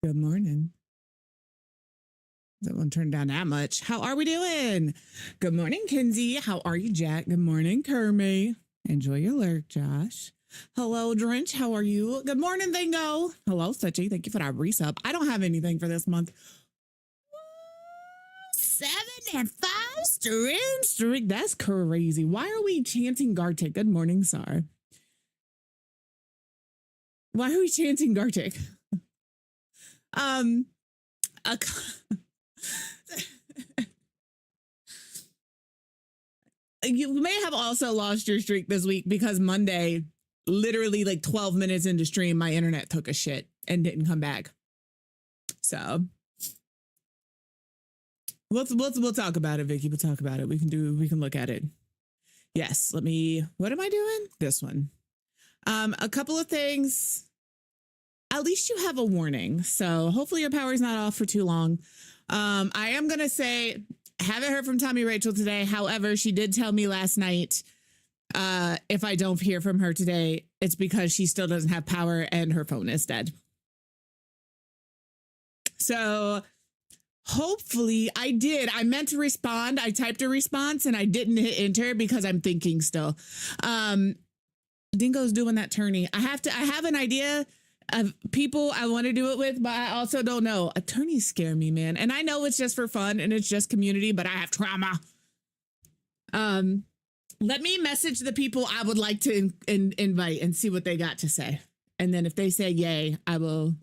Good morning. That one turned down that much. How are we doing? Good morning, Kinsey. How are you, Jack? Good morning, Kermie. Enjoy your lurk, Josh. Hello, Drench. How are you? Good morning, Thingo. Hello, Suchi. Thank you for that resub. I don't have anything for this month. 7 and 5 stream. That's crazy. Why are we chanting Gartic? Good morning, Sar. Why are we chanting Gartic? You may have also lost your streak this week because Monday, literally like 12 minutes into stream, my internet took a shit and didn't come back. So we'll talk about it, Vicky. We'll talk about it. We can look at it. Yes, what am I doing? This one. A couple of things. At least you have a warning. So hopefully your power's not off for too long. I am going to say, haven't heard from Tommy Rachel today. However, she did tell me last night, if I don't hear from her today, it's because she still doesn't have power and her phone is dead. So hopefully I meant to respond. I typed a response and I didn't hit enter because I'm thinking still. Dingo's doing that tourney. I have an idea of people I want to do it with, but I also don't know. Attorneys scare me, man. And I know it's just for fun and it's just community, but I have trauma. Let me message the people I would like to invite and see what they got to say. And then if they say yay, I will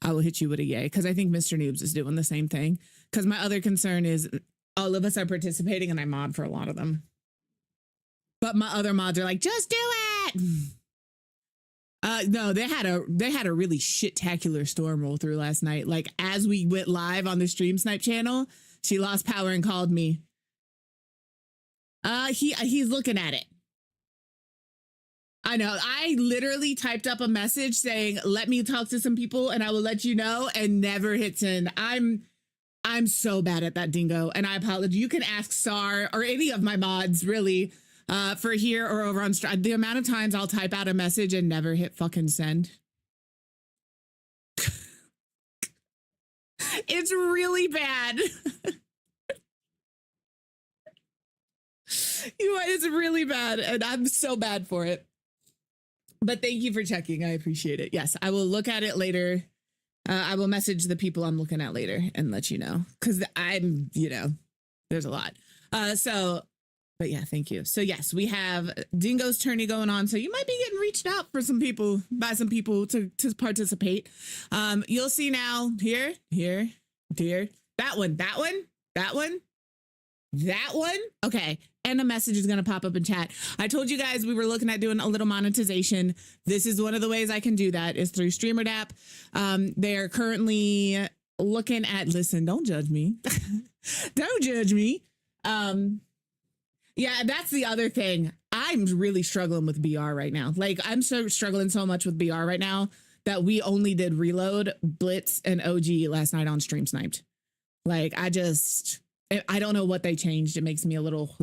hit you with a yay. Because I think Mr. Noobs is doing the same thing. Because my other concern is all of us are participating and I mod for a lot of them. But my other mods are like, just do it. No, they had a really shit-tacular storm roll through last night. Like as we went live on the Stream Snipe channel, she lost power and called me. He's looking at it. I know. I literally typed up a message saying, "Let me talk to some people, and I will let you know," and never hit send. I'm so bad at that, Dingo, and I apologize. You can ask Sar or any of my mods, really. For here or over on the amount of times I'll type out a message and never hit fucking send. It's really bad. It's really bad and I'm so bad for it. But thank you for checking. I appreciate it. Yes, I will look at it later. I will message the people I'm looking at later and let you know. Because I'm, there's a lot. But yeah, thank you. So yes, we have Dingo's tourney going on. So you might be getting reached out for some people, by some people to participate. You'll see now here. That one. Okay. And a message is going to pop up in chat. I told you guys we were looking at doing a little monetization. This is one of the ways I can do that is through StreamerDApp. They are currently looking at, listen, don't judge me. Don't judge me. Yeah, that's the other thing. I'm really struggling with BR right now. Like I'm struggling so much with BR right now that we only did Reload, Blitz, and OG last night on Stream Sniped. Like I don't know what they changed. It makes me a little,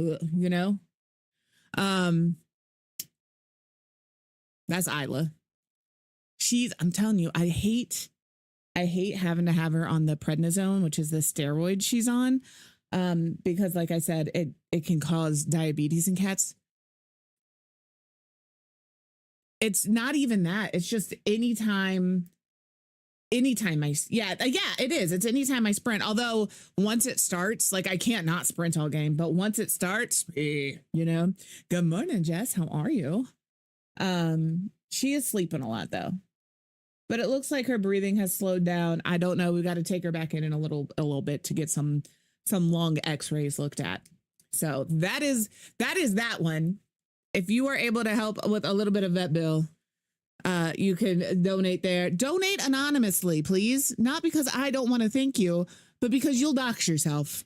That's Isla. I'm telling you, I hate having to have her on the prednisone, which is the steroid she's on. Because like I said, it can cause diabetes in cats. It's not even that. It's just anytime it is. It's anytime I sprint. Although once it starts, like I can't not sprint all game, but once it starts, Good morning, Jess. How are you? She is sleeping a lot though, but it looks like her breathing has slowed down. I don't know. We got to take her back in a little bit to get some long x-rays looked at. So that is that one. If you are able to help with a little bit of vet bill, you can donate there. Donate anonymously, please. Not because I don't want to thank you, but because you'll dox yourself.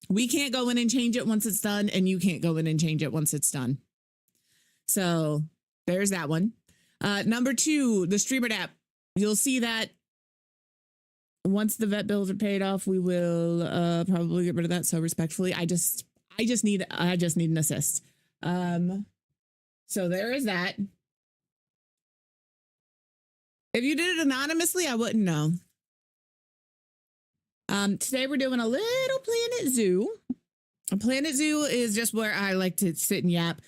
We can't go in and change it once it's done, and you can't go in and change it once it's done. So there's that one. Number 2, the StreamerDApp. You'll see that once the vet bills are paid off, we will probably get rid of that. So respectfully, I just need an assist. So there is that. If you did it anonymously, I wouldn't know. Today we're doing a little Planet Zoo. A Planet Zoo is just where I like to sit and yap.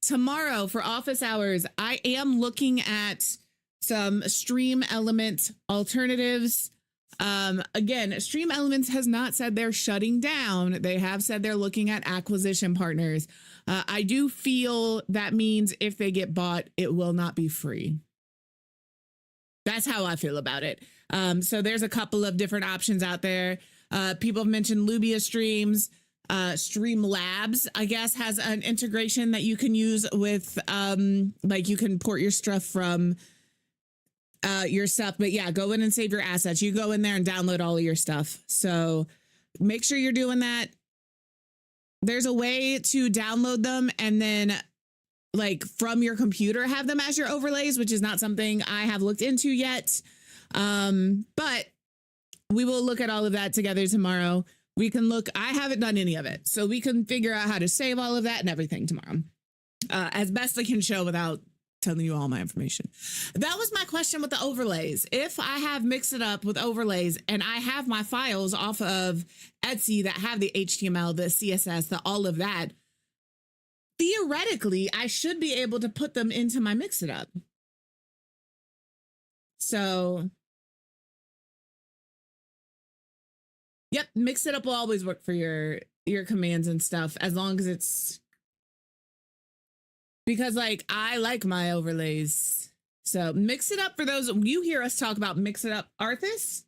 Tomorrow for office hours, I am looking at some Stream Element alternatives. Again, Stream Elements has not said they're shutting down. They have said they're looking at acquisition partners. I do feel that means if they get bought, it will not be free. That's how I feel about it. So there's a couple of different options out there. People have mentioned Lubia Streams. Streamlabs, I guess, has an integration that you can use with, like you can port your stuff from your stuff. But yeah, go in and save your assets. You go in there and download all of your stuff. So make sure you're doing that. There's a way to download them and then like from your computer have them as your overlays, which is not something I have looked into yet. But we will look at all of that together tomorrow. We can look, I haven't done any of it, so we can figure out how to save all of that and everything tomorrow. As best I can show without telling you all my information. That was my question with the overlays. If I have mixed it up with overlays and I have my files off of Etsy that have the HTML, the CSS, the all of that, theoretically, I should be able to put them into my Mix It Up. So, yep, Mix It Up will always work for your commands and stuff as long as it's, because like I like my overlays. So Mix It Up, for those you hear us talk about Mix It Up, Arthas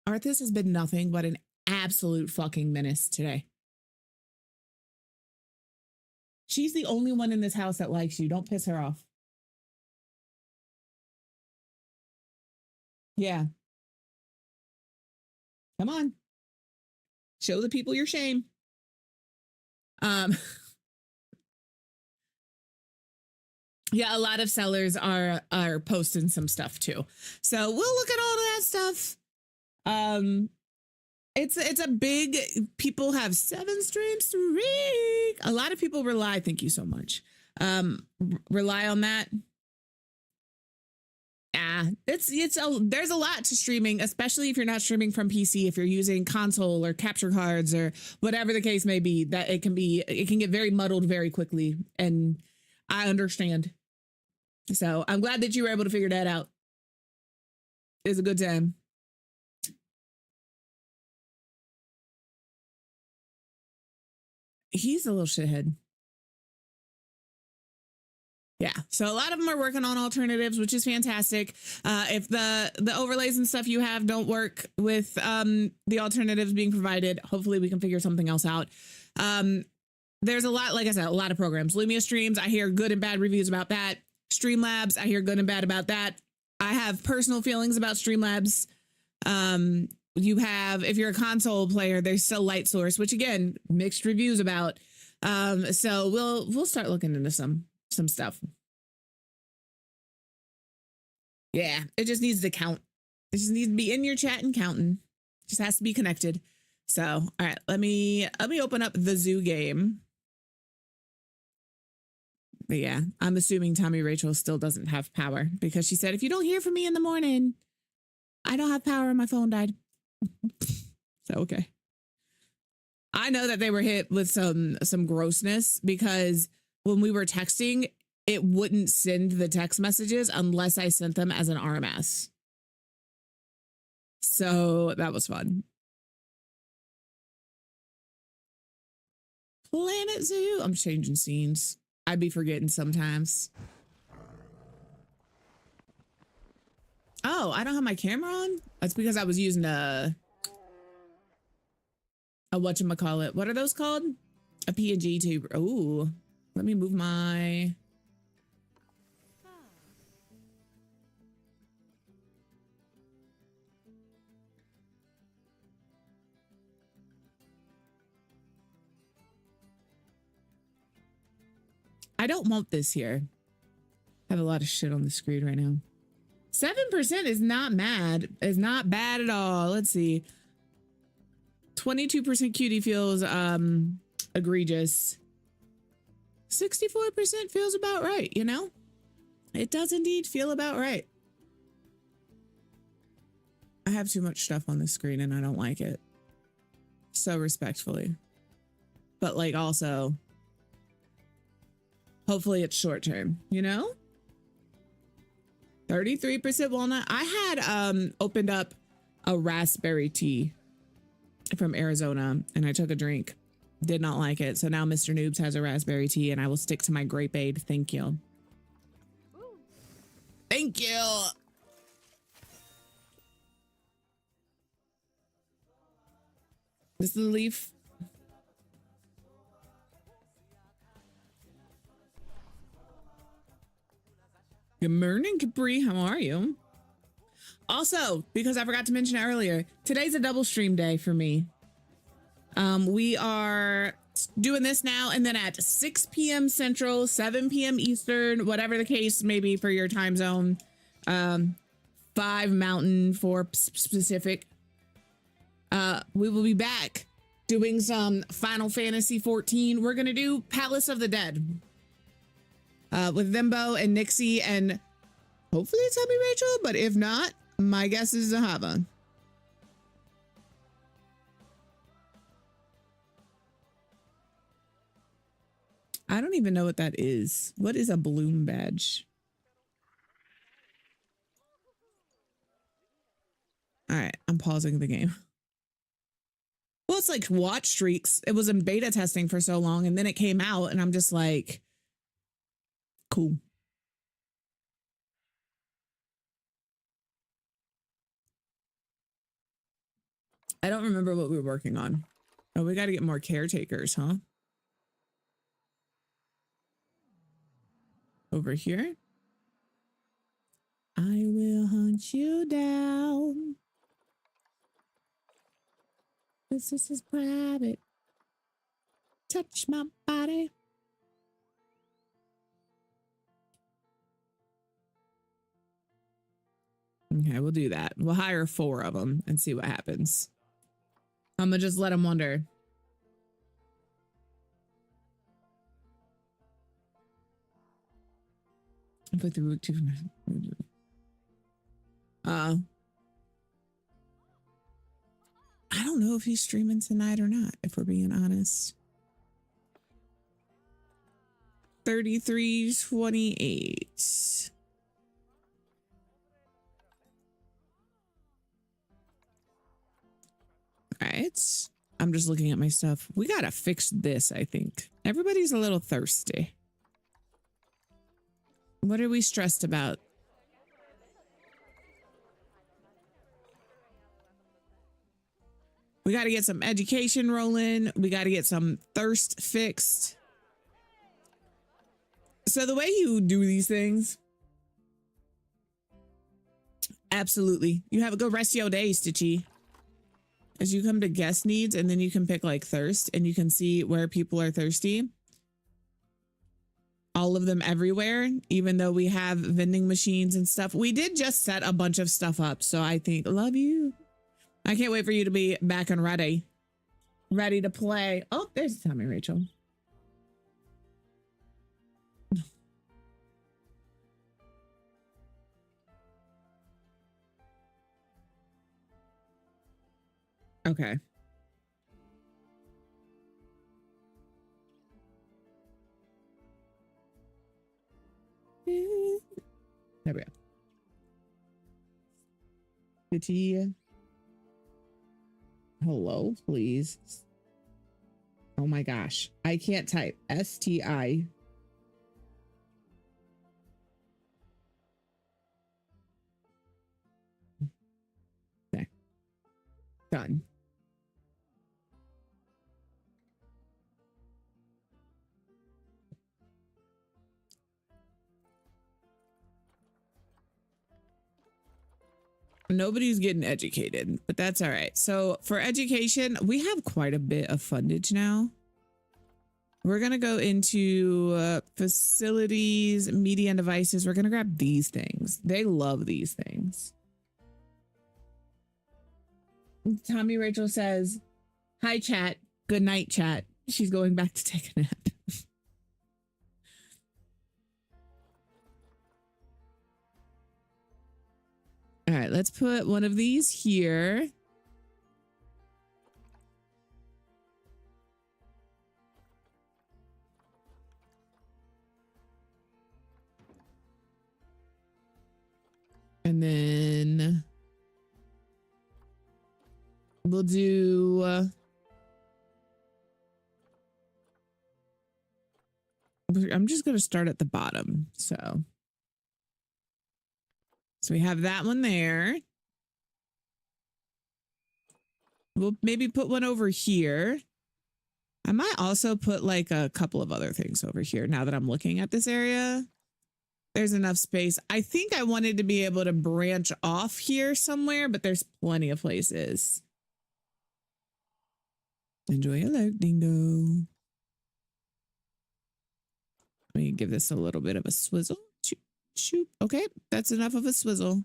has been nothing but an absolute fucking menace today. She's the only one in this house that likes you. Don't piss her off. Yeah. Come on. Show the people your shame. Yeah, a lot of sellers are posting some stuff too. So we'll look at all of that stuff. It's a big, people have 7 streams to read. A lot of people rely, thank you so much. Rely on that. There's a lot to streaming, especially if you're not streaming from PC, if you're using console or capture cards or whatever the case may be, that it can get very muddled very quickly. And I understand. So I'm glad that you were able to figure that out. It's a good time. He's a little shithead. Yeah, so a lot of them are working on alternatives, which is fantastic. If the overlays and stuff you have don't work with the alternatives being provided, hopefully we can figure something else out. There's a lot, like I said, a lot of programs. Lumia Streams, I hear good and bad reviews about that. Streamlabs, I hear good and bad about that. I have personal feelings about Streamlabs. You have, if you're a console player, there's still Light Source, which again, mixed reviews about. So we'll start looking into some stuff. Yeah, it just needs to count. It just needs to be in your chat and counting. Just has to be connected. So, all right, let me open up the zoo game. But yeah, I'm assuming Tommy Rachel still doesn't have power because she said, if you don't hear from me in the morning, I don't have power and my phone died. So, okay. I know that they were hit with some grossness because when we were texting, it wouldn't send the text messages unless I sent them as an RMS. So that was fun. Planet Zoo. I'm changing scenes. I'd be forgetting sometimes. Oh, I don't have my camera on? That's because I was using a whatchamacallit. What are those called? A PNG tube. Oh, let me move my... I don't want this here. I have a lot of shit on the screen right now. 7% is not mad. It's not bad at all. Let's see. 22% cutie feels egregious. 64% feels about right, you know? It does indeed feel about right. I have too much stuff on the screen and I don't like it. So respectfully. But like also, hopefully it's short term, you know? 33% walnut. I had opened up a raspberry tea from Arizona and I took a drink. Did not like it. So now Mr. Noobs has a raspberry tea and I will stick to my grape aid. Thank you. Thank you. This is the leaf. Good morning, Capri. How are you? Also, because I forgot to mention it earlier, today's a double stream day for me. We are doing this now and then at 6 p.m. Central, 7 p.m. Eastern, whatever the case may be for your time zone. 5 Mountain, 4 Pacific. We will be back doing some Final Fantasy 14. We're going to do Palace of the Dead with Vimbo and Nixie, and hopefully it's Happy Rachel, but if not, my guess is Zahava. I don't even know what that is. What is a balloon badge? All right, I'm pausing the game. Well, it's like watch streaks. It was in beta testing for so long, and then it came out, and I'm just like, cool. I don't remember what we were working on. Oh, we got to get more caretakers, huh? Over here. I will hunt you down. This is private. Touch my body. Okay, we'll do that. We'll hire 4 of them and see what happens. I'm gonna just let them wander. I put the root to. I don't know if he's streaming tonight or not, if we're being honest. 33:28. All right. I'm just looking at my stuff. We gotta fix this, I think. Everybody's a little thirsty. What are we stressed about? We got to get some education rolling. We got to get some thirst fixed. So the way you do these things, absolutely. You have a good rest of your day, Stitchy. As you come to guest needs, and then you can pick like thirst, and you can see where people are thirsty. All of them everywhere, even though we have vending machines and stuff. We did just set a bunch of stuff up, so I think, love you. I can't wait for you to be back and ready to play. Oh, there's Tommy Rachel. Okay. There we go. Kitty. Hello, please. Oh my gosh. I can't type. STI. Okay. Done. Nobody's getting educated, but that's all right. So for education, we have quite a bit of fundage now. We're going to go into facilities, media and devices. We're going to grab these things. They love these things. Tommy Rachel says, hi, chat. Good night, chat. She's going back to take a nap. All right, let's put one of these here. And then we'll do I'm just going to start at the bottom. So we have that one there. We'll maybe put one over here. I might also put like a couple of other things over here now that I'm looking at this area. There's enough space. I think I wanted to be able to branch off here somewhere, but there's plenty of places. Enjoy your life, dingo. Let me give this a little bit of a swizzle. Shoop, shoop. Okay, that's enough of a swizzle.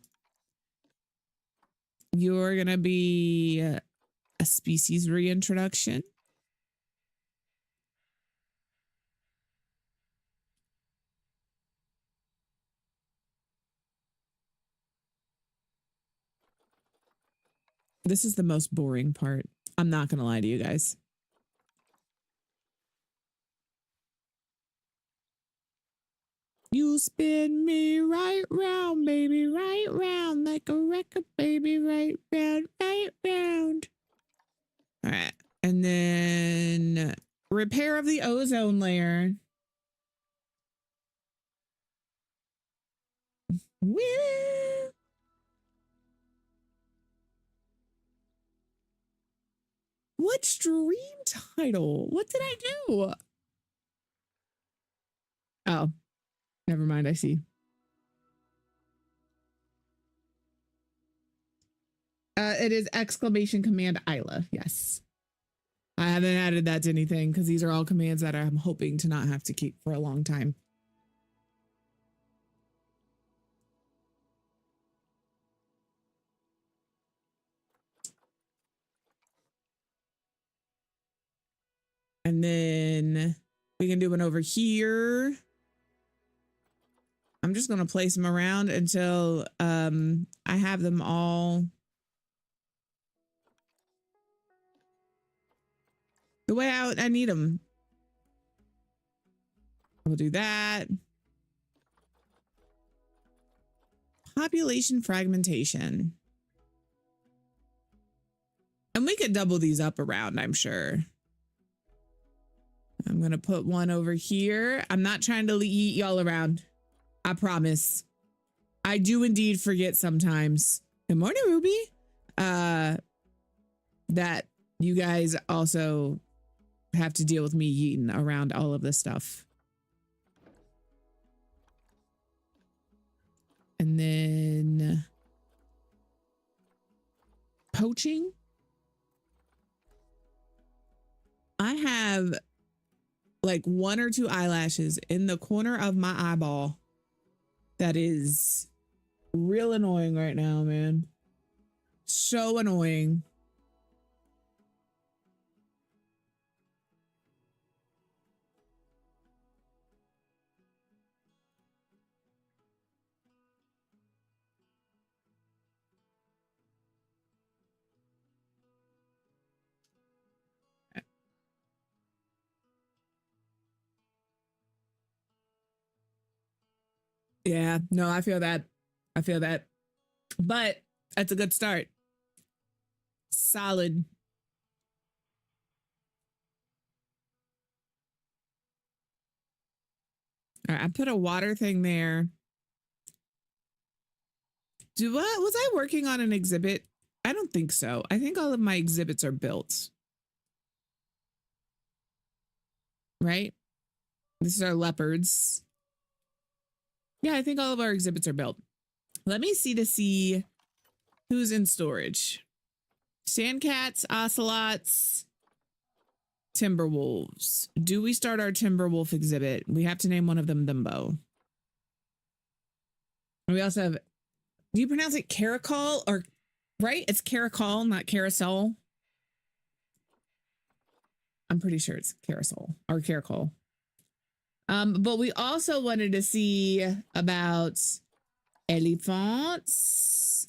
You're going to be a species reintroduction. This is the most boring part. I'm not going to lie to you guys. You spin me right round, baby, right round, like a record, baby, right round, right round. All right. And then repair of the ozone layer. Woo! What stream title? What did I do? Oh, never mind. I see. It is exclamation command Isla. Yes. I haven't added that to anything because these are all commands that I'm hoping to not have to keep for a long time. And then we can do one over here. I'm just going to place them around until I have them all the way I need them. We'll do that. Population fragmentation. And we could double these up around, I'm sure. I'm going to put one over here. I'm not trying to eat y'all around. I promise. I do indeed forget sometimes. Good morning, Ruby. That you guys also have to deal with me eating around all of this stuff. And then poaching. I have like 1 or 2 eyelashes in the corner of my eyeball that is real annoying right now, man. So annoying. Yeah, no, I feel that. I feel that. But that's a good start. Solid. All right, I put a water thing there. Was I working on an exhibit? I don't think so. I think all of my exhibits are built. Right? This is our leopards. Yeah, I think all of our exhibits are built. Let me see who's in storage. Sandcats, ocelots, timberwolves. Do we start our timberwolf exhibit? We have to name one of them Dumbo. We also have, do you pronounce it caracol or right? It's caracol, not carousel. I'm pretty sure it's carousel or caracol. But we also wanted to see about elephants.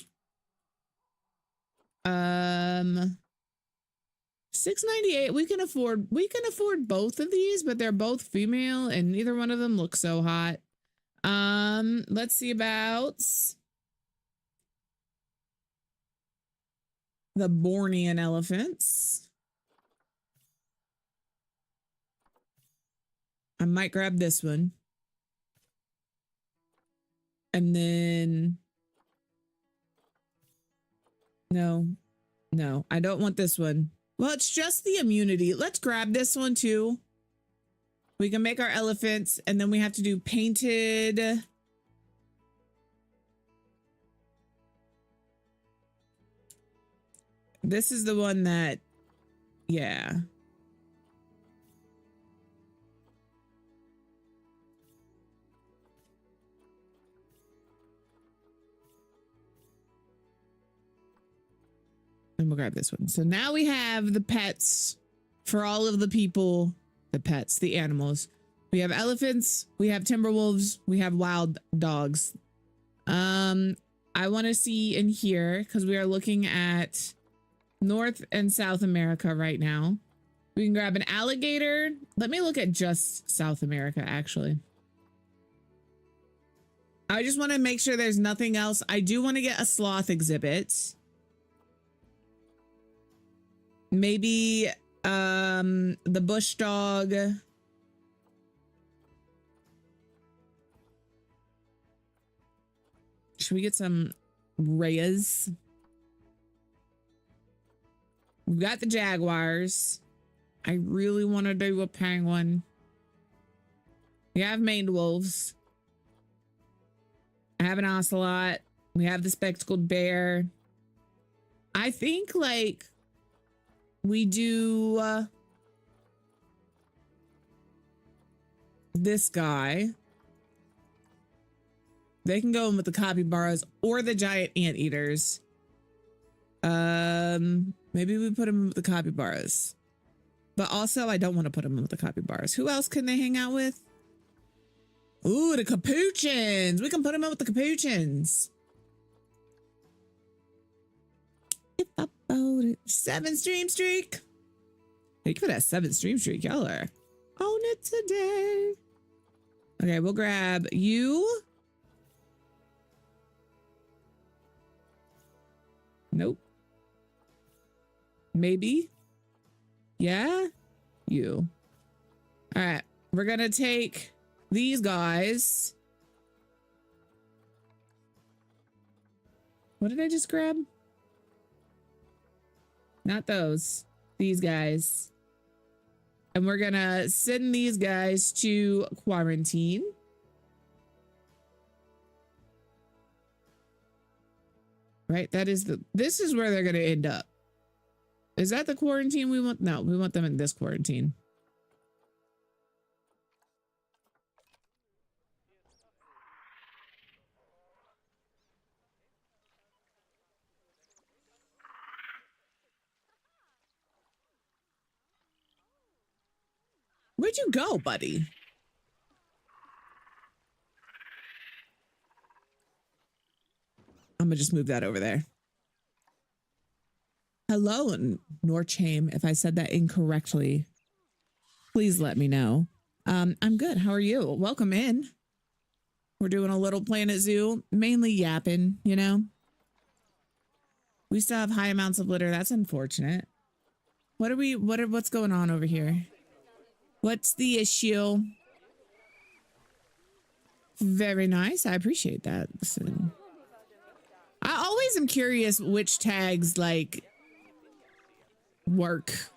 $6.98. We can afford both of these, but they're both female and neither one of them looks so hot. Let's see about the Bornean elephants. I might grab this one. And then no, I don't want this one. Well, it's just the immunity. Let's grab this one too. We can make our elephants and then we have to do painted. This is the one that, yeah. And we'll grab this one. So now we have the pets for all of the people, the pets, the animals. We have elephants, we have timberwolves, we have wild dogs. I want to see in here because we are looking at North and South America right now. We can grab an alligator. Let me look at just South America, actually. I just want to make sure there's nothing else. I do want to get a sloth exhibit. Maybe the bush dog. Should we get some reyes? We've got the jaguars. I really want to do a penguin. We have maned wolves. I have an ocelot. We have the spectacled bear. I think like we do this guy. They can go in with the capybaras or the giant anteaters. Maybe we put them with the capybaras. But also I don't want to put them with the capybaras. Who else can they hang out with? Ooh, the capuchins. We can put them in with the capuchins. If I bought it. 7 stream streak. Thank you for that 7 stream streak. Y'all are on it today. Okay, we'll grab you. Nope. Maybe. Yeah. You. All right. We're going to take these guys. What did I just grab? Not those. These guys. And we're going to send these guys to quarantine. Right? This is where they're going to end up. Is that the quarantine we want? No, we want them in this quarantine. Where'd you go, buddy? I'm gonna just move that over there. Hello, Norchame. If I said that incorrectly, please let me know. I'm good. How are you? Welcome in. We're doing a little Planet Zoo, mainly yapping, you know. We still have high amounts of litter. That's unfortunate. What's going on over here? What's the issue? Very nice. I appreciate that. Listen. I always am curious which tags like work,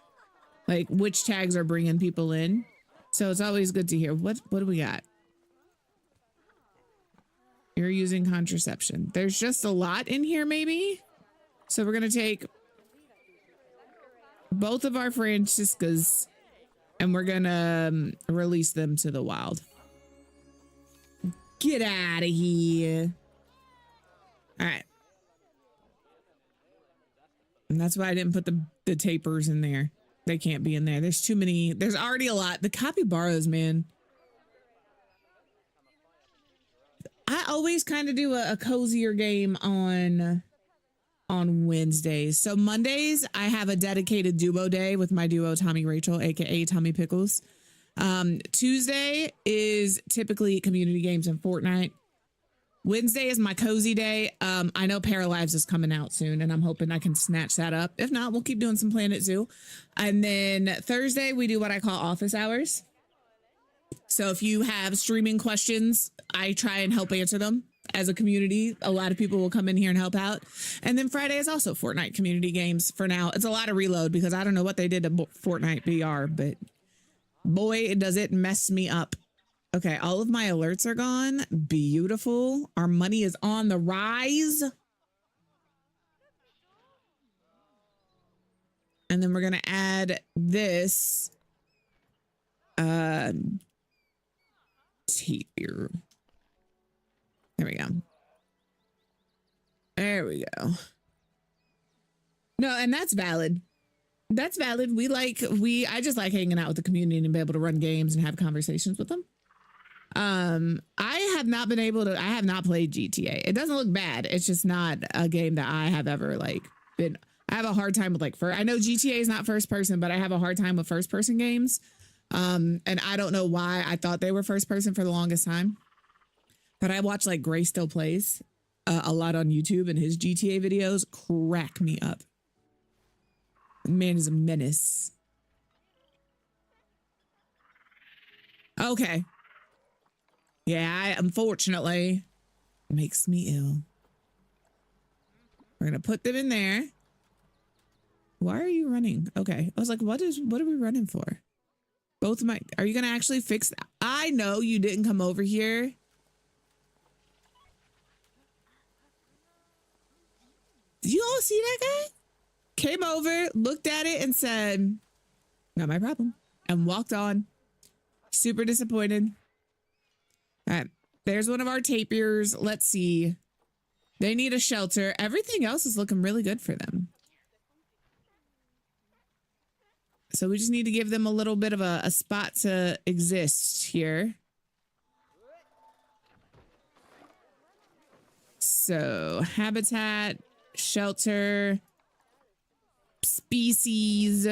like which tags are bringing people in. So it's always good to hear. What do we got? You're using contraception. There's just a lot in here, maybe. So we're going to take both of our Franciscas and we're going to release them to the wild. Get out of here. All right. And that's why I didn't put the tapers in there. They can't be in there. There's too many. There's already a lot. The capybaras, man. I always kind of do a cozier game on on Wednesdays. So Mondays, I have a dedicated duo day with my duo, Tommy Rachel, aka Tommy Pickles. Tuesday is typically community games and Fortnite. Wednesday is my cozy day. I know Paralives is coming out soon, and I'm hoping I can snatch that up. If not, we'll keep doing some Planet Zoo. And then Thursday, we do what I call office hours. So if you have streaming questions, I try and help answer them. As a community, a lot of people will come in here and help out. And then Friday is also Fortnite community games for now. It's a lot of reload because I don't know what they did to Fortnite BR, but boy, does it mess me up. Okay, all of my alerts are gone. Beautiful. Our money is on the rise. And then we're going to add this here. There we go. There we go. No, and that's valid. That's valid. I just like hanging out with the community and be able to run games and have conversations with them. I have not played GTA. It doesn't look bad. It's just not a game that I have ever I have a hard time with I know GTA is not first person, but I have a hard time with first person games. And I don't know why I thought they were first person for the longest time. But I watch Gray Still Plays a lot on YouTube, and his GTA videos crack me up. The man is a menace. Okay. Yeah, unfortunately, makes me ill. We're going to put them in there. Why are you running? Okay. I was like, what are we running for? Are you going to actually fix that? I know you didn't come over here. Did you all see that guy? Came over, looked at it and said, not my problem. And walked on. Super disappointed. All right. There's one of our tapirs. Let's see. They need a shelter. Everything else is looking really good for them. So we just need to give them a little bit of a spot to exist here. So habitat, shelter, species.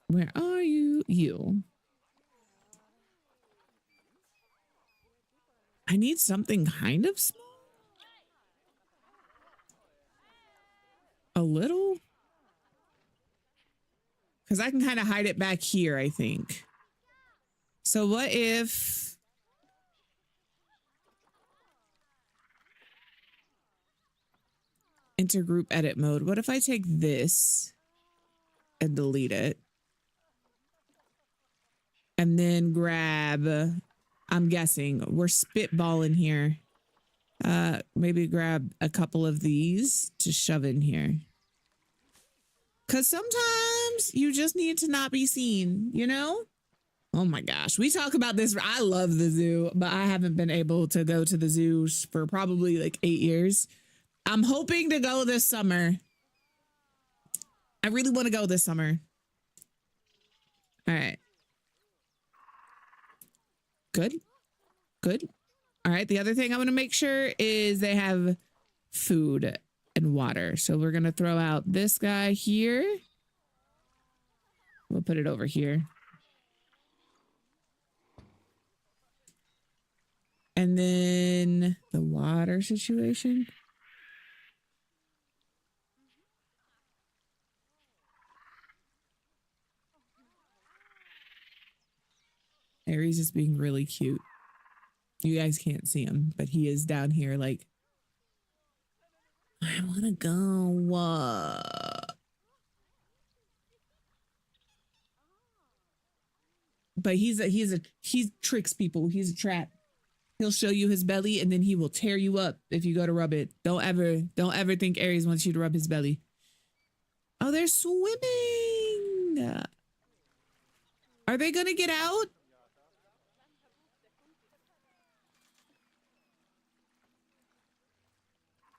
Where are you? You. I need something kind of small. A little. Because I can kind of hide it back here, I think. So what if... intergroup edit mode. What if I take this and delete it? And then grab... I'm guessing we're spitballing here. Maybe grab a couple of these to shove in here. Because sometimes you just need to not be seen, you know? Oh my gosh. We talk about this. I love the zoo, but I haven't been able to go to the zoo for probably 8 years. I'm hoping to go this summer. I really want to go this summer. All right. Good. Good. All right. The other thing I want to make sure is they have food and water. So we're going to throw out this guy here. We'll put it over here. And then the water situation. Aries is being really cute. You guys can't see him, but he is down here I want to go. But he tricks people. He's a trap. He'll show you his belly and then he will tear you up if you go to rub it. Don't ever think Aries wants you to rub his belly. Oh, they're swimming. Are they going to get out?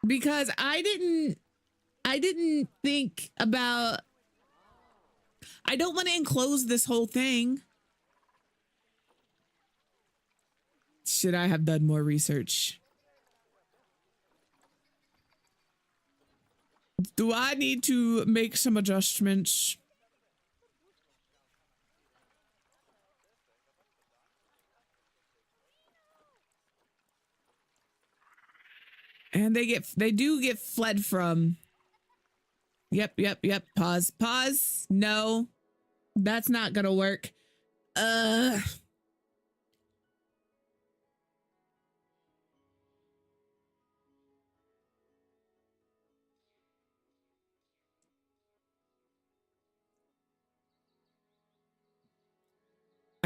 Because I didn't think about, I don't want to enclose this whole thing. Should I have done more research? Do I need to make some adjustments? And they do get fled from. Yep. Pause. No, that's not gonna work. I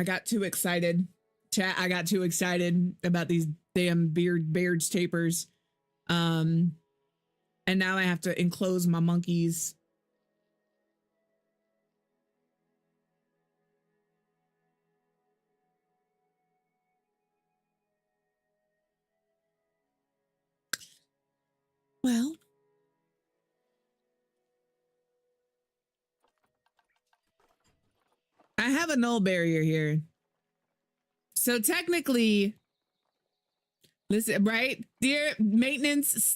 got too excited. Chat, I got too excited about these damn beards tapers. And now I have to enclose my monkeys. Well, I have a null barrier here. So technically, listen, right? Dear maintenance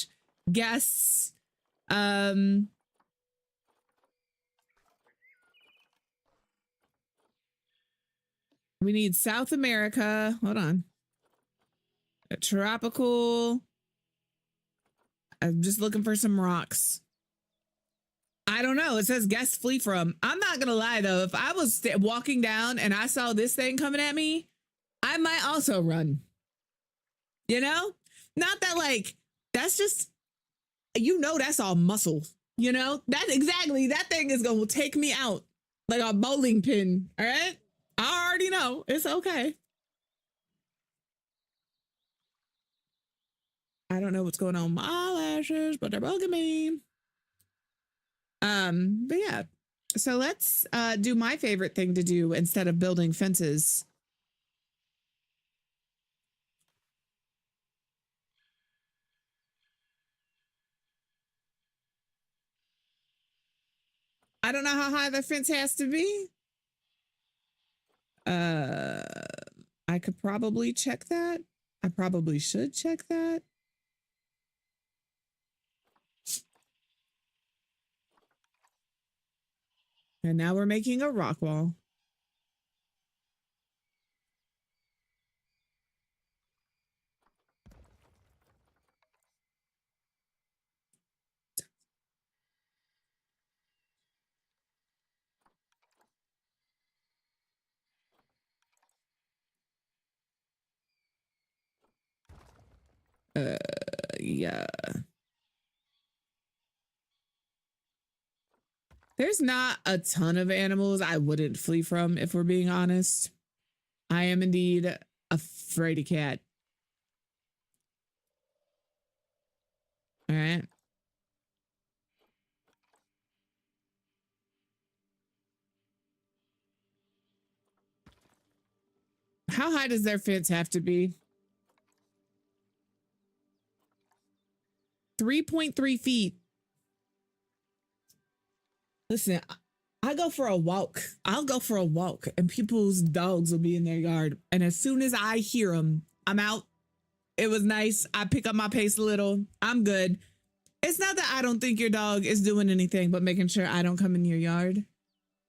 / guests, we need South America. Hold on. A tropical. I'm just looking for some rocks. I don't know. It says guests flee from. I'm not going to lie, though. If I was walking down and I saw this thing coming at me, I might also run. You know? Not that like, that's just, that's all muscle. You know? That's exactly, that thing is going to take me out like a bowling pin. All right? I already know. It's okay. I don't know what's going on with my eyelashes, but they're bugging me. But yeah. So let's do my favorite thing to do instead of building fences. I don't know how high the fence has to be. I could probably check that. I probably should check that. And now we're making a rock wall. Yeah. There's not a ton of animals I wouldn't flee from, if we're being honest. I am indeed a fraidy cat. All right. How high does their fence have to be? 3.3 feet. Listen, I go for a walk. I'll go for a walk and people's dogs will be in their yard. And as soon as I hear them, I'm out. It was nice. I pick up my pace a little. I'm good. It's not that I don't think your dog is doing anything, but making sure I don't come in your yard.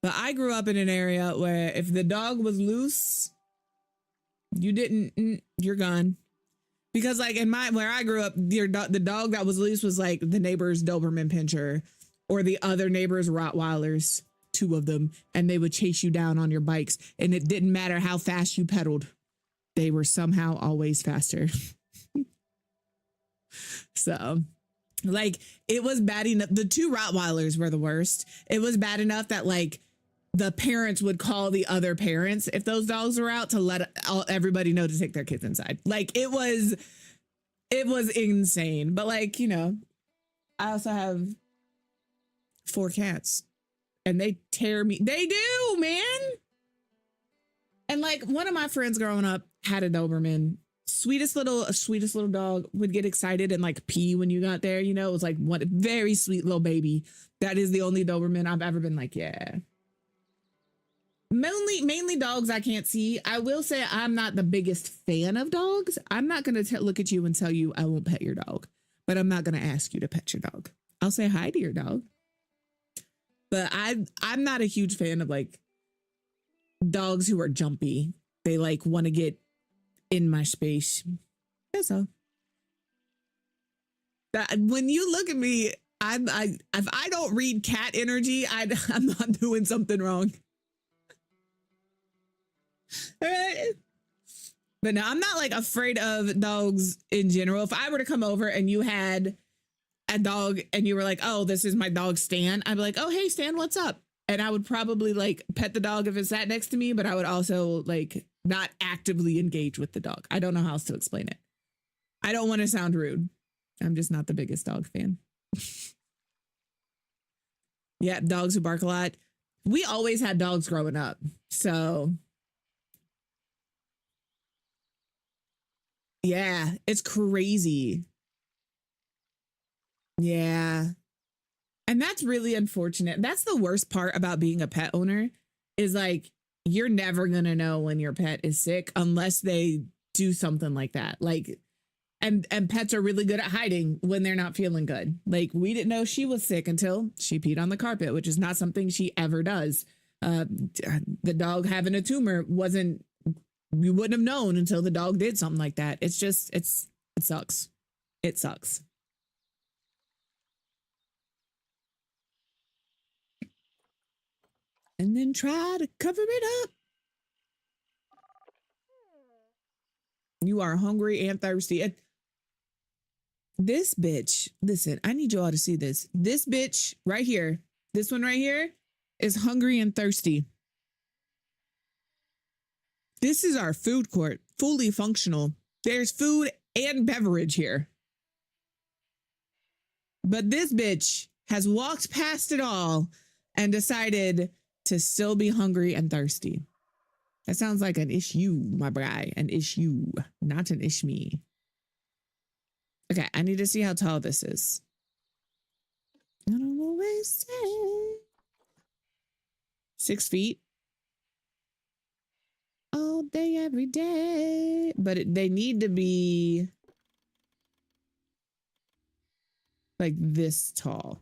But I grew up in an area where if the dog was loose, you're gone. Because like where I grew up, the dog that was loose was like the neighbor's Doberman Pinscher or the other neighbor's Rottweilers, 2 of them, and they would chase you down on your bikes. And it didn't matter how fast you pedaled. They were somehow always faster. So like it was bad enough. The 2 Rottweilers were the worst. It was bad enough that like the parents would call the other parents if those dogs were out to let everybody know to take their kids inside. Like it was insane. But like, I also have 4 cats and they tear me. They do, man. And like one of my friends growing up had a Doberman. Sweetest little dog, would get excited and like pee when you got there. It was like one very sweet little baby. That is the only Doberman I've ever been like, yeah. Mainly dogs I can't see. I will say I'm not the biggest fan of dogs. I'm not going to look at you and tell you I won't pet your dog, but I'm not going to ask you to pet your dog. I'll say hi to your dog. But I'm not a huge fan of like dogs who are jumpy. They like want to get in my space. That's all. When you look at me, if I don't read cat energy, I'm not doing something wrong. All right. But no, I'm not like afraid of dogs in general. If I were to come over and you had a dog and you were like, oh, this is my dog Stan, I'd be like, oh, hey, Stan, what's up? And I would probably like pet the dog if it sat next to me, but I would also like not actively engage with the dog. I don't know how else to explain it. I don't want to sound rude. I'm just not the biggest dog fan. Yeah, dogs who bark a lot. We always had dogs growing up. So yeah, it's crazy. Yeah. And that's really unfortunate. That's the worst part about being a pet owner is like, you're never going to know when your pet is sick unless they do something like that. Like, and pets are really good at hiding when they're not feeling good. Like we didn't know she was sick until she peed on the carpet, which is not something she ever does. The dog having a tumor wasn't, we wouldn't have known until the dog did something like that. It's just, it sucks. It sucks. And then try to cover it up. You are hungry and thirsty. This bitch, listen, I need you all to see this. This bitch right here, this one right here is hungry and thirsty. This is our food court, fully functional. There's food and beverage here. But this bitch has walked past it all and decided to still be hungry and thirsty. That sounds like an issue, my guy. An issue, not an ish me. Okay, I need to see how tall this is. I don't always say 6 feet. All day, every day. But they need to be like this tall.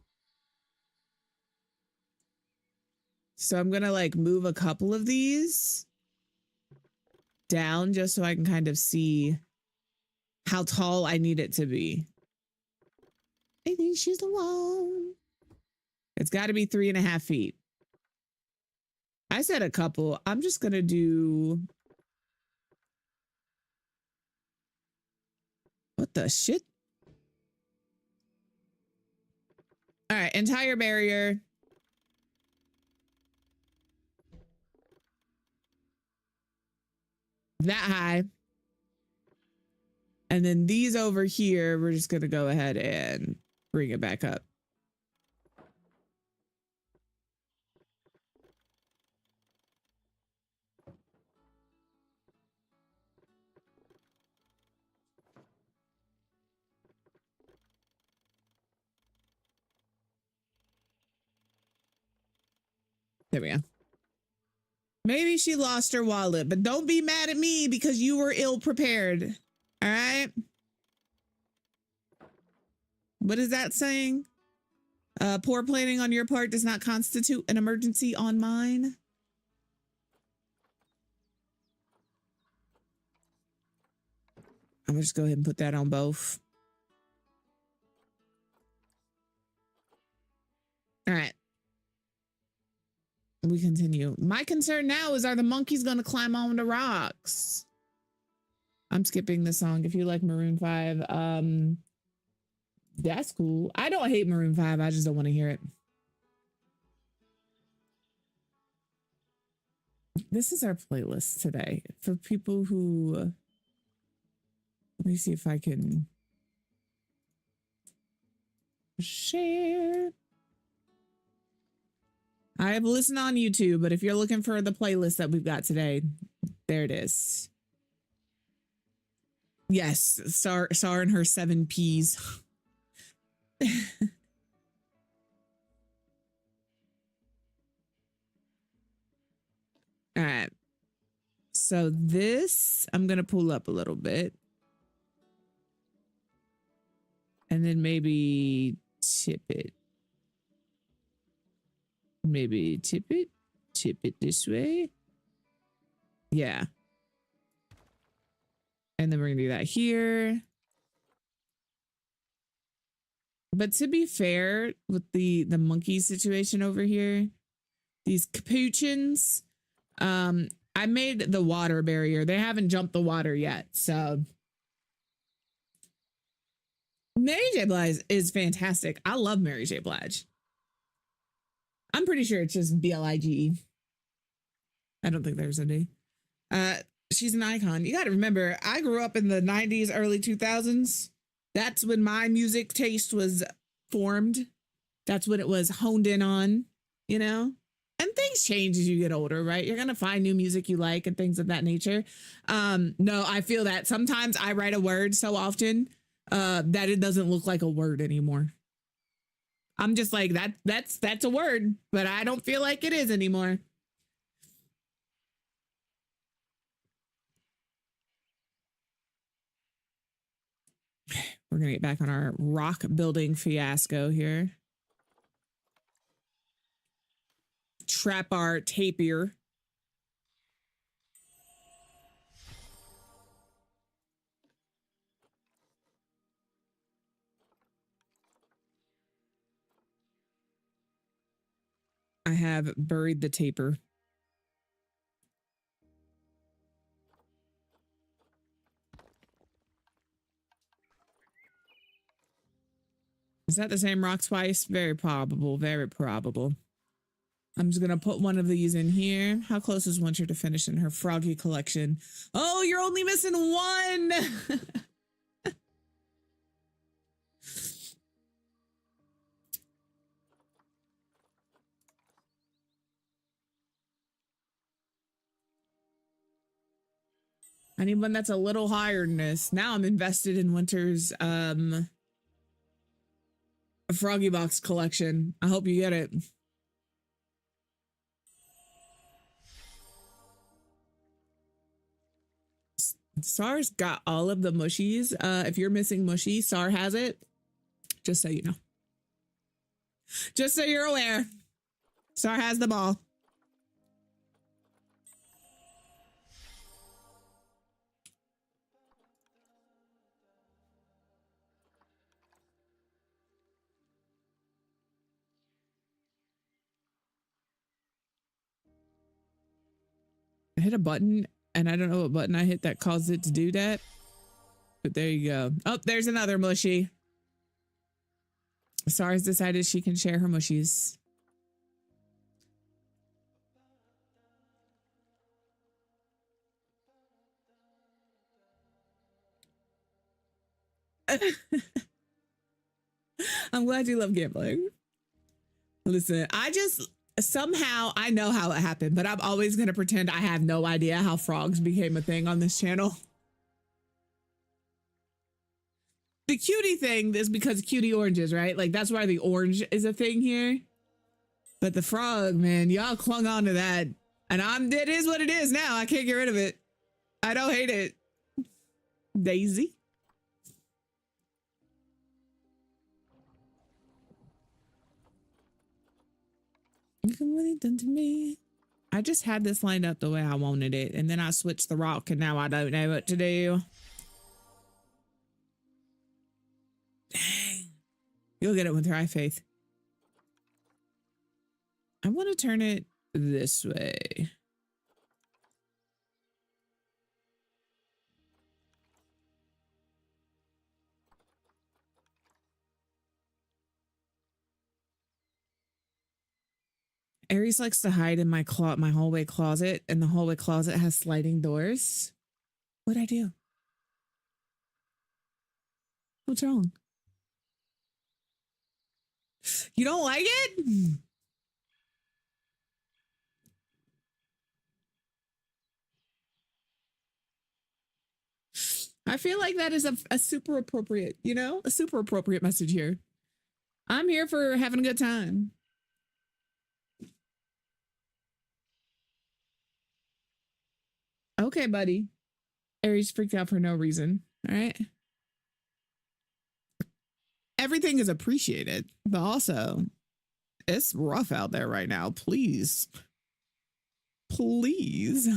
So I'm going to like move a couple of these down just so I can kind of see how tall I need it to be. I think she's the one. It's got to be 3.5 feet. I said a couple. I'm just going to do. What the shit? All right. Entire barrier. That high. And then these over here, we're just going to go ahead and bring it back up. There we go. Maybe she lost her wallet, but don't be mad at me because you were ill prepared. All right. What is that saying? Poor planning on your part does not constitute an emergency on mine. I'm gonna just go ahead and put that on both. All right. We continue. My concern now is, are the monkeys going to climb on the rocks? I'm skipping the song. If you like Maroon 5, that's cool. I don't hate Maroon 5. I just don't want to hear it. This is our playlist today for people who, let me see if I can share. I have listened on YouTube, but if you're looking for the playlist that we've got today, there it is. Yes, Star and her 7 Ps. All right. So this, I'm going to pull up a little bit. And then maybe tip it. Maybe tip it this way. Yeah. And then we're gonna do that here. But to be fair, with the monkey situation over here, these capuchins, I made the water barrier. They haven't jumped the water yet. So Mary J. Blige is fantastic. I love Mary J. Blige. I'm pretty sure it's just B-L-I-G-E. I don't think there's a D. She's an icon. You got to remember, I grew up in the 90s, early 2000s. That's when my music taste was formed. That's when it was honed in on, you know? And things change as you get older, right? You're going to find new music you like and things of that nature. No, I feel that sometimes I write a word so often that it doesn't look like a word anymore. I'm just like, that's a word, but I don't feel like it is anymore. We're going to get back on our rock building fiasco here. Trap our tapir. I have buried the taper. Is that the same rock twice? Very probable. Very probable. I'm just going to put one of these in here. How close is Winter to finishing her froggy collection? Oh, you're only missing one. I need one that's a little higher than this. Now I'm invested in Winter's Froggy Box collection. I hope you get it. SAR's got all of the mushies. If you're missing mushy, SAR has it. Just so you know. Just so you're aware. SAR has them all. I hit a button and I don't know what button I hit that caused it to do that. But there you go. Oh, there's another mushy. SAR's decided she can share her mushies. I'm glad you love gambling. Listen, somehow I know how it happened, but I'm always going to pretend I have no idea how frogs became a thing on this channel. The cutie thing is because cutie oranges, right? Like that's why the orange is a thing here. But the frog, man, y'all clung on to that. And it is what it is now. I can't get rid of it. I don't hate it. Daisy. You can really done to me. I just had this lined up the way I wanted it. And then I switched the rock and now I don't know what to do. Dang. You'll get it with her faith. I want to turn it this way. Aries likes to hide in my hallway closet, and the hallway closet has sliding doors. What'd I do? What's wrong? You don't like it? I feel like that is a super appropriate, a super appropriate message here. I'm here for having a good time. Okay, buddy. Aries freaked out for no reason. All right. everything is appreciated, but also it's rough out there right now. Please. Please.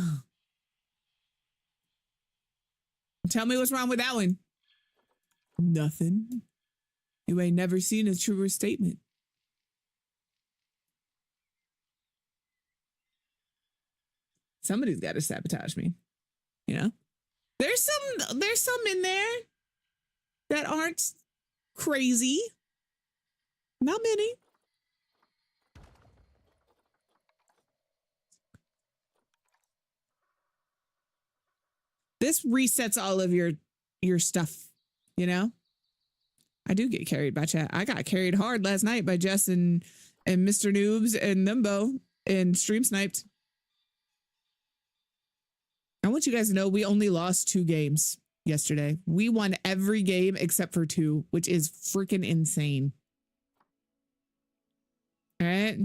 Tell me what's wrong with that one. Nothing. You ain't never seen a truer statement. Somebody's got to sabotage me. You know? There's some in there that aren't crazy. Not many. This resets all of your stuff, you know? I do get carried by chat. I got carried hard last night by Jess and Mr. Noobs and Nimbo and Stream Sniped. I want you guys to know we only lost 2 games yesterday. We won every game except for 2, which is freaking insane. All right.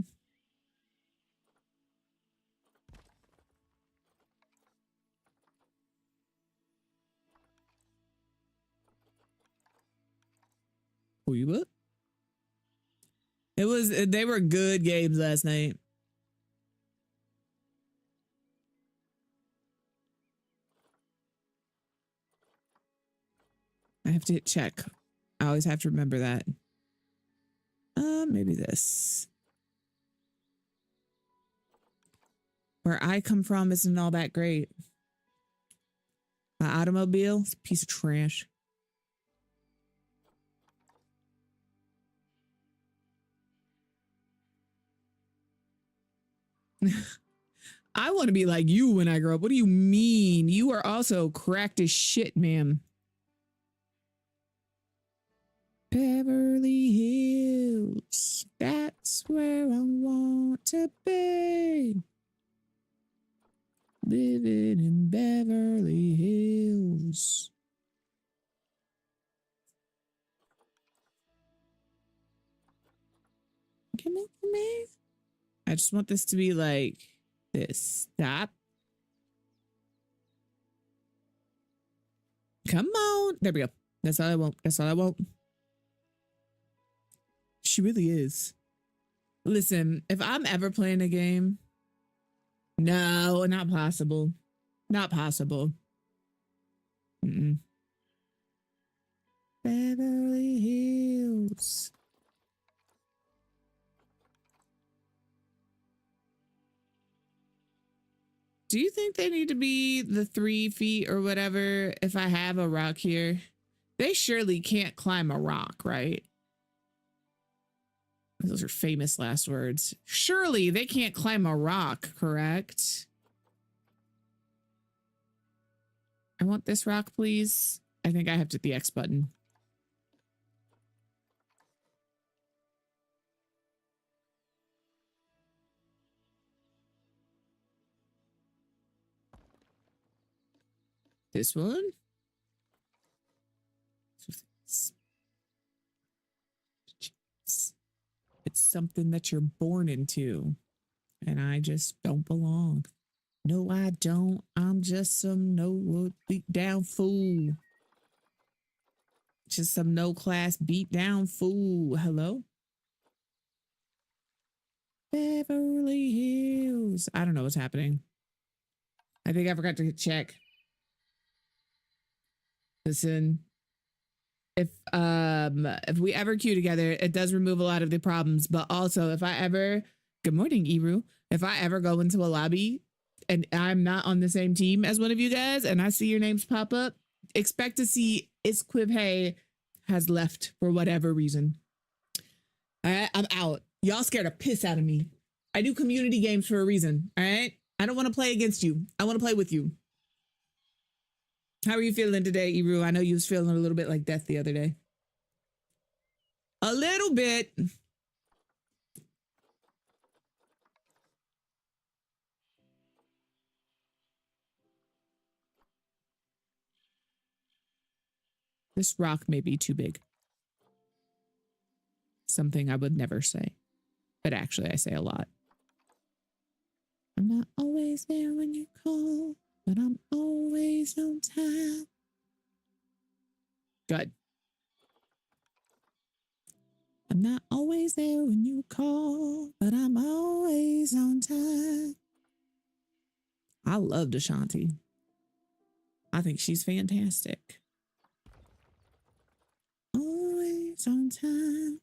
Who you what? They were good games last night. I have to hit check. I always have to remember that. Maybe this. Where I come from isn't all that great. My automobile is a piece of trash. I want to be like you when I grow up. What do you mean? You are also cracked as shit, ma'am. Beverly Hills, that's where I want to be. Living in Beverly Hills. Come on. I just want this to be like this. Stop. Come on. There we go. That's all I want. That's all I want. She really is. Listen, if I'm ever playing a game, no, not possible. Not possible. Mm-mm. Beverly Hills. Do you think they need to be the 3 feet or whatever if I have a rock here? They surely can't climb a rock, right? Those are famous last words. Surely they can't climb a rock, correct? I want this rock, please. I think I have to hit the X button. This one? It's something that you're born into. And I just don't belong. No, I don't. I'm just some no beat down fool. Just some no class beat down fool. Hello? Beverly Hills. I don't know what's happening. I think I forgot to check. Listen, if we ever queue together, it does remove a lot of the problems. But also, if I ever, good morning, Eru. If I ever go into a lobby and I'm not on the same team as one of you guys, and I see your names pop up, expect to see ItsQuivHey has left for whatever reason. All right, I'm out. Y'all scared a piss out of me. I do community games for a reason. All right, I don't want to play against you. I want to play with you. How are you feeling today, Eru? I know you was feeling a little bit like death the other day. A little bit. This rock may be too big. Something I would never say. But actually, I say a lot. I'm not always there when you call, but I'm always on time. Good. always there when you call, but I'm always on time. I love Ashanti. I think she's fantastic. Always on time.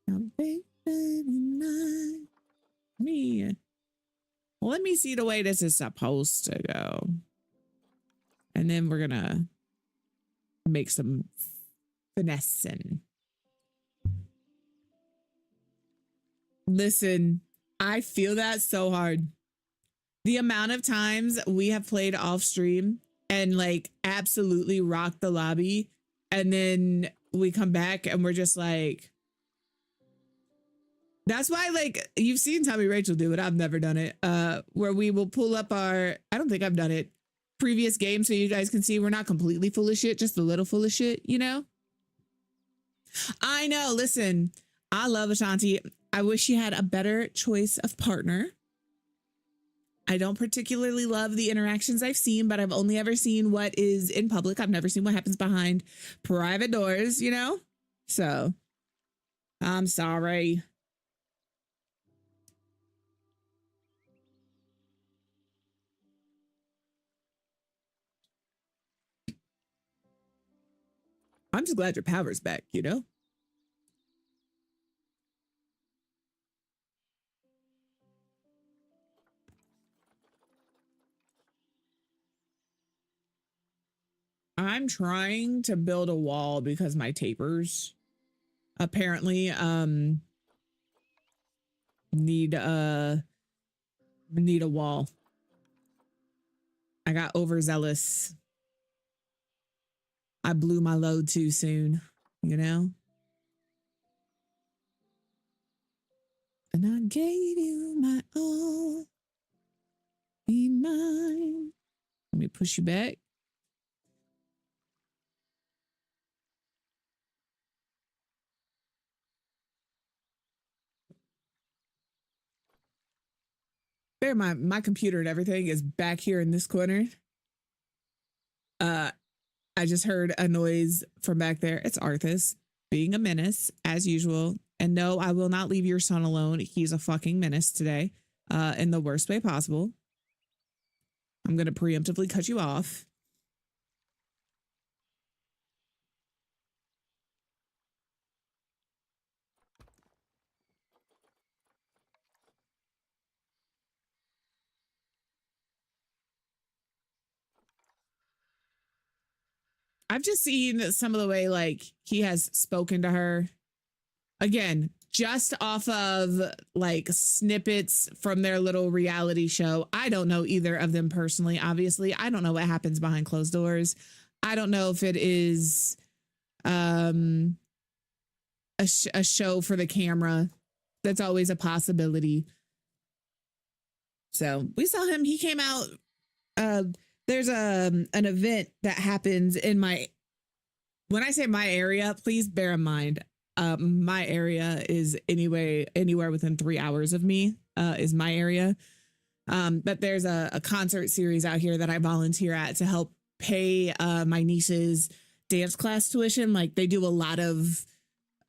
Now, baby, night. Me. Well, let me see the way this is supposed to go. And then we're gonna make some finessing. Listen, I feel that so hard. The amount of times we have played off stream and like absolutely rocked the lobby, and then we come back and we're just like, that's why, like, you've seen Tommy Rachel do it. I've never done it. Where we will pull up our, I don't think I've done it, previous game, so you guys can see we're not completely full of shit, just a little full of shit, you know? I know. Listen, I love Ashanti. I wish she had a better choice of partner. I don't particularly love the interactions I've seen, but I've only ever seen what is in public. I've never seen what happens behind private doors, you know? So, I'm sorry. I'm just glad your power's back, you know? I'm trying to build a wall because my tapers apparently need a wall. I got overzealous. I blew my load too soon, you know? And I gave you my all. Be mine. Let me push you back. Bear in mind, my computer and everything is back here in this corner. I just heard a noise from back there. It's Arthas being a menace as usual. And no, I will not leave your son alone. He's a fucking menace today, in the worst way possible. I'm going to preemptively cut you off. I've just seen some of the way like he has spoken to her. Again, just off of like snippets from their little reality show. I don't know either of them personally, obviously. I don't know what happens behind closed doors. I don't know if it is a show for the camera. That's always a possibility. So we saw him. He came out. There's an event that happens in my, when I say my area, please bear in mind, my area is anywhere within 3 hours of me, is my area. But there's a concert series out here that I volunteer at to help pay my niece's dance class tuition. Like they do a lot of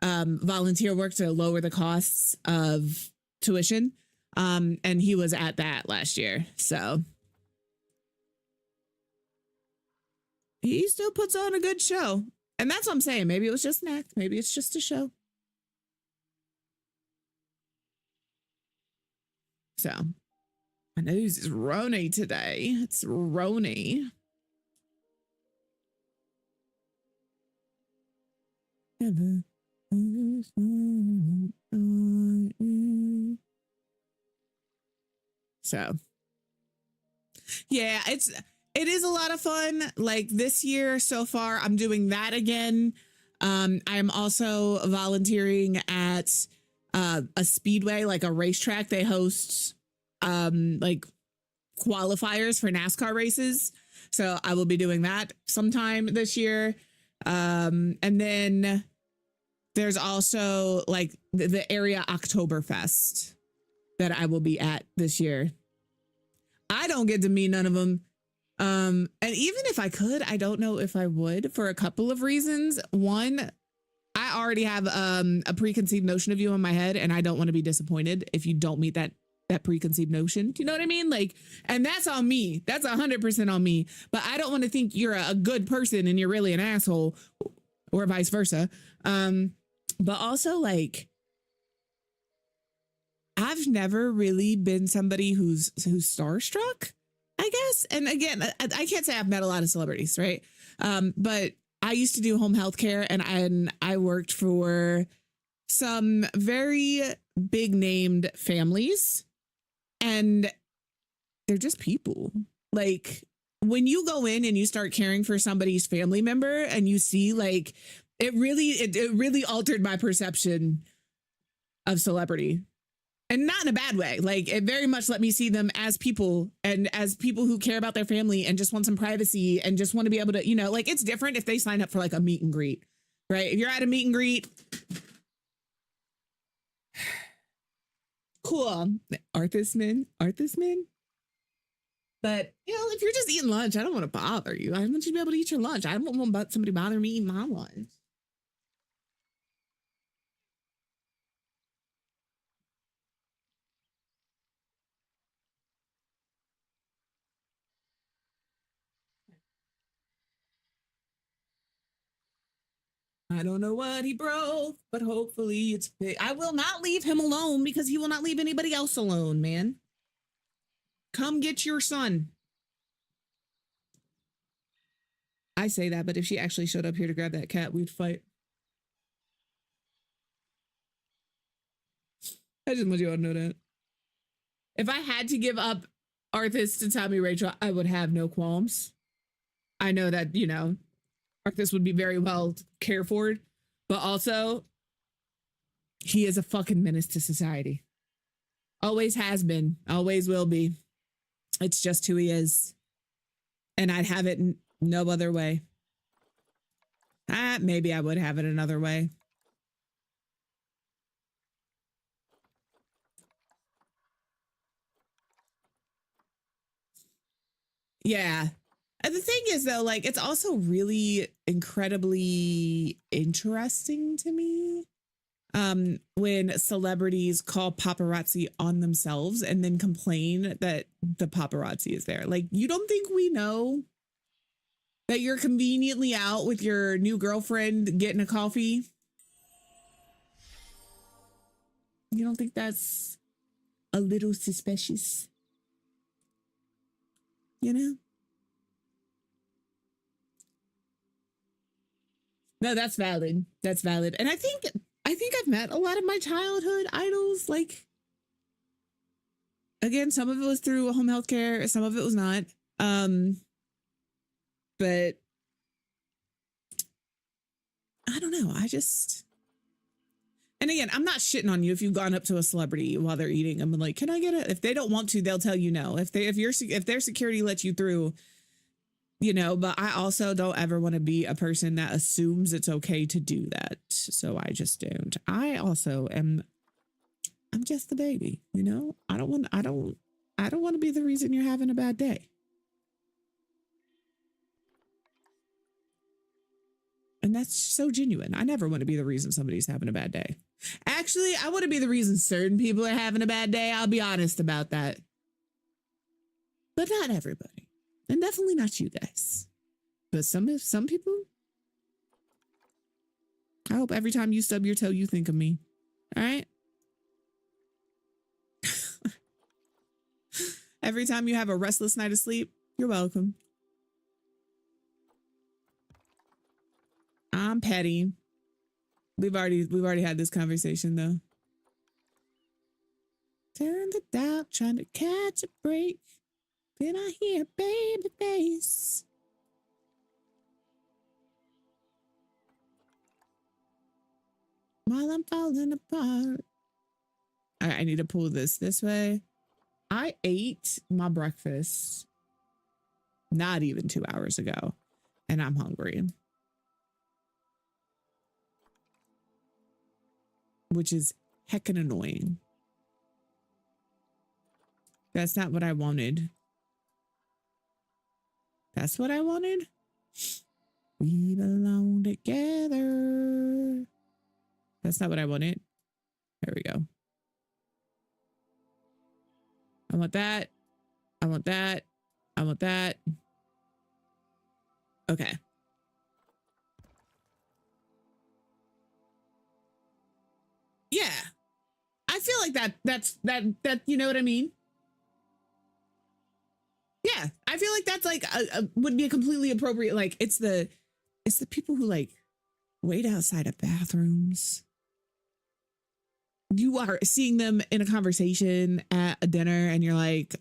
volunteer work to lower the costs of tuition. And he was at that last year. So he still puts on a good show. And that's what I'm saying. Maybe it was just an act. Maybe it's just a show. So my nose is Roni today. It's Roni. So yeah, it is a lot of fun. Like this year so far, I'm doing that again. I am also volunteering at a speedway, like a racetrack. They host like qualifiers for NASCAR races. So I will be doing that sometime this year. And then there's also like the area Oktoberfest that I will be at this year. I don't get to meet none of them. And even if I could, I don't know if I would for a couple of reasons. One, I I already have a preconceived notion of you in my head, and I don't want to be disappointed if you don't meet that preconceived notion. Do you know what I mean? Like, and that's on me. That's 100% on me. But I don't want to think you're a good person and you're really an asshole, or vice versa. But also, like, I've never really been somebody who's starstruck, I guess. And again, I can't say I've met a lot of celebrities, right? But I used to do home health care, and I worked for some very big named families, and they're just people. Like, when you go in and you start caring for somebody's family member and you see, like, it really altered my perception of celebrity. And not in a bad way. Like, it very much let me see them as people, and as people who care about their family and just want some privacy and just want to be able to, you know, like, it's different if they sign up for like a meet and greet, right? If you're at a meet and greet, cool. Arthasman. But, you know, if you're just eating lunch, I don't want to bother you. I want you to be able to eat your lunch. I don't want somebody bother me eating my lunch. I don't know what he broke, but hopefully it's big. I will not leave him alone because he will not leave anybody else alone, man. Come get your son. I say that, but if she actually showed up here to grab that cat, we'd fight. I just want you all to know that. If I had to give up Arthas to Tommy Rachel, I would have no qualms. I know that, you know, Arthas would be very well cared for, but also he is a fucking menace to society. Always has been, always will be. It's just who he is. And I'd have it no other way. Maybe I would have it another way. Yeah. And the thing is, though, like, it's also really incredibly interesting to me when celebrities call paparazzi on themselves and then complain that the paparazzi is there. Like, you don't think we know that you're conveniently out with your new girlfriend getting a coffee? You don't think that's a little suspicious? You know? No, that's valid. That's valid. And I think I've met a lot of my childhood idols. Like, again, some of it was through home health care, some of it was not. But I don't know. And again, I'm not shitting on you if you've gone up to a celebrity while they're eating. I'm like, can I get it? If they don't want to, they'll tell you no. If their security lets you through, you know, but I also don't ever want to be a person that assumes it's okay to do that. So I just don't. I'm just the baby, you know? I don't want to be the reason you're having a bad day. And that's so genuine. I never want to be the reason somebody's having a bad day. Actually, I want to be the reason certain people are having a bad day. I'll be honest about that. But not everybody. And definitely not you guys. But some people, I hope every time you stub your toe, you think of me. All right? Every time you have a restless night of sleep, you're welcome. I'm petty. We've already had this conversation though. Turn the dial, trying to catch a break. Then I hear baby face. While I'm falling apart. All right, I need to pull this way. I ate my breakfast not even 2 hours ago, and I'm hungry. Which is heckin' annoying. That's not what I wanted. That's what I wanted? We belong together. That's not what I wanted. There we go. I want that. I want that. I want that. Okay. Yeah. I feel like that, you know what I mean? Yeah. I feel like that's like would be a completely appropriate, like it's the people who like wait outside of bathrooms. You are seeing them in a conversation at a dinner and you're like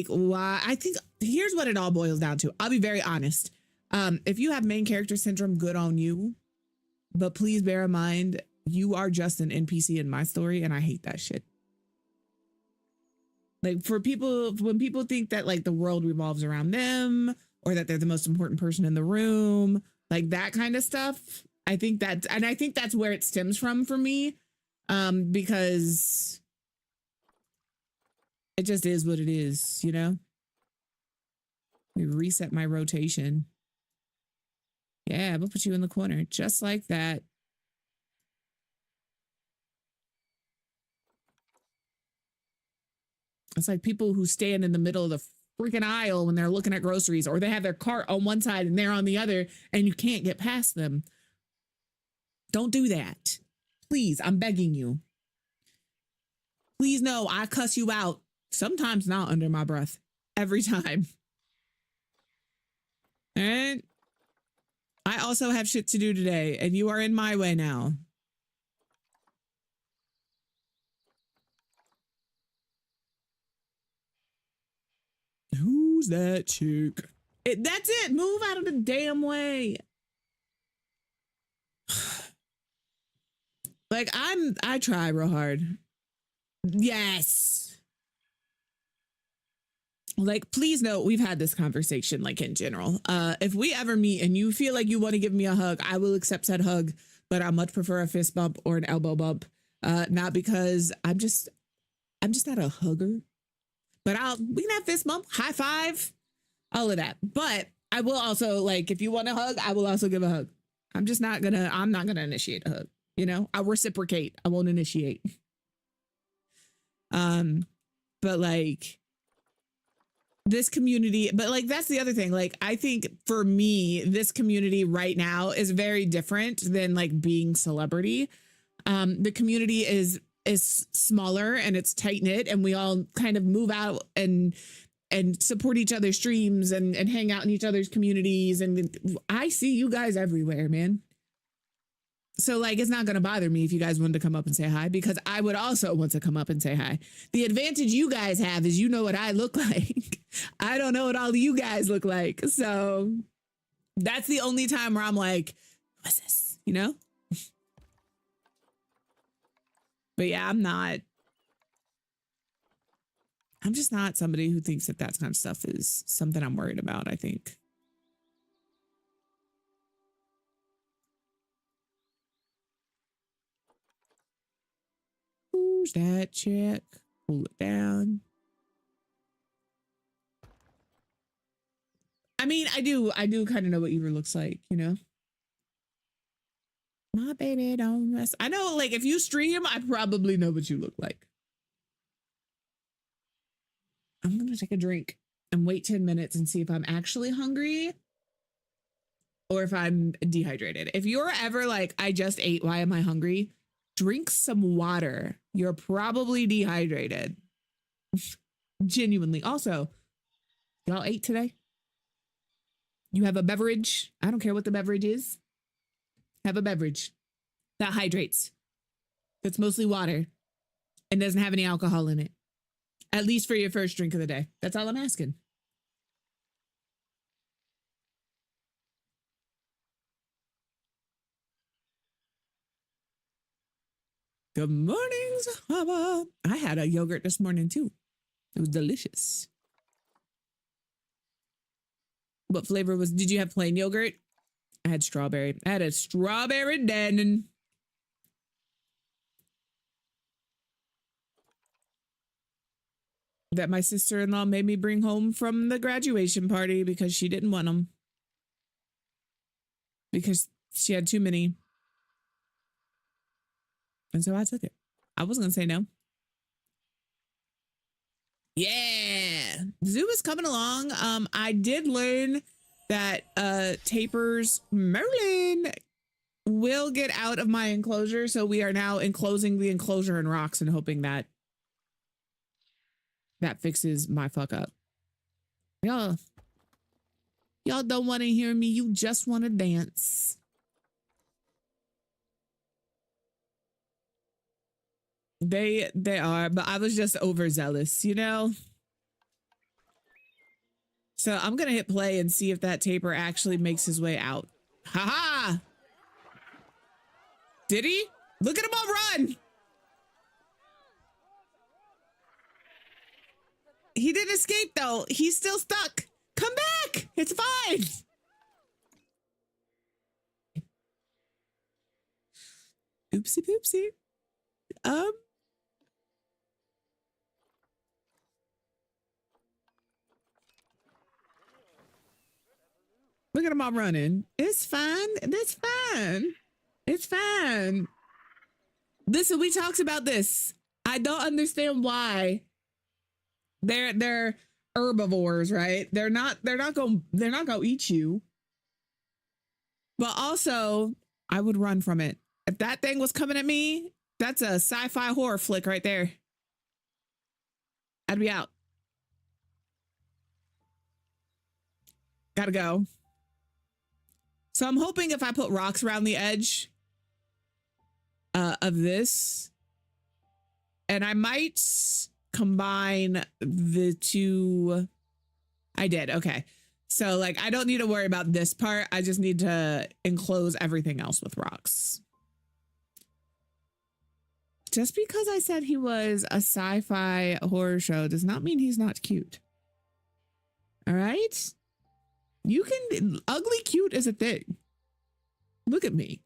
why? I think here's what it all boils down to. I'll be very honest. If you have main character syndrome, good on you. But please bear in mind, you are just an NPC in my story, and I hate that shit. Like for people, when people think that like the world revolves around them or that they're the most important person in the room, like that kind of stuff. I think that's where it stems from for me. Because it just is what it is, you know? We reset my rotation. Yeah, we'll put you in the corner just like that. It's like people who stand in the middle of the freaking aisle when they're looking at groceries, or they have their cart on one side and they're on the other and you can't get past them. Don't do that. Please, I'm begging you. Please know I cuss you out. Sometimes not under my breath. Every time. And I also have shit to do today, and you are in my way now. Who's that chick? That's it. Move out of the damn way. Like I try real hard. Yes. Like, please note, we've had this conversation, like in general. If we ever meet and you feel like you want to give me a hug, I will accept said hug, but I much prefer a fist bump or an elbow bump. Not because I'm just not a hugger, but we can have fist bump, high five, all of that. But I will also, like, if you want a hug, I will also give a hug. I'm not gonna initiate a hug. You know, I reciprocate. I won't initiate. But like this community, but like that's the other thing. Like I think for me, this community right now is very different than like being celebrity. The community is smaller and it's tight knit, and we all kind of move out and support each other's streams and hang out in each other's communities. And I see you guys everywhere, man. So like, it's not going to bother me if you guys wanted to come up and say hi, because I would also want to come up and say hi. The advantage you guys have is you know what I look like. I don't know what all of you guys look like. So that's the only time where I'm like, what's this? You know? But yeah, I'm just not somebody who thinks that kind of stuff is something I'm worried about, I think. Who's that chick? Pull it down. I mean, I do kind of know what Eva looks like, you know? My baby don't mess. I know, like, if you stream, I probably know what you look like. I'm going to take a drink and wait 10 minutes and see if I'm actually hungry or if I'm dehydrated. If you're ever like, I just ate, why am I hungry? Drink some water. You're probably dehydrated. Genuinely. Also, y'all ate today? You have a beverage? I don't care what the beverage is. Have a beverage that hydrates. That's mostly water and doesn't have any alcohol in it. At least for your first drink of the day. That's all I'm asking. Good morning, Zahaba. I had a yogurt this morning too. It was delicious. What flavor did you have plain yogurt? I had strawberry. I had a strawberry Dannon. That my sister-in-law made me bring home from the graduation party because she didn't want them. Because she had too many. And so I took it. I wasn't gonna say no. Yeah. Zoo is coming along. I did learn that Taper's Merlin will get out of my enclosure. So we are now enclosing the enclosure in rocks and hoping that that fixes my fuck up. Y'all don't want to hear me. You just want to dance. They are, but I was just overzealous, you know? So I'm going to hit play and see if that Taper actually makes his way out. Haha! Did he? Look at him all run! He didn't escape though. He's still stuck. Come back! It's fine! Oopsie poopsie. Look at him all running. It's fine. It's fine. It's fine. Listen, we talked about this. I don't understand why they're herbivores, right? They're not gonna eat you. But also, I would run from it. If that thing was coming at me, that's a sci-fi horror flick right there. I'd be out. Gotta go. So I'm hoping if I put rocks around the edge of this, and I might combine the two. I did. Okay. So like, I don't need to worry about this part. I just need to enclose everything else with rocks. Just because I said he was a sci-fi horror show does not mean he's not cute. All right. You can, ugly cute is a thing. Look at me.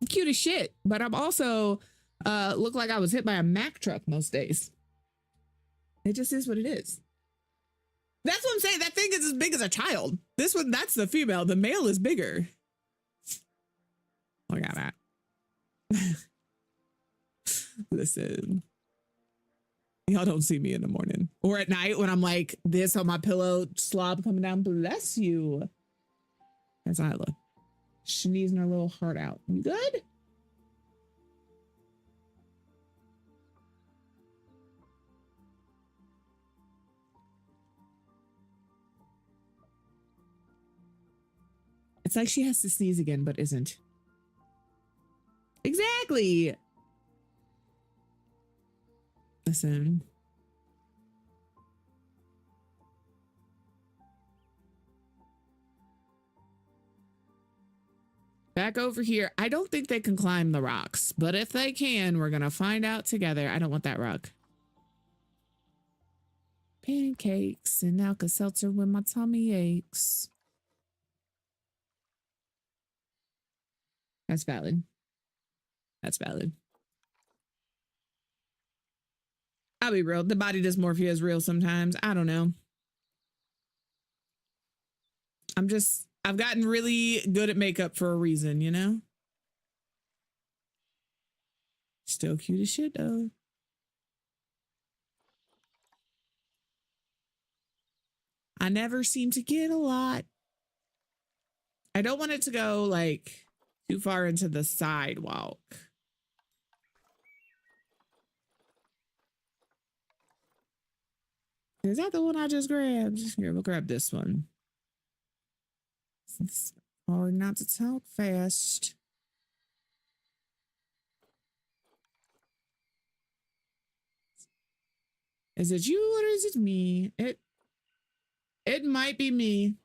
I'm cute as shit, but I'm also look like I was hit by a Mack truck most days. It just is what it is. That's what I'm saying. That thing is as big as a child. This one, that's the female. The male is bigger. Look at that. Listen. Y'all don't see me in the morning or at night when I'm like this on my pillow, slob coming down. Bless you. That's Isla. Sneezing her little heart out. You good? It's like she has to sneeze again, but isn't. Exactly. Listen. Back over here. I don't think they can climb the rocks, but if they can, we're going to find out together. I don't want that rock. Pancakes and Alka-Seltzer when my tummy aches. That's valid. That's valid. I'll be real. The body dysmorphia is real sometimes. I don't know. I've gotten really good at makeup for a reason, you know? Still cute as shit, though. I never seem to get a lot. I don't want it to go like too far into the sidewalk. Is that the one I just grabbed? Here, we'll grab this one. It's hard not to talk fast. Is it you or is it me? It might be me.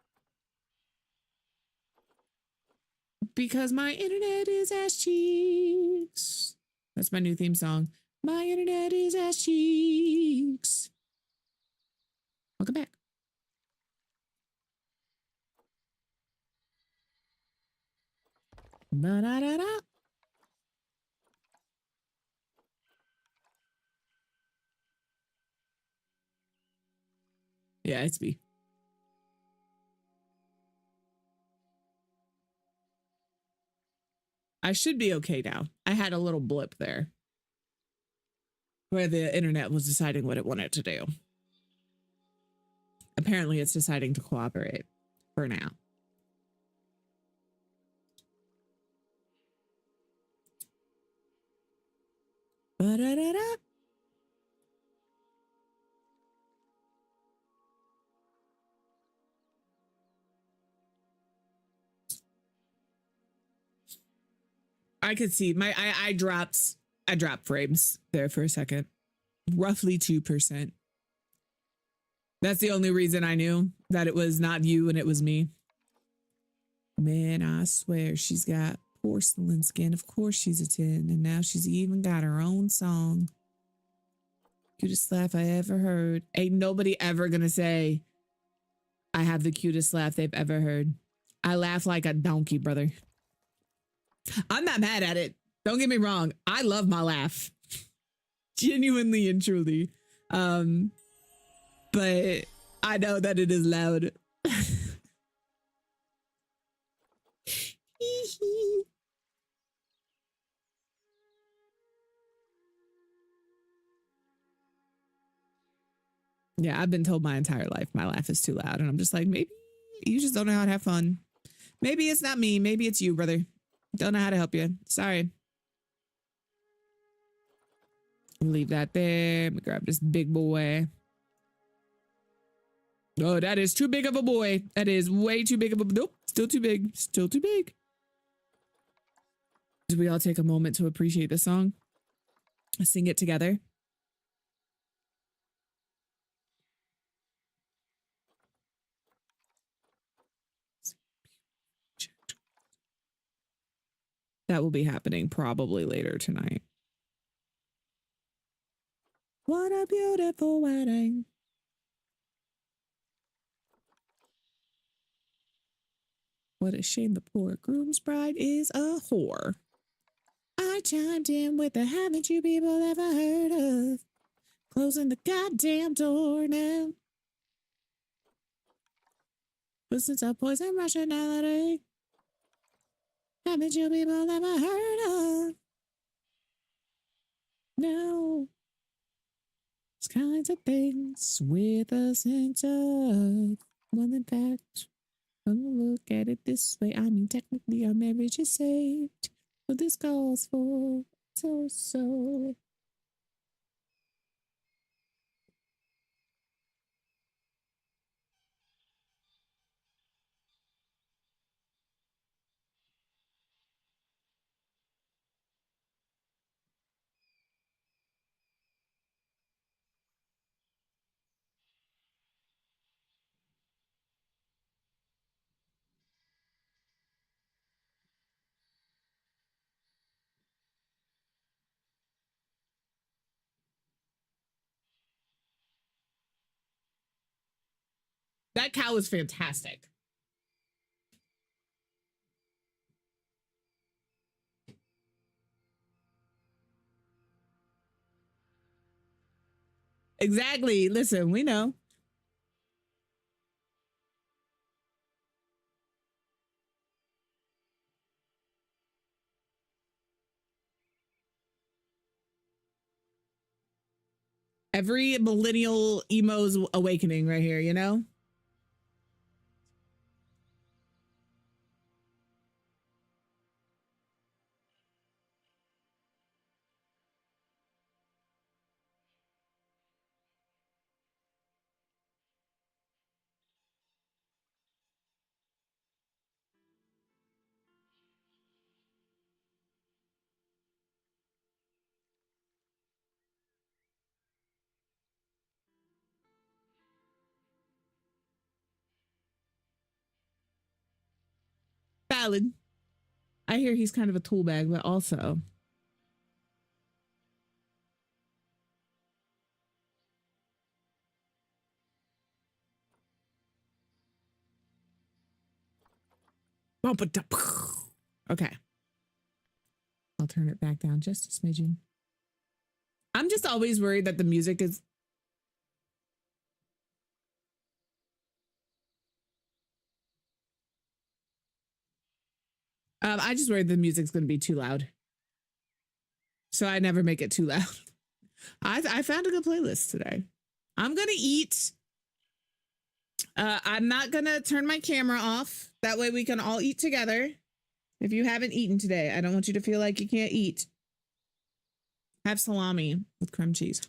Because my internet is ass cheeks. That's my new theme song. My internet is ass cheeks. Welcome back. Ba-da-da-da. Yeah, it's me. I should be okay now. I had a little blip there where the internet was deciding what it wanted to do. Apparently it's deciding to cooperate for now. Ba-da-da-da. I could see I dropped frames there for a second. Roughly 2%. That's the only reason I knew that it was not you and it was me. Man, I swear she's got porcelain skin. Of course she's a 10. And now she's even got her own song. Cutest laugh I ever heard. Ain't nobody ever gonna say I have the cutest laugh they've ever heard. I laugh like a donkey, brother. I'm not mad at it. Don't get me wrong. I love my laugh. Genuinely and truly. But I know that it is loud. Yeah, I've been told my entire life my laugh is too loud. And I'm just like, maybe you just don't know how to have fun. Maybe it's not me. Maybe it's you, brother. Don't know how to help you. Sorry. Leave that there. Let me grab this big boy. Oh, that is too big of a boy. That is way too big of a... Nope. Still too big. Still too big. Did we all take a moment to appreciate the song? Sing it together. That will be happening probably later tonight. What a beautiful wedding. What a shame the poor groom's bride is a whore. I chimed in with the haven't you people ever heard of? Closing the goddamn door now. But since I poison rationality, haven't you people ever heard of? No. These kinds of things with a sense of, well, in fact, look at it this way. I mean, technically, our marriage is saved. But this calls for so. That cow is fantastic. Exactly. Listen, we know. Every millennial emo's awakening right here, you know? Valid. I hear he's kind of a tool bag, but also okay. I'll turn it back down just a smidgen. I'm just always worried that the music is I just worry the music's going to be too loud. So I never make it too loud. I found a good playlist today. I'm going to eat. I'm not going to turn my camera off. That way we can all eat together. If you haven't eaten today, I don't want you to feel like you can't eat. Have salami with cream cheese.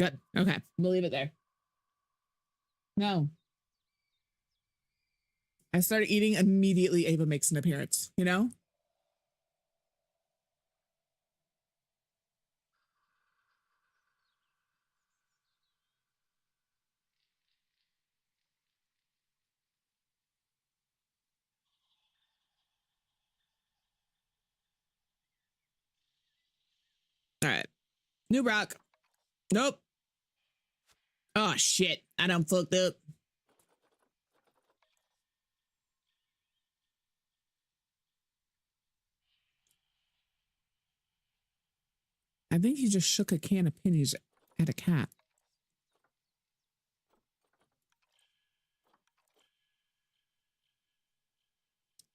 Good. Okay. We'll leave it there. No. I started eating immediately. Ava makes an appearance, you know? All right. New Brock. Nope. Oh, shit. I done fucked up. I think he just shook a can of pennies at a cat.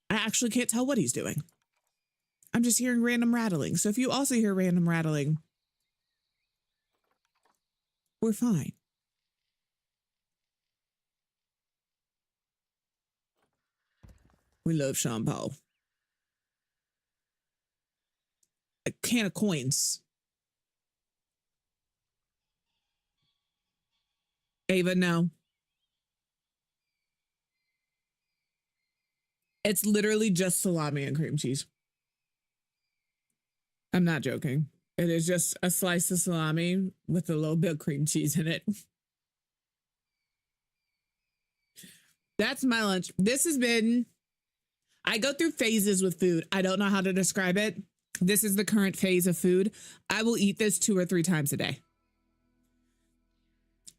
I actually can't tell what he's doing. I'm just hearing random rattling. So if you also hear random rattling, we're fine. We love Sean Paul. A can of coins. Ava, no. It's literally just salami and cream cheese. I'm not joking. It is just a slice of salami with a little bit of cream cheese in it. That's my lunch. This has been, I go through phases with food. I don't know how to describe it. This is the current phase of food. I will eat this 2 or 3 times a day.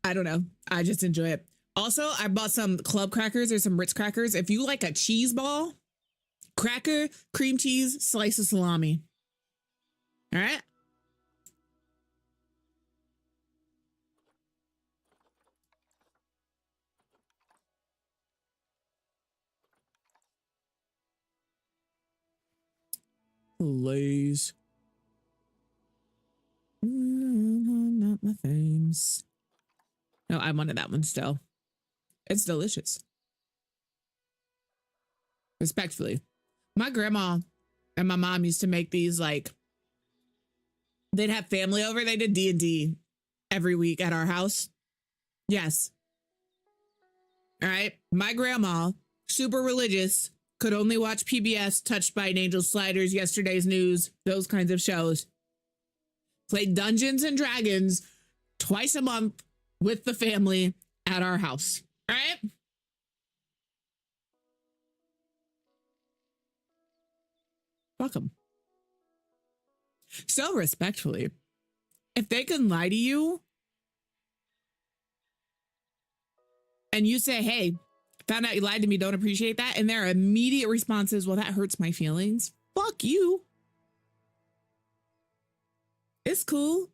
I don't know. I just enjoy it. Also, I bought some club crackers or some Ritz crackers. If you like a cheese ball, cracker, cream cheese, slice of salami. All right. Lays. Not my fames. No, I wanted that one still. It's delicious. Respectfully. My grandma and my mom used to make these, like, they'd have family over. They did D&D every week at our house. Yes. All right. My grandma, super religious, could only watch PBS, Touched by an Angel, Sliders, Yesterday's News, those kinds of shows. Played Dungeons and Dragons twice a month with the family at our house. All right. Welcome. So respectfully, if they can lie to you and you say, hey, found out you lied to me, don't appreciate that, and their immediate response is, well, that hurts my feelings. Fuck you. It's cool.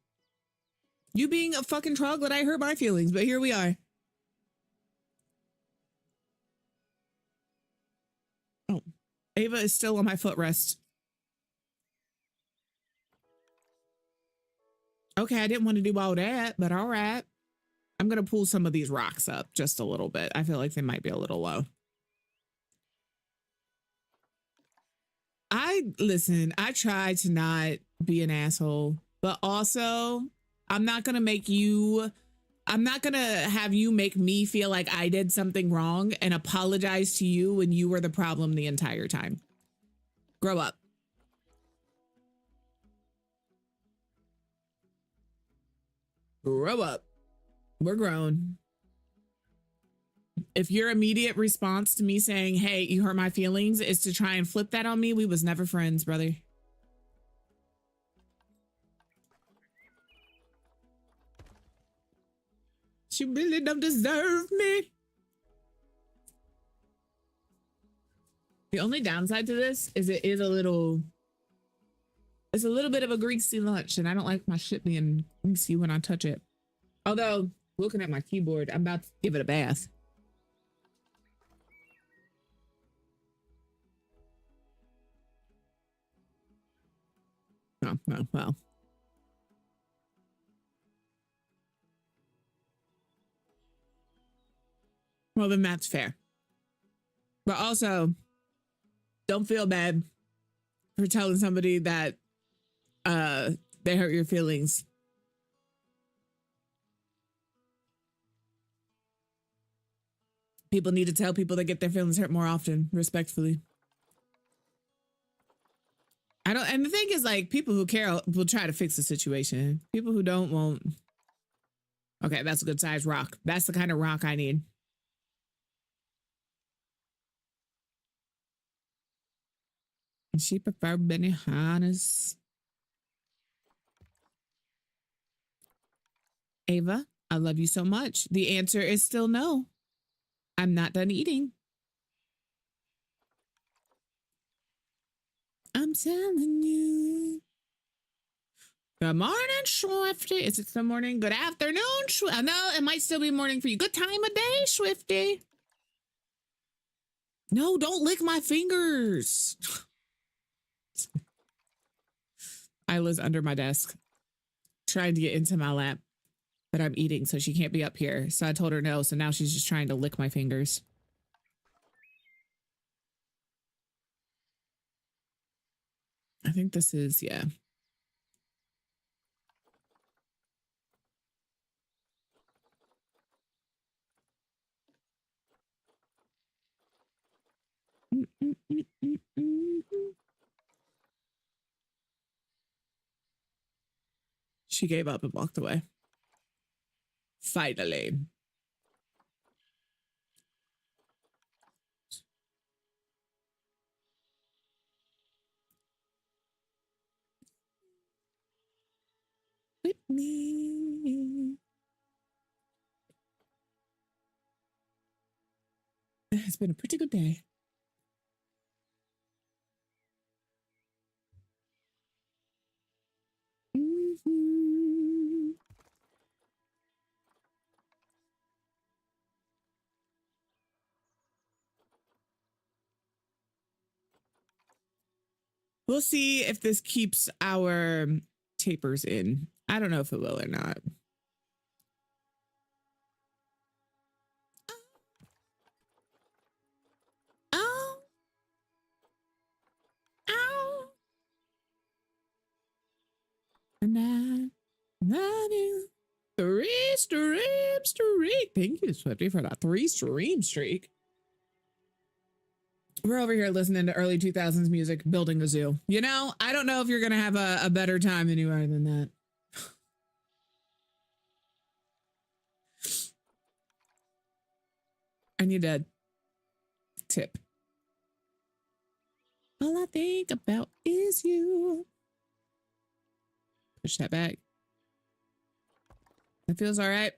You being a fucking troglodyte hurt my feelings, but here we are. Oh, Ava is still on my footrest. Okay, I didn't want to do all that, but all right. I'm going to pull some of these rocks up just a little bit. I feel like they might be a little low. Listen, I try to not be an asshole, but also I'm not going to have you make me feel like I did something wrong and apologize to you when you were the problem the entire time. Grow up. Grow up. We're grown. If your immediate response to me saying, hey, you hurt my feelings, is to try and flip that on me, we was never friends, brother. She really don't deserve me. The only downside to this is it's a little bit of a greasy lunch, and I don't like my shit being greasy when I touch it. Although, looking at my keyboard, I'm about to give it a bath. Oh, well, well. Well, then that's fair. But also, don't feel bad for telling somebody that they hurt your feelings. People need to tell people that get their feelings hurt more often, respectfully. I don't, and the thing is, like, people who care will try to fix the situation. People who don't won't. Okay, that's a good size rock. That's the kind of rock I need. And she preferred Benihana's. Ava, I love you so much. The answer is still no. I'm not done eating. I'm telling you. Good morning, Swifty. Is it still morning? Good afternoon, Swifty. No, it might still be morning for you. Good time of day, Swifty. No, don't lick my fingers. Isla's under my desk, trying to get into my lap, but I'm eating, so she can't be up here. So I told her no, so now she's just trying to lick my fingers. I think this is, yeah. She gave up and walked away. Finally. With me. It's been a pretty good day. We'll see if this keeps our tapers in. I don't know if it will or not. Oh. Ow. And I love you. 3-stream streak. Thank you, Swifty, for that 3-stream streak. We're over here listening to early 2000s music, building a zoo. You know, I don't know if you're going to have a better time than you are than that. I need a tip. All I think about is you. Push that back. That feels all right.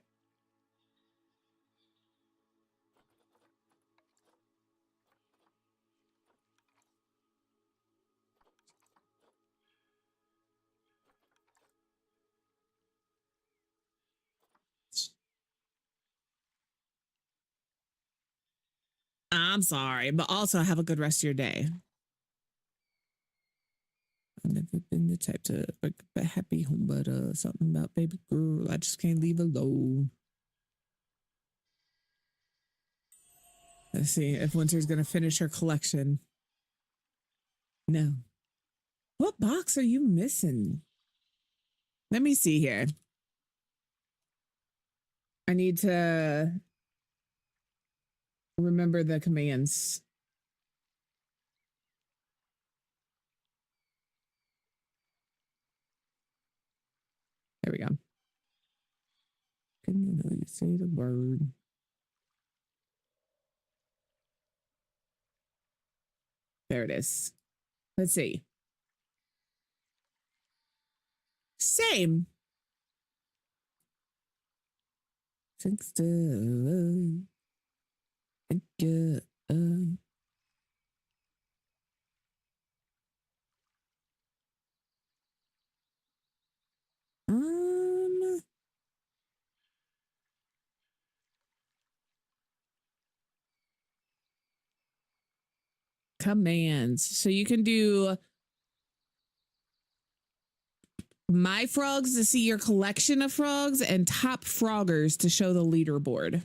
I'm sorry, but also have a good rest of your day. I've never been the type to like a happy home, but something about baby girl I just can't leave alone. Let's see if Winter's gonna finish her collection. No. What box are you missing? Let me see here. I need to remember the commands. There we go. Can you really say the word? There it is. Let's see. Same. Thanks to thank you. Commands. So you can do My frogs to see your collection of frogs, and top froggers to show the leaderboard.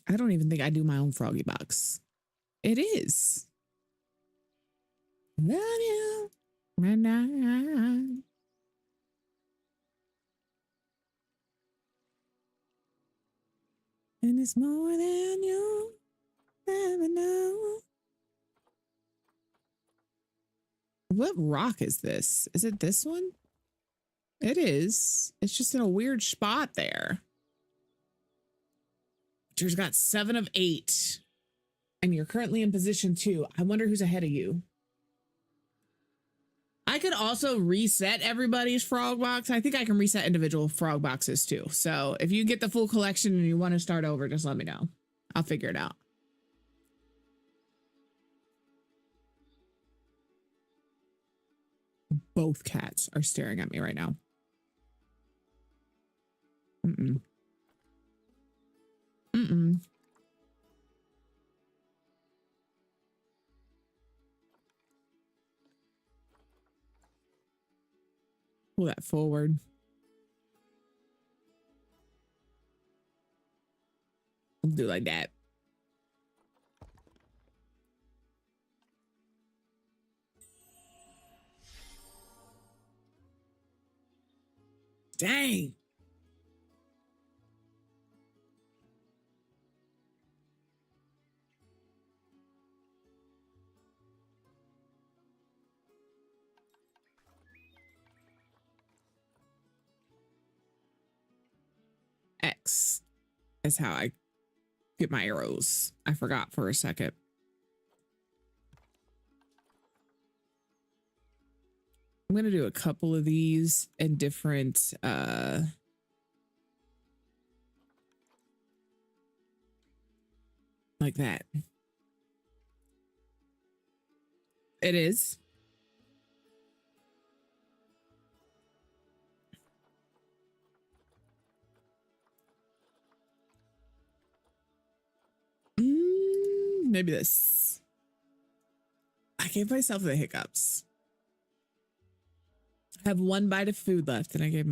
I don't even think I do my own froggy box. It is. Love you. And it's more than you ever know. What rock is this? Is it this one? It is. It's just in a weird spot there. She's got 7 of 8. And you're currently in position 2. I wonder who's ahead of you. I could also reset everybody's frog box. I think I can reset individual frog boxes too. So if you get the full collection and you want to start over, just let me know. I'll figure it out. Both cats are staring at me right now. Mm-mm. Mm-mm. Pull that forward. I'll do like that. Dang. X is how I get my arrows. I forgot for a second. I'm going to do a couple of these in different like that. It is. Maybe this. I gave myself the hiccups. I have 1 bite of food left and I gave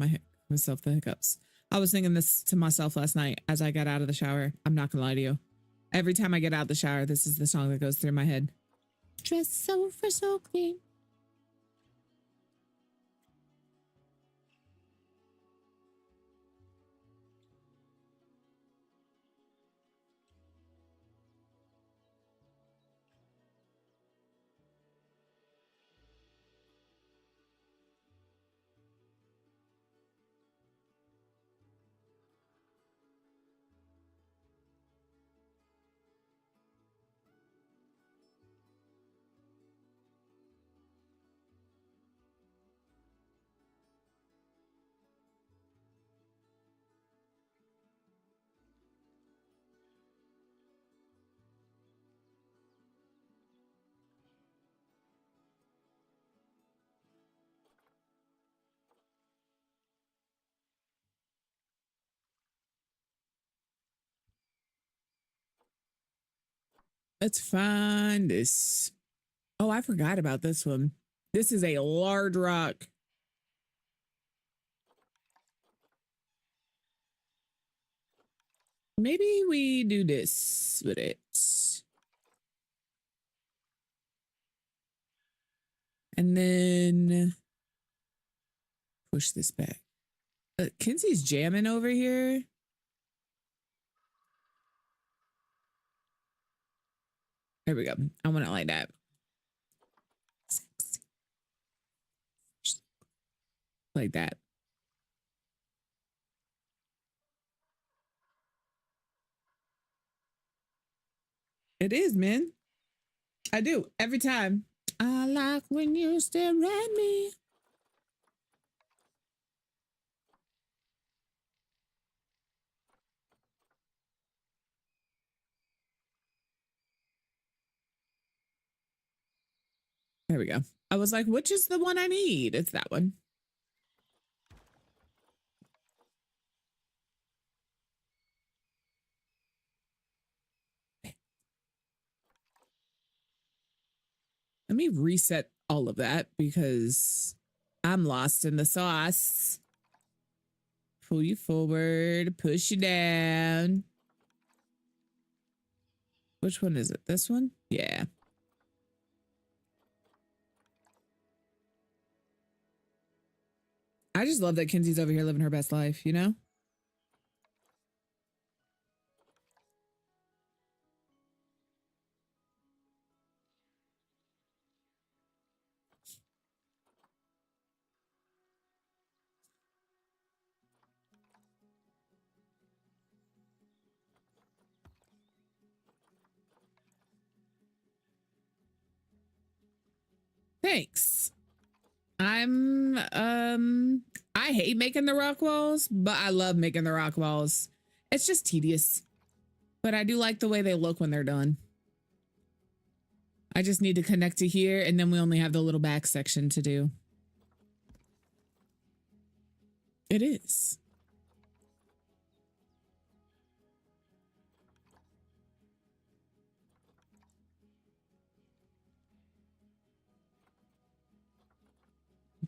myself the hiccups. I was singing this to myself last night as I got out of the shower. I'm not gonna lie to you. Every time I get out of the shower, this is the song that goes through my head. Dressed so clean. Let's find this. Oh, I forgot about this one. This is a large rock. Maybe we do this with it. And then push this back. Kenzie's jamming over here. There we go. I want it like that. Like that. It is, man. I do every time. I like when you stare at me. There we go. I was like, which is the one I need? It's that one. Let me reset all of that because I'm lost in the sauce. Pull you forward, push you down. Which one is it? This one? Yeah. I just love that Kenzie's over here living her best life, you know? Thanks. I hate making the rock walls, but I love making the rock walls. It's just tedious, but I do like the way they look when they're done. I just need to connect to here, and then we only have the little back section to do. It is.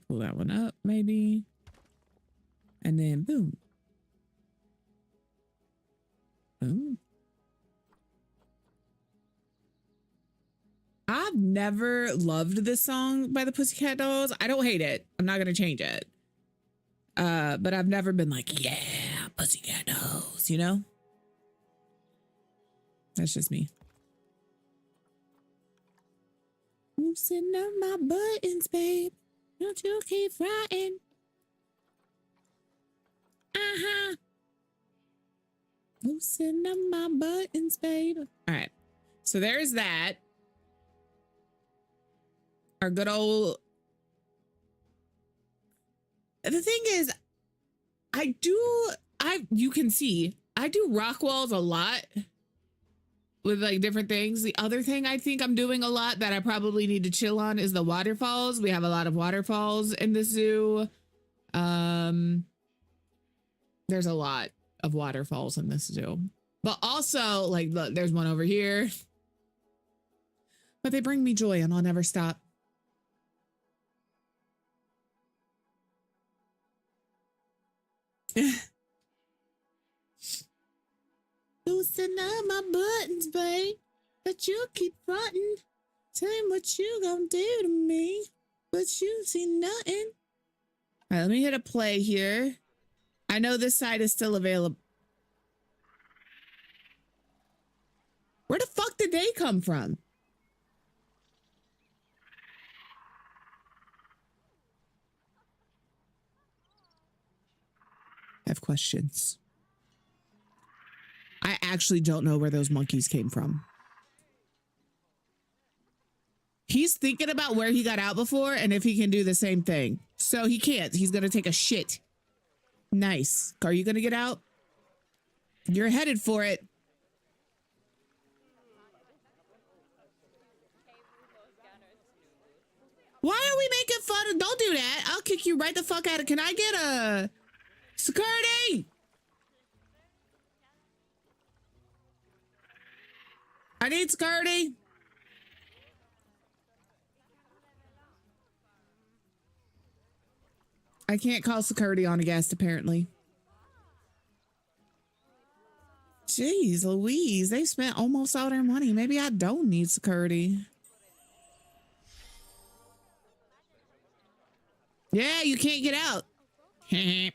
Pull that one up, maybe. And then boom. Boom. I've never loved this song by the Pussycat Dolls. I don't hate it. I'm not gonna change it. But I've never been like, yeah, Pussycat Dolls, you know? That's just me. Loosen up my buttons, babe. Don't you keep frying. Uh-huh. Loosen up my buttons, babe. All right. So there's that. Our good old... The thing is, you can see, I do rock walls a lot with like different things. The other thing I think I'm doing a lot that I probably need to chill on is the waterfalls. We have a lot of waterfalls in the zoo. There's a lot of waterfalls in this zoo, but also like, look, there's one over here, but they bring me joy and I'll never stop. Loosen up my buttons, babe, but you keep fronting. Tell me what you gonna do to me, but you see nothing. All right, let me hit a play here. I know this side is still available. Where the fuck did they come from? I have questions. I actually don't know where those monkeys came from. He's thinking about where he got out before and if he can do the same thing. So he can't. He's going to take a shit. Nice. Are you going to get out? You're headed for it. Why are we making fun of? Don't do that. I'll kick you right the fuck out of. Can I get a security? I need security. I can't call security on a guest, apparently. Jeez Louise, they spent almost all their money. Maybe I don't need security. Yeah, you can't get out. All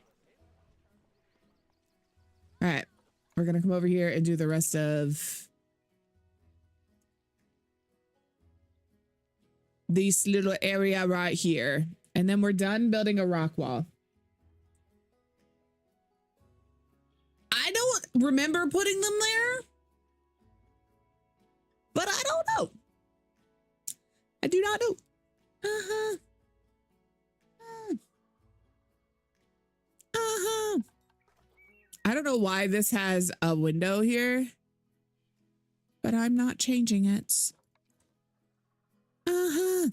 right, we're gonna come over here and do the rest of this little area right here. And then we're done building a rock wall. I don't remember putting them there, but I don't know. I do not know. Uh-huh. Uh-huh. I don't know why this has a window here, but I'm not changing it. Uh-huh.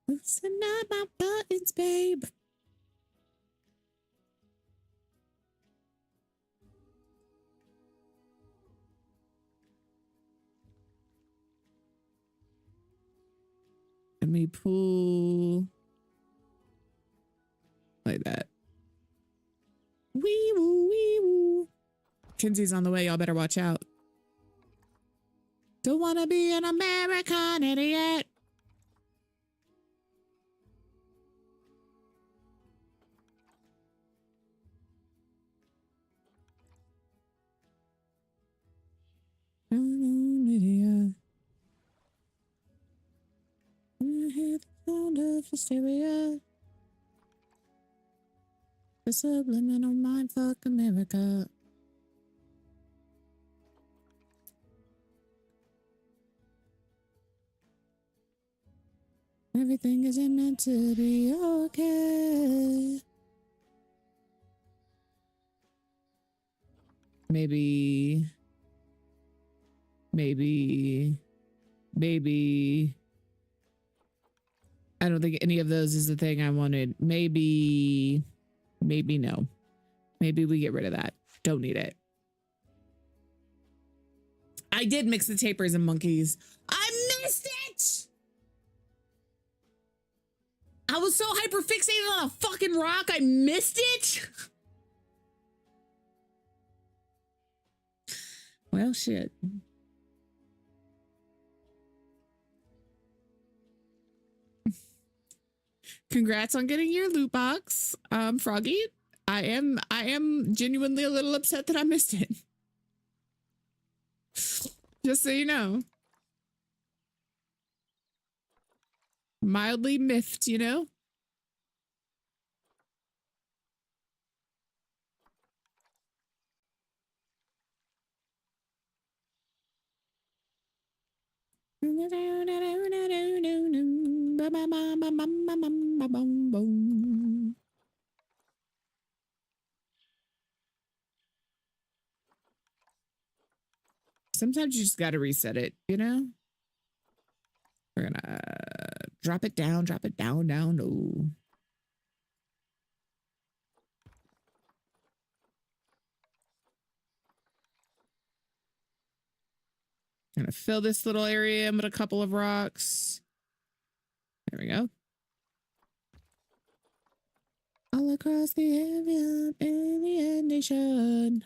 Loosen up my buttons, babe. me pull like that. Wee woo, wee woo. Kinsey's on the way. Y'all better watch out. Don't want to be an American idiot. Idiot. I hear the sound of hysteria. The subliminal mind fuck America. Everything isn't meant to be okay. Maybe. I don't think any of those is the thing I wanted. Maybe no. Maybe we get rid of that. Don't need it. I did mix the tapers and monkeys. I missed it! I was so hyper fixated on a fucking rock, I missed it? Well, shit. Congrats on getting your loot box, Froggy. I am genuinely a little upset that I missed it. Just so you know. Mildly miffed, you know? Sometimes you just got to reset it, you know? We're gonna drop it down, down, low. Gonna fill this little area in with a couple of rocks. There we go. All across the area in the nation.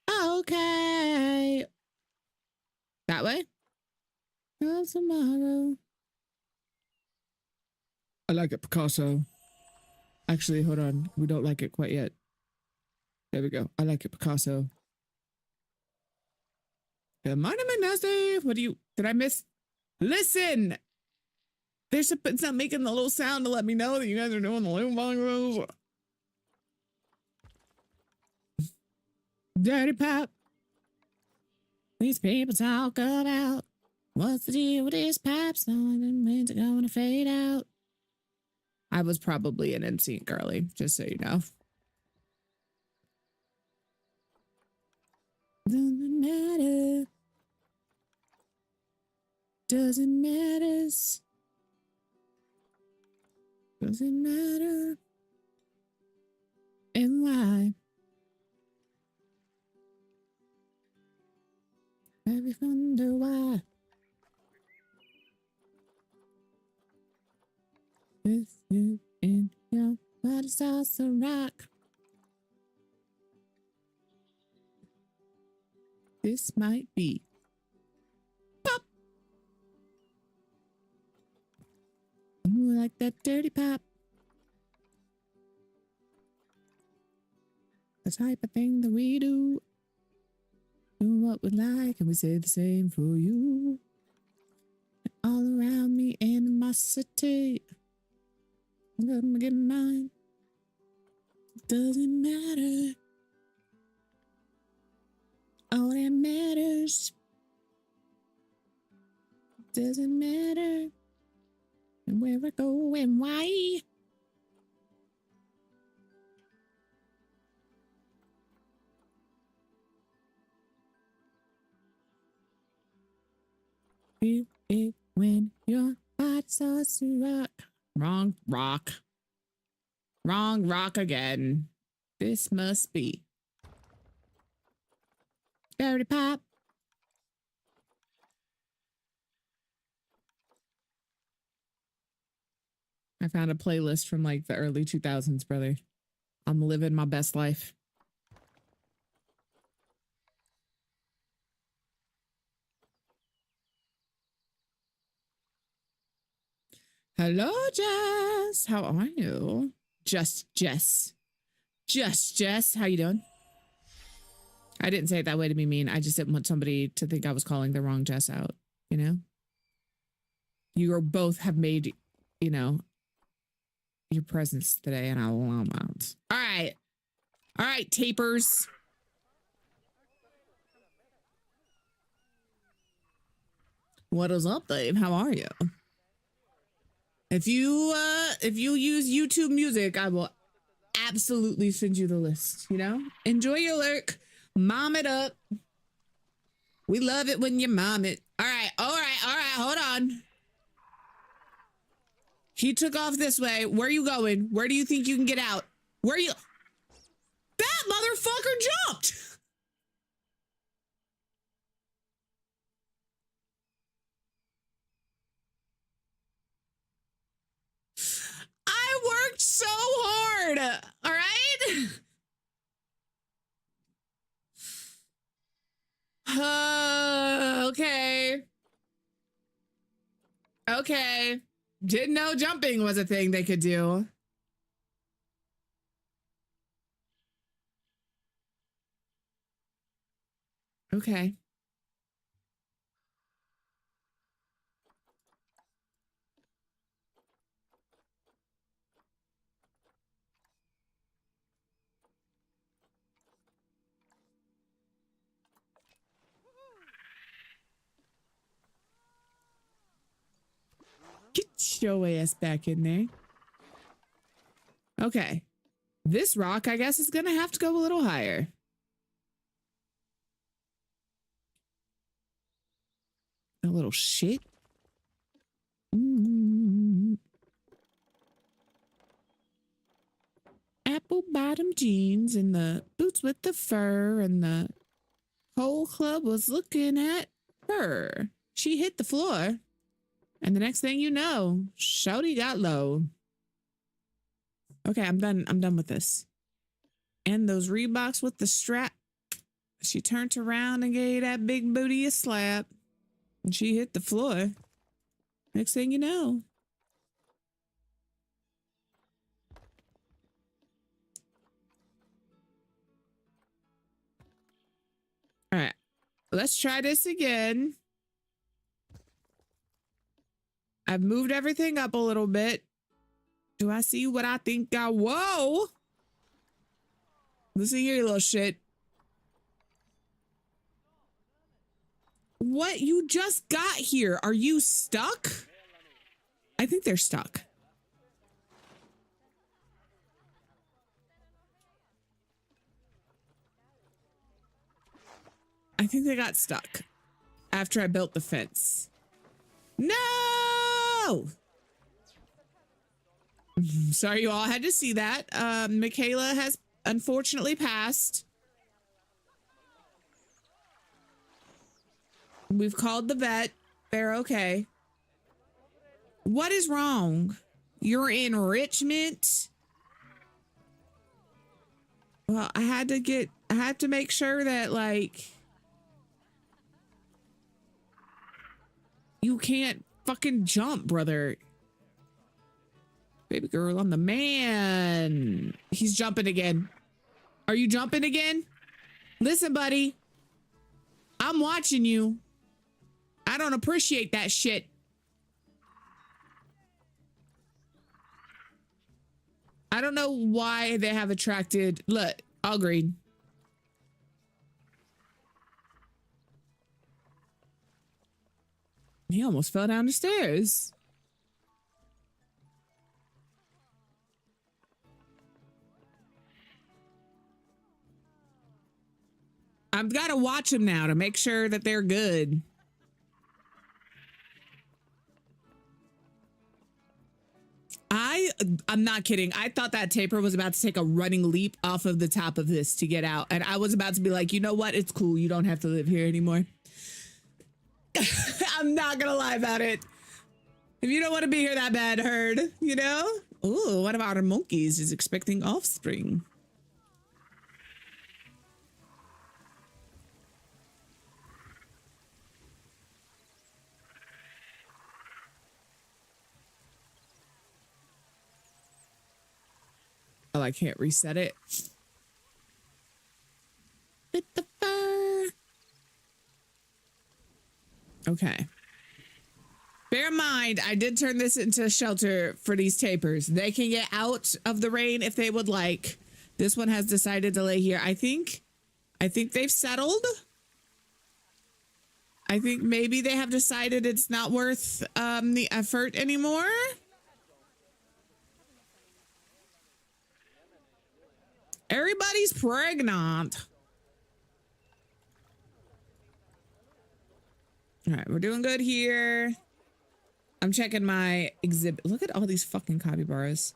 Okay. That way? Till tomorrow. I like it, Picasso. Actually, hold on. We don't like it quite yet. There we go. I like it, Picasso. Good morning, Nasty. What do you... Did I miss... Listen! It's not making the little sound to let me know that you guys are doing the loot boxes. Dirty pop. These people talk about what's the deal with these pops and when's it going to fade out. I was probably an NSYNC girly, just so you know. Doesn't matter. Doesn't matter. Doesn't matter. And why? I wonder why. This is in your body starts to rock. This might be. Pop! Ooh, like that dirty pop. The type of thing that we do. Do what we like and we say the same for you. All around me, animosity. I'm gonna get mine. Doesn't matter. All that matters. Doesn't matter. And where I go and why. Feel it when your body starts to rock. Wrong rock. Wrong rock again. This must be. Dirty pop. I found a playlist from like the early 2000s, brother. I'm living my best life. Hello, Jess. How are you? Just Jess. How you doing? I didn't say it that way to be mean. I just didn't want somebody to think I was calling the wrong Jess out, you know? You are both have made, you know, your presence today, and I'll allow out. All right. All right, tapers. What is up, Dave? How are you? If you use YouTube Music, I will absolutely send you the list, you know? Enjoy your lurk. Mom it up. We love it when you mom it. All right, hold on. He took off this way. Where are you going? Where do you think you can get out? Where are you? That motherfucker jumped! I worked so hard, all right? Okay. Okay. Didn't know jumping was a thing they could do. Okay. Get your ass back in there. Okay. This rock, I guess, is going to have to go a little higher. A little shit. Apple bottom jeans and the boots with the fur, and the whole club was looking at her. She hit the floor, and the next thing you know, shouty got low. Okay, I'm done. I'm done with this. And those Reeboks with the strap. She turned around and gave that big booty a slap. And she hit the floor. Next thing you know. All right. Let's try this again. I've moved everything up a little bit. Do I see what I think I... Whoa! Listen here, you little shit. What? You just got here. Are you stuck? I think they're stuck. I think they got stuck after I built the fence. No! Sorry, you all had to see that. Michaela has unfortunately passed. We've called the vet. They're okay. What is wrong? You're in Richmond? Well, I had to make sure that, like, you can't fucking jump, brother. Baby girl, I'm the man. He's jumping again. Are you jumping again? Listen, buddy. I'm watching you. I don't appreciate that shit. I don't know why they have attracted... Look, all green. He almost fell down the stairs. I've got to watch them now to make sure that they're good. I'm not kidding. I thought that taper was about to take a running leap off of the top of this to get out. And I was about to be like, you know what? It's cool. You don't have to live here anymore. I'm not going to lie about it. If you don't want to be here that bad, herd, you know? Ooh, one of our monkeys is expecting offspring. Oh, I can't reset it. Bit the fur. Okay. Bear in mind, I did turn this into a shelter for these tapers. They can get out of the rain if they would like. This one has decided to lay here. I think they've settled. I think maybe they have decided it's not worth the effort anymore. Everybody's pregnant. All right, we're doing good here. I'm checking my exhibit. Look at all these fucking capybaras.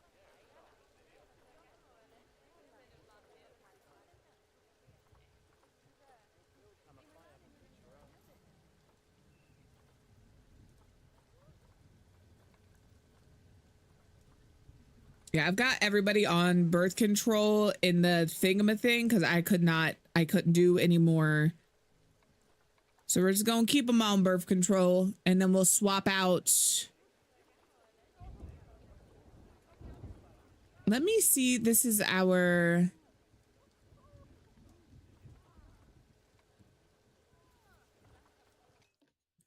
Yeah, I've got everybody on birth control in the thingamathing because I couldn't do any more. So we're just gonna keep them on birth control and then we'll swap out. Let me see. This is our.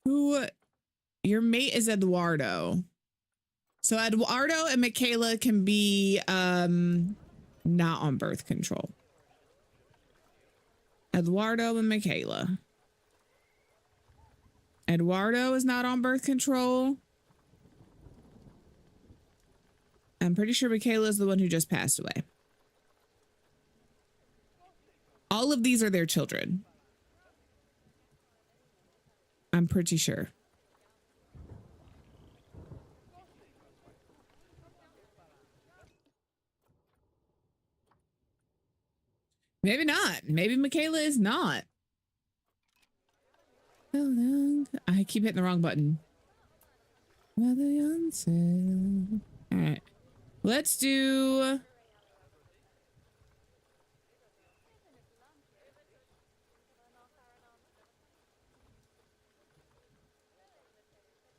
Who? Your mate is Eduardo. So Eduardo and Michaela can be not on birth control. Eduardo and Michaela. Eduardo is not on birth control. I'm pretty sure Michaela is the one who just passed away. All of these are their children. I'm pretty sure. Maybe not. Maybe Michaela is not. I keep hitting the wrong button. All right. Let's do.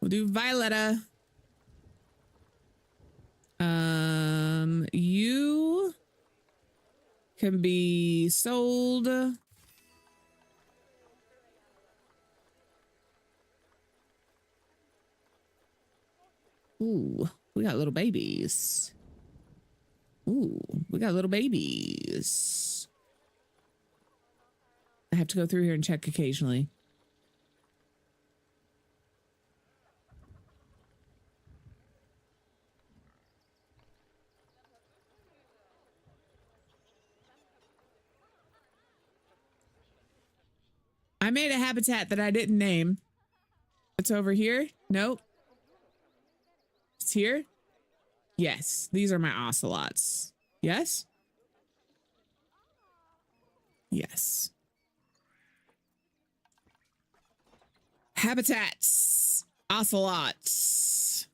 We'll do Violetta. You can be sold. Ooh, we got little babies. Ooh, we got little babies. I have to go through here and check occasionally. I made a habitat that I didn't name. It's over here. Nope. It's here. Yes, these are my ocelots. Yes. Yes. Habitats. Ocelots.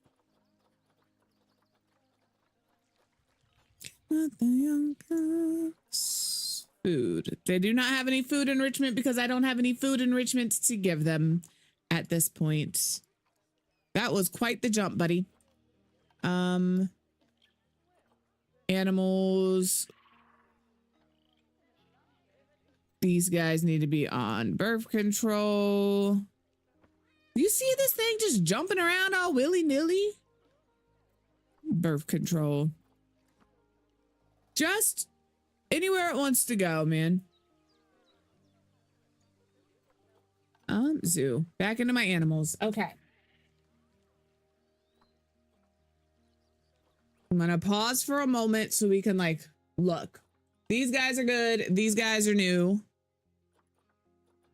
Not the young cubs. Food. They do not have any food enrichment because I don't have any food enrichment to give them at this point. That was quite the jump, buddy. Animals. These guys need to be on birth control. You see this thing just jumping around all willy-nilly? Birth control. Just anywhere it wants to go, man. Zoo. Back into my animals. Okay. I'm gonna pause for a moment so we can like look. These guys are good. These guys are new.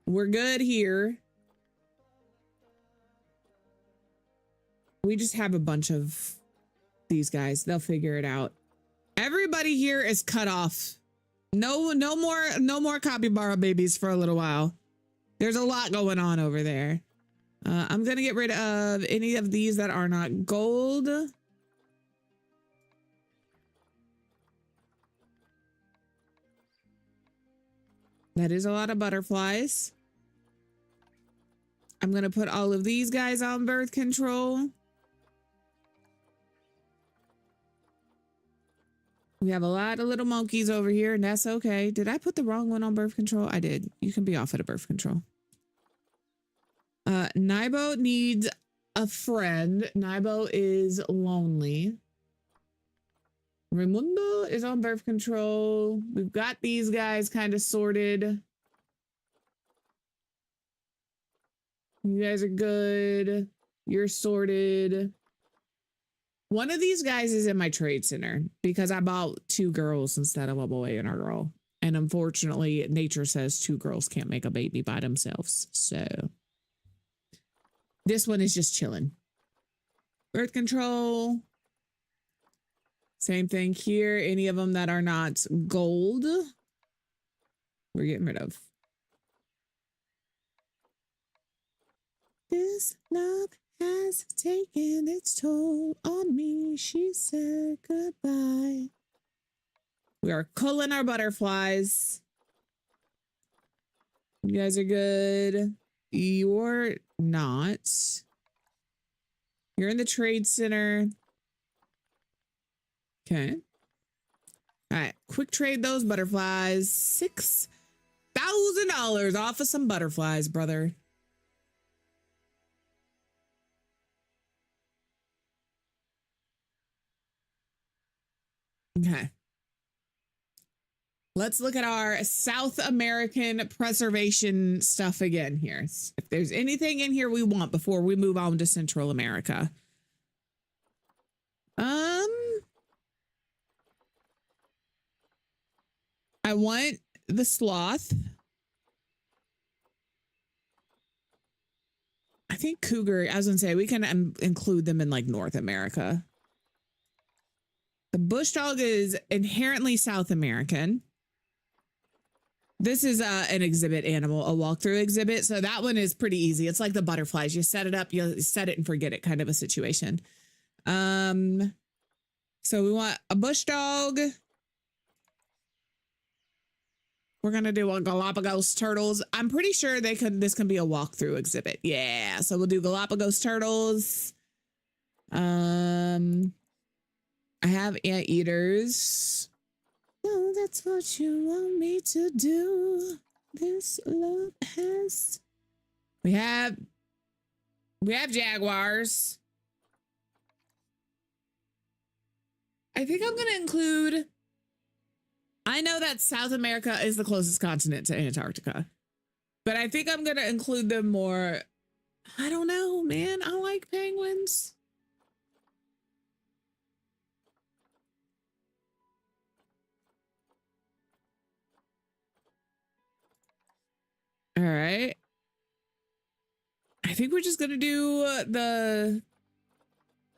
We're good here. We just have a bunch of these guys. They'll figure it out. Everybody here is cut off. No more capybara babies for a little while. There's a lot going on over there. I'm going to get rid of any of these that are not gold. That is a lot of butterflies. I'm going to put all of these guys on birth control. We have a lot of little monkeys over here, and that's okay. Did I put the wrong one on birth control? I did. You can be off at a birth control. Nibo needs a friend. Nibo is lonely. Raimundo is on birth control. We've got these guys kind of sorted. You guys are good. You're sorted. One of these guys is in my trade center because I bought 2 girls instead of a boy and a girl. And unfortunately, nature says 2 girls can't make a baby by themselves. So this one is just chilling. Birth control. Same thing here. Any of them that are not gold, we're getting rid of. This love has taken its toll on me. She said goodbye. We are culling our butterflies. You guys are good. You're not. You're in the trade center. Okay. All right. Quick trade those butterflies. $6,000 off of some butterflies, brother. Okay. Let's look at our South American preservation stuff again here. If there's anything in here we want before we move on to Central America. I want the sloth. I think cougar, I was gonna say, we can include them in like North America. The bush dog is inherently South American. This is an exhibit animal, a walkthrough exhibit. So that one is pretty easy. It's like the butterflies. You set it up, you set it and forget it kind of a situation. So we want a bush dog. We're going to do a Galapagos turtles. I'm pretty sure this can be a walkthrough exhibit. Yeah. So we'll do Galapagos turtles. I have anteaters. Oh, that's what you want me to do. This love has. We have jaguars. I think I'm going to include. I know that South America is the closest continent to Antarctica, but I think I'm going to include them more. I don't know, man. I like penguins. All right. I think we're just going to do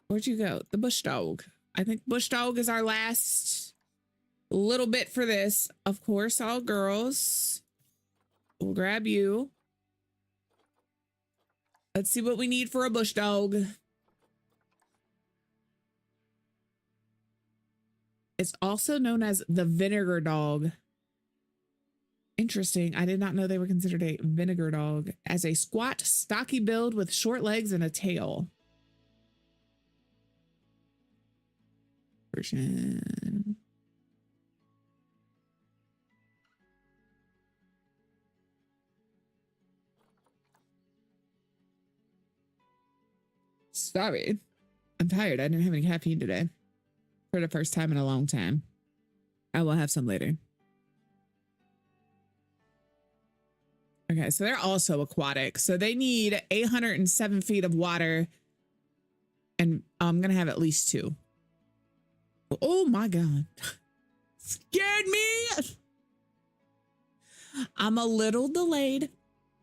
where'd you go? The bush dog. I think bush dog is our last little bit for this. Of course, all girls. We'll grab you. Let's see what we need for a bush dog. It's also known as the vinegar dog. Interesting. I did not know they were considered a vinegar dog. As a squat, stocky build with short legs and a tail. Version. Sorry. I'm tired. I didn't have any caffeine today. For the first time in a long time. I will have some later. Okay, so they're also aquatic. So they need 807 feet of water. And I'm going to have at least 2. Oh my God. Scared me. I'm a little delayed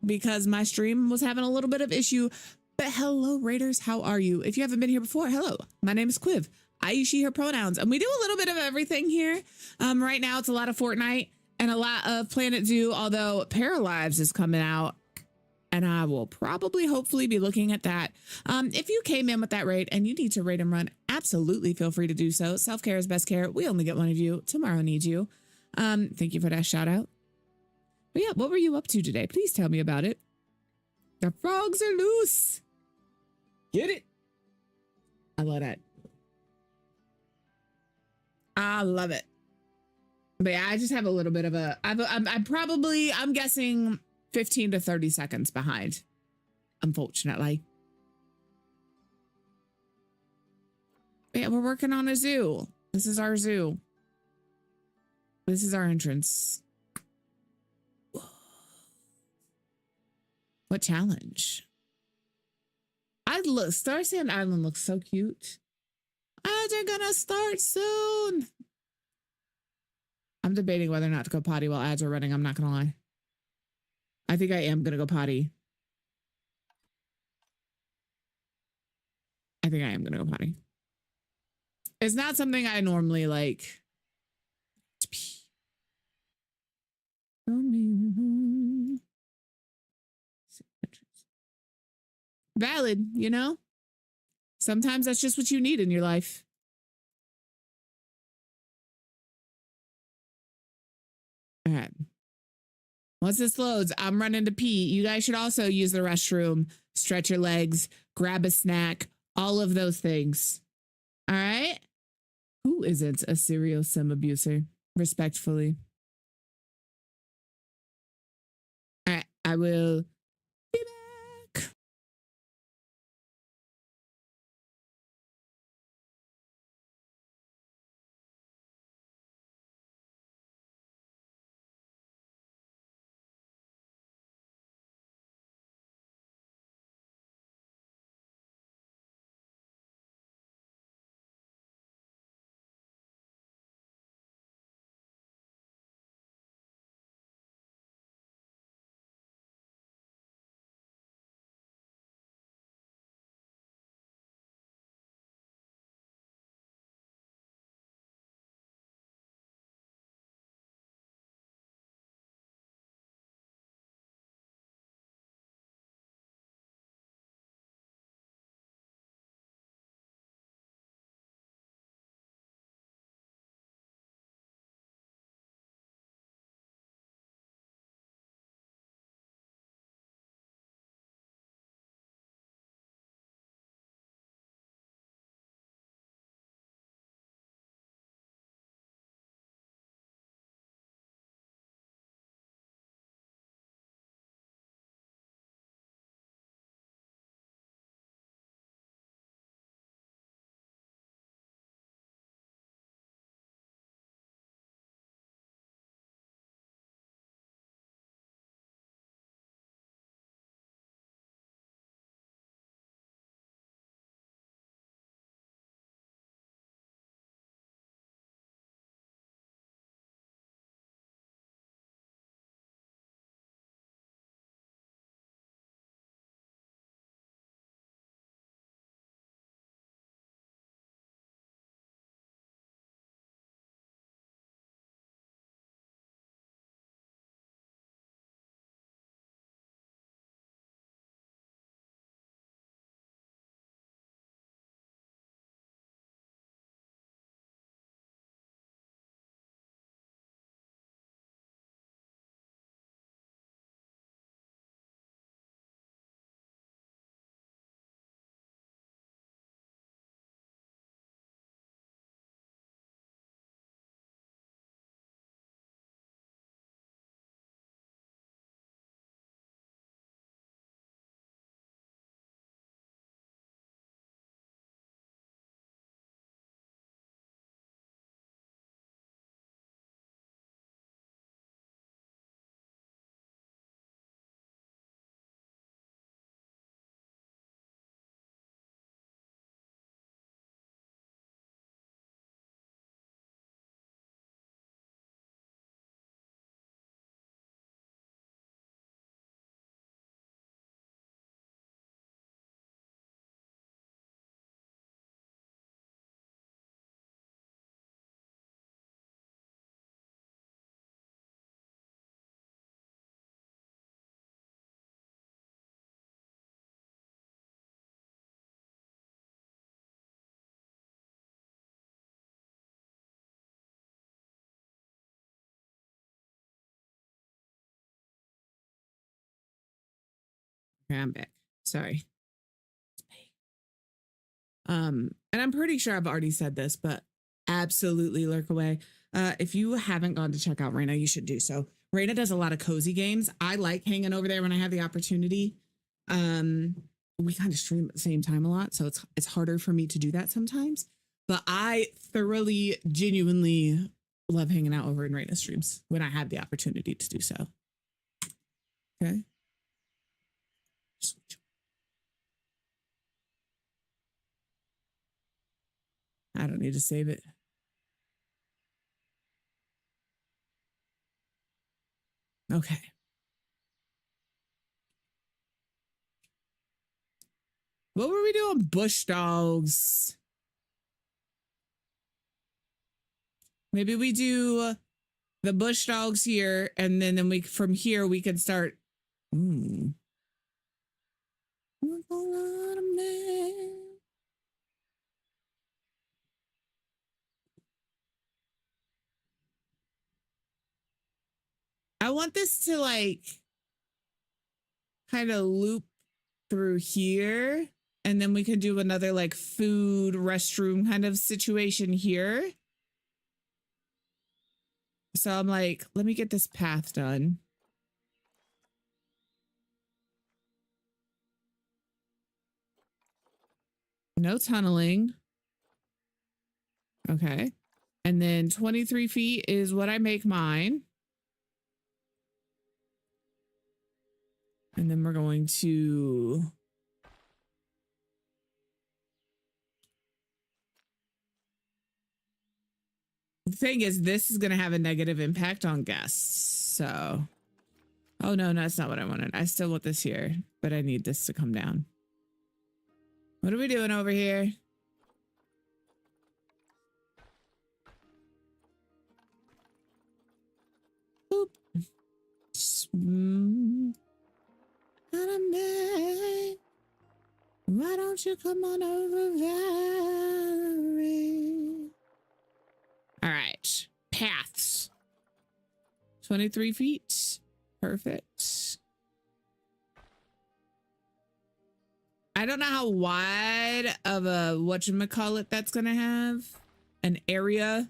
because my stream was having a little bit of issue. But hello, Raiders. How are you? If you haven't been here before, hello. My name is Quiv. I use she, her pronouns. And we do a little bit of everything here. Right now, it's a lot of Fortnite and a lot of Planet Zoo, although Paralives is coming out And I will probably, hopefully, be looking at that. If you came in with that rate and you need to rate and run, absolutely feel free to do so. Self-care is best care. We only get one of you. Tomorrow needs you. Thank you for that shout out. But yeah, what were you up to today? Please tell me about it. The frogs are loose. Get it? I love that. I love it. But yeah, I just have a little bit of I'm guessing 15 to 30 seconds behind, unfortunately. But yeah, we're working on a zoo. This is our zoo. This is our entrance. What challenge? Star Sand Island looks so cute. Ads are gonna start soon. I'm debating whether or not to go potty while ads are running. I'm not gonna lie. I think I am gonna go potty. I think I am gonna go potty. It's not something I normally like to pee. Valid, you know? Sometimes that's just what you need in your life. All right. Once this loads, I'm running to pee. You guys should also use the restroom, stretch your legs, grab a snack, all of those things. All right? Who isn't a serial sim abuser? Respectfully. All right. I will Okay, I'm back. Sorry. And I'm pretty sure I've already said this, but absolutely lurk away. If you haven't gone to check out Raina, you should do so. Raina does a lot of cozy games. I like hanging over there when I have the opportunity. We kind of stream at the same time a lot, so it's harder for me to do that sometimes. But I thoroughly, genuinely love hanging out over in Raina streams when I have the opportunity to do so. Okay. I don't need to save it. Okay. What were we doing? Bush dogs. Maybe we do the bush dogs here, and then we from here we could start. I want this to like kind of loop through here, and then we could do another like food restroom kind of situation here. So I'm like, let me get this path done. No tunneling. Okay. And then 23 feet is what I make mine. And then we're going to... The thing is, this is going to have a negative impact on guests. So... Oh, no, that's not what I wanted. I still want this here, but I need this to come down. What are we doing over here? Boop. Why don't you come on over, Valerie? All right. Paths. 23 feet. Perfect. I don't know how wide of a whatchamacallit that's going to have. An area.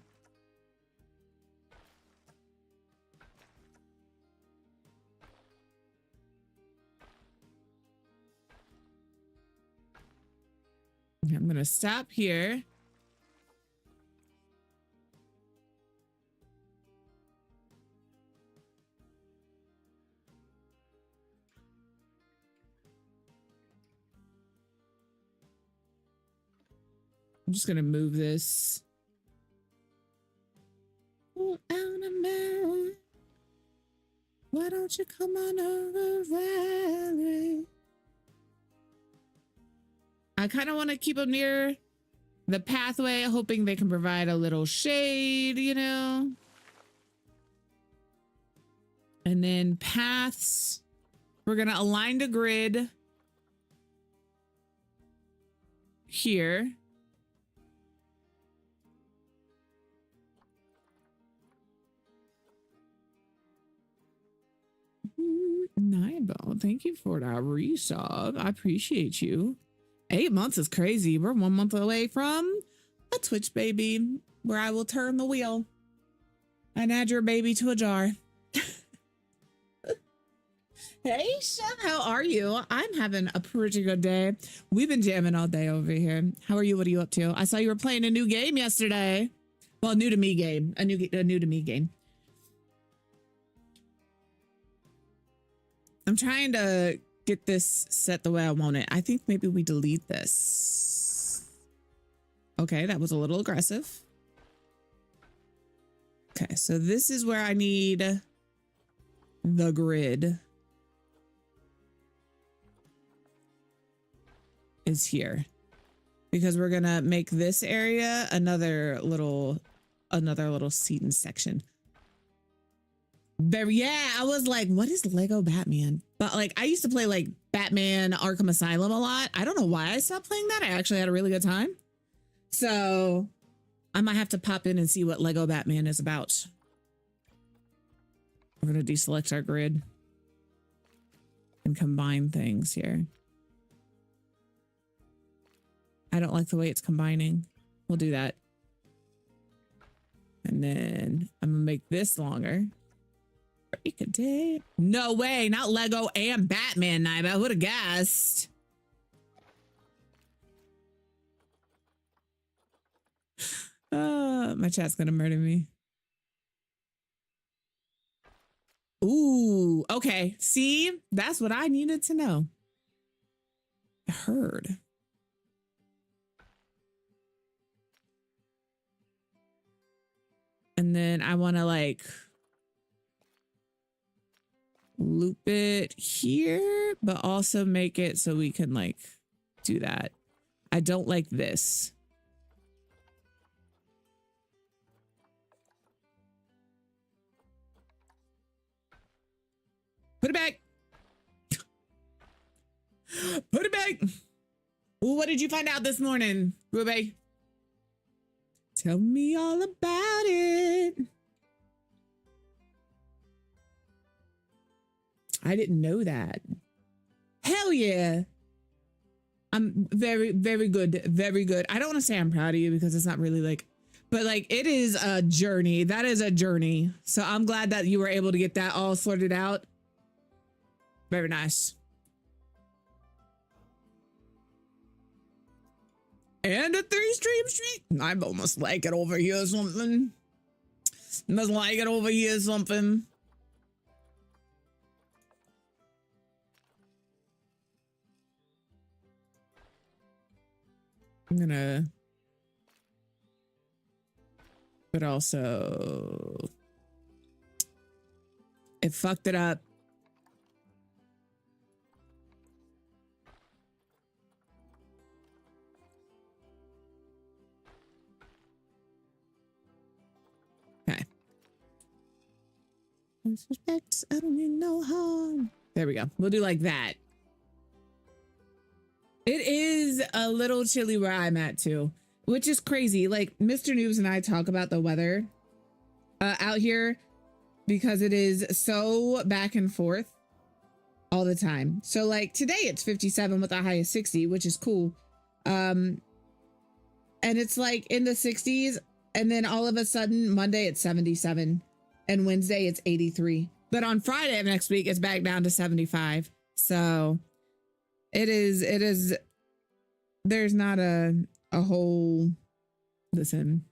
Okay, I'm going to stop here. I'm just going to move this. Oh, why don't you come on over, Valerie? I kind of want to keep them near the pathway, hoping they can provide a little shade, you know? And then paths. We're going to align the grid here. Nibel, thank you for that resub. I appreciate you. 8 months is crazy. We're 1 month away from a Twitch baby where I will turn the wheel and add your baby to a jar. Hey, Chef, how are you? I'm having a pretty good day. We've been jamming all day over here. How are you? What are you up to? I saw you were playing a new game yesterday. Well, new to me game. A new to me game. I'm trying to get this set the way I want it. I think maybe we delete this. Okay, that was a little aggressive. Okay, so this is where I need the grid. Is here. Because we're gonna make this area another little seating section. Yeah, I was like, what is Lego Batman? But like, I used to play like Batman Arkham Asylum a lot. I don't know why I stopped playing that. I actually had a really good time. So I might have to pop in and see what Lego Batman is about. We're going to deselect our grid. and combine things here. I don't like the way it's combining. We'll do that. And then I'm gonna make this longer. No way, not Lego and Batman knife. I would have guessed. My chat's gonna murder me. Ooh, okay. See, that's what I needed to know. I heard. And then I want to like loop it here, but also make it so we can like do that. I don't like this. Put it back. Put it back. What did you find out this morning, Ruby? Tell me all about it. I didn't know that. Hell yeah. I'm very, very good. Very good. I don't want to say I'm proud of you because it's not really like, but like it is a journey. That is a journey. So I'm glad that you were able to get that all sorted out. Very nice. And a 3-stream streak. I almost like it over here or something. Must like it over here or something. I'm gonna, but also it fucked it up. Okay. Disrespect, I don't mean no harm. There we go. We'll do like that. It is a little chilly where I'm at too, which is crazy. Like Mr. Noobs and I talk about the weather out here because it is so back and forth all the time. So like today it's 57 with a high of 60, which is cool. And it's like in the 60s. And then all of a sudden Monday it's 77 and Wednesday it's 83. But on Friday of next week, it's back down to 75. So it is, there's not a whole, listen.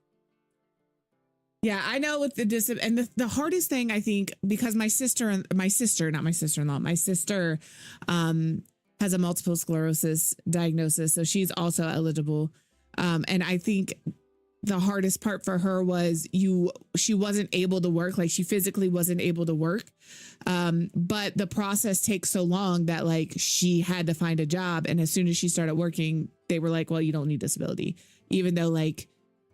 Yeah, I know with the and the hardest thing, I think, because my sister, not my sister-in-law, my sister has a multiple sclerosis diagnosis. So she's also eligible. And I think the hardest part for her was she wasn't able to work, like she physically wasn't able to work. But the process takes so long that like she had to find a job. And as soon as she started working, they were like, well, you don't need disability, even though like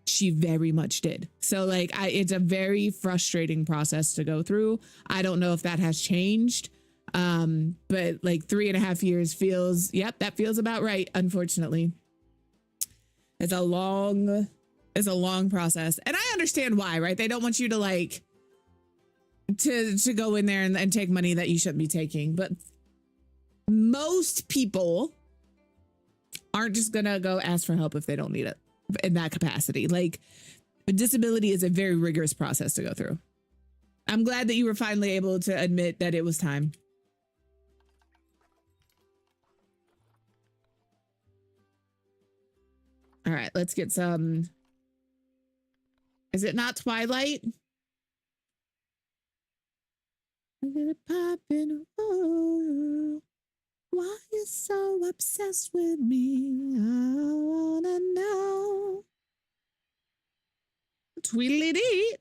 she very much did. So like it's a very frustrating process to go through. I don't know if that has changed. But like 3.5 years feels, yep, that feels about right. Unfortunately, it's a long process, and I understand why, right? They don't want you to like to go in there and take money that you shouldn't be taking. But most people aren't just gonna go ask for help if they don't need it in that capacity. Like disability is a very rigorous process to go through. I'm glad that you were finally able to admit that it was time. All right, let's get some. Is it not Twilight? Oh, why you so obsessed with me? I wanna know. Tweedledee.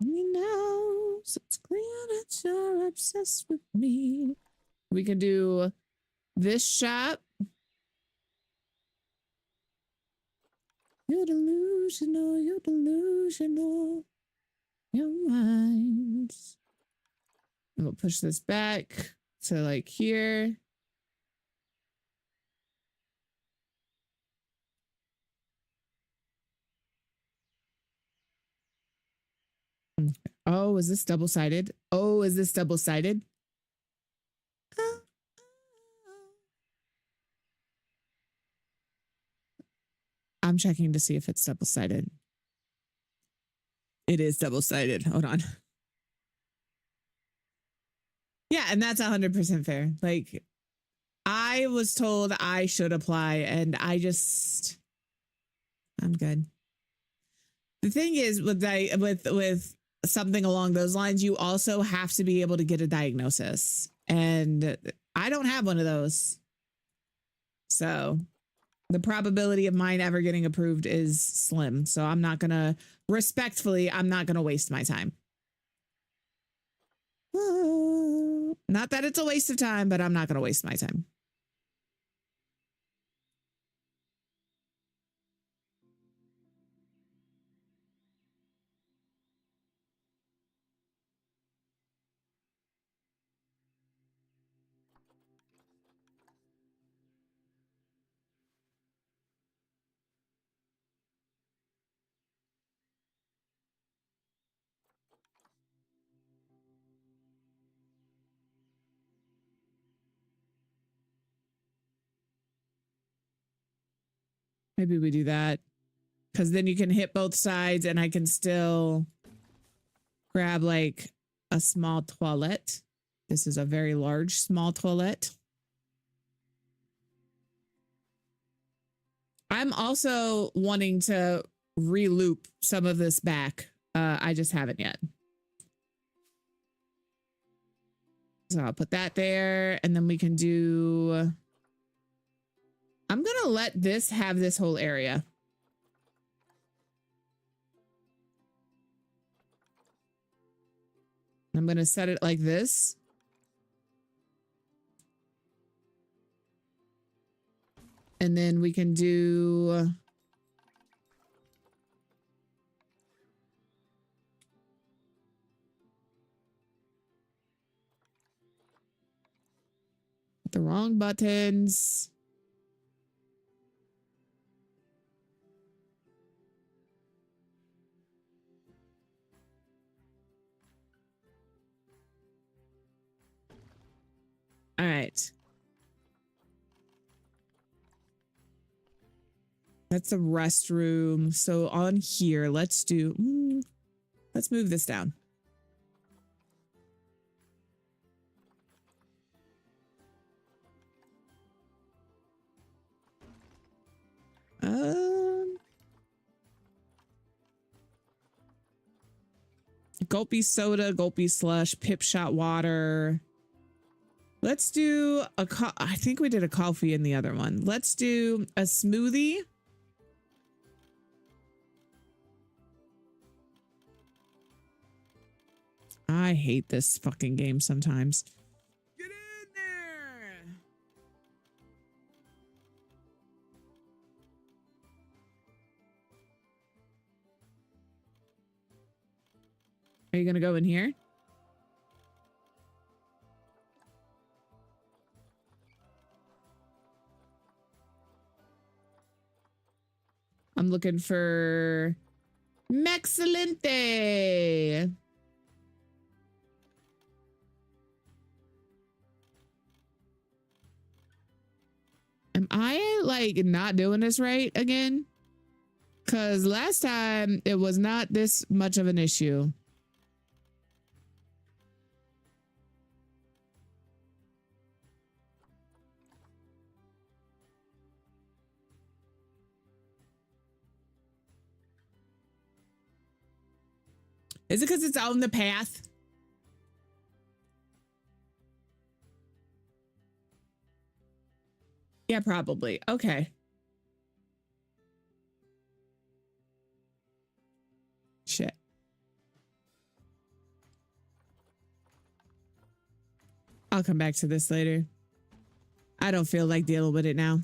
You know, so it's clear that you're obsessed with me. We can do this shop. You're delusional, you're delusional. Your minds. And we'll push this back to like here. Oh, is this double-sided? Oh, is this double-sided? Oh, I'm checking to see if it's double-sided. It is double-sided. Hold on. Yeah, and that's 100% fair. Like, I was told I should apply, and I'm good. The thing is, with something along those lines, you also have to be able to get a diagnosis, and I don't have one of those. So the probability of mine ever getting approved is slim. So I'm not gonna waste my time. Not that it's a waste of time, but I'm not gonna waste my time. Maybe we do that, because then you can hit both sides and I can still grab like a small toilet. This is a very large small toilet. I'm also wanting to re-loop some of this back. I just haven't yet. So I'll put that there, and then we can do... I'm going to let this have this whole area. I'm going to set it like this. And then we can do... the wrong buttons. All right. That's a restroom. So on here, let's move this down. Gulpy soda, gulpy slush, pip shot water. Let's do I think we did a coffee in the other one. Let's do a smoothie. I hate this fucking game sometimes. Get in there. Are you gonna go in here? I'm looking for Mexcellente. Am I like not doing this right again? Because last time it was not this much of an issue. Is it because it's on the path? Yeah, probably. Okay. Shit. I'll come back to this later. I don't feel like dealing with it now.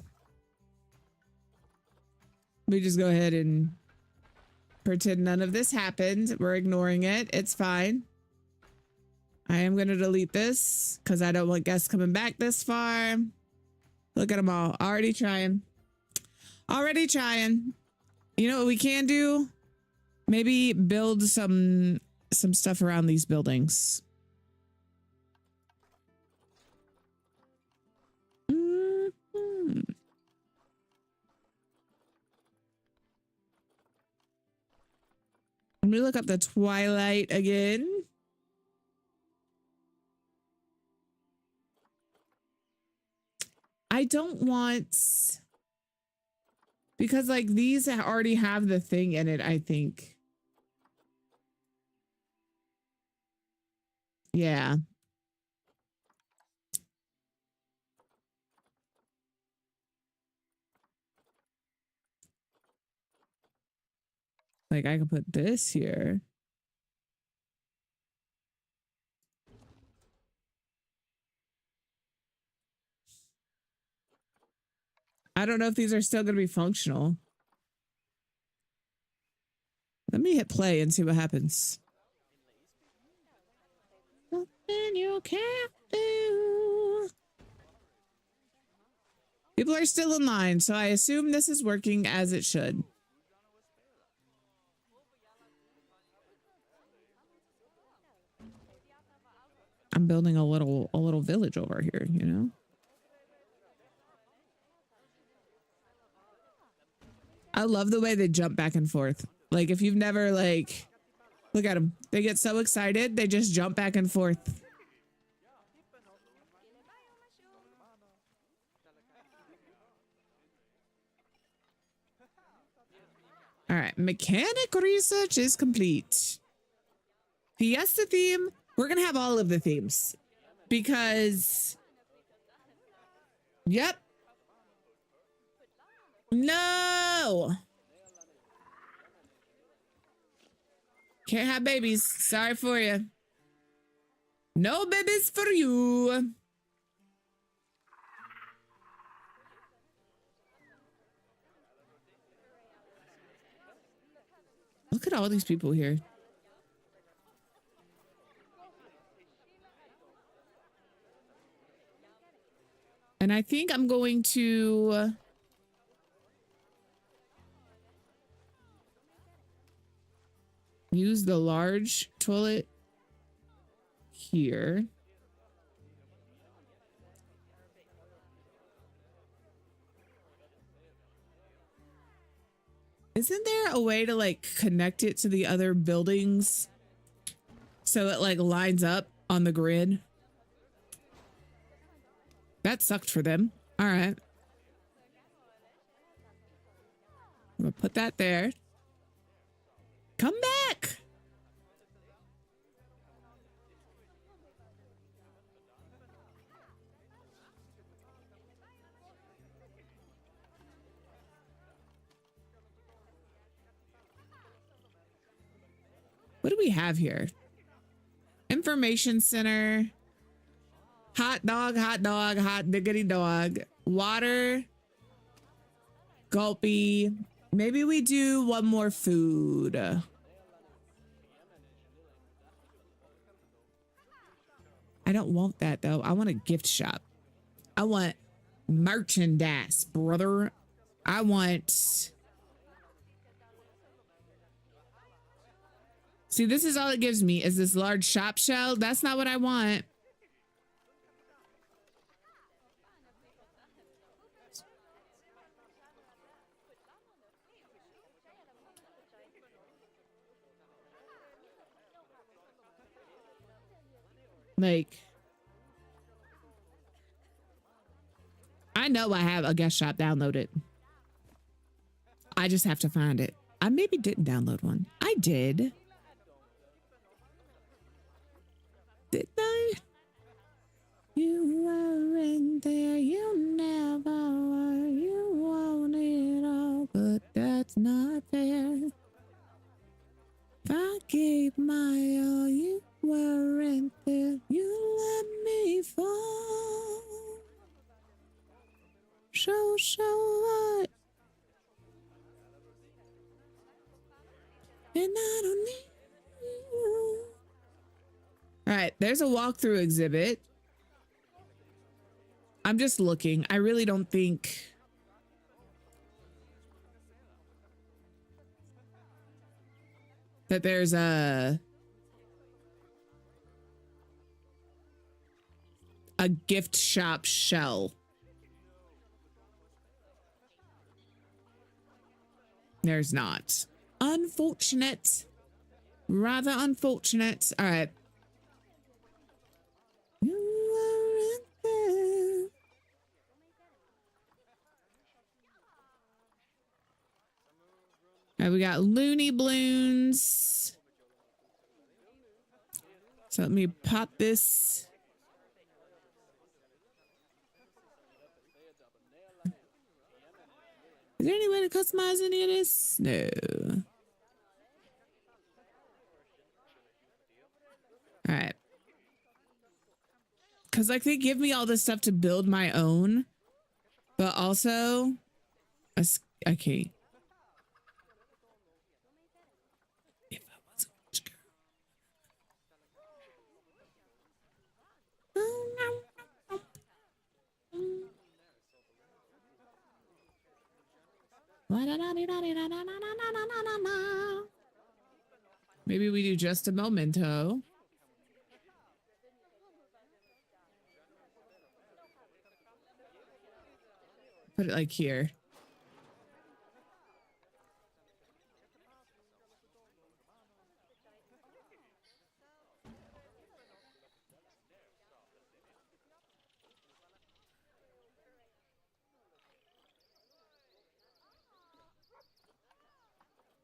We just go ahead and pretend none of this happened. We're ignoring it. It's fine. I am going to delete this because I don't want guests coming back this far. Look at them all. Already trying. Already trying. You know what we can do? Maybe build some stuff around these buildings. Let me look up the Twilight again. I don't want, because like these already have the thing in it, I think. Yeah. Like I could put this here. I don't know if these are still going to be functional. Let me hit play and see what happens. Nothing you can't do. People are still in line, so I assume this is working as it should. I'm building a little village over here, you know? I love the way they jump back and forth. Like if you've never like, look at them. They get so excited. They just jump back and forth. All right. Mechanic research is complete. Fiesta theme. We're going to have all of the themes because. Yep. No. Can't have babies. Sorry for you. No babies for you. Look at all these people here. And I think I'm going to use the large toilet here. Isn't there a way to like connect it to the other buildings so it like lines up on the grid? That sucked for them. All right. I'm gonna put that there. Come back. What do we have here? Information center. Hot dog, hot diggity dog. Water. Gulpy. Maybe we do one more food. I don't want that though. I want a gift shop. I want merchandise, brother. I want... See, this is all it gives me is this large shop shell. That's not what I want. Like, I know I have a guest shop downloaded. I just have to find it. I maybe didn't download one. I did. Did I? You weren't there. You never were. You want it all, but that's not fair. If I gave my all, you weren't there. You let me fall. So what? And I don't need you. All right, there's a walkthrough exhibit. I'm just looking. I really don't think... that there's a gift shop shell. There's not. Unfortunate. Rather unfortunate. All right. All right, we got Looney Balloons. So let me pop this. Is there any way to customize any of this? No. All right. Because like they give me all this stuff to build my own, but also I can't. If I was a rich girl. Maybe we do just a memento. Put it like here.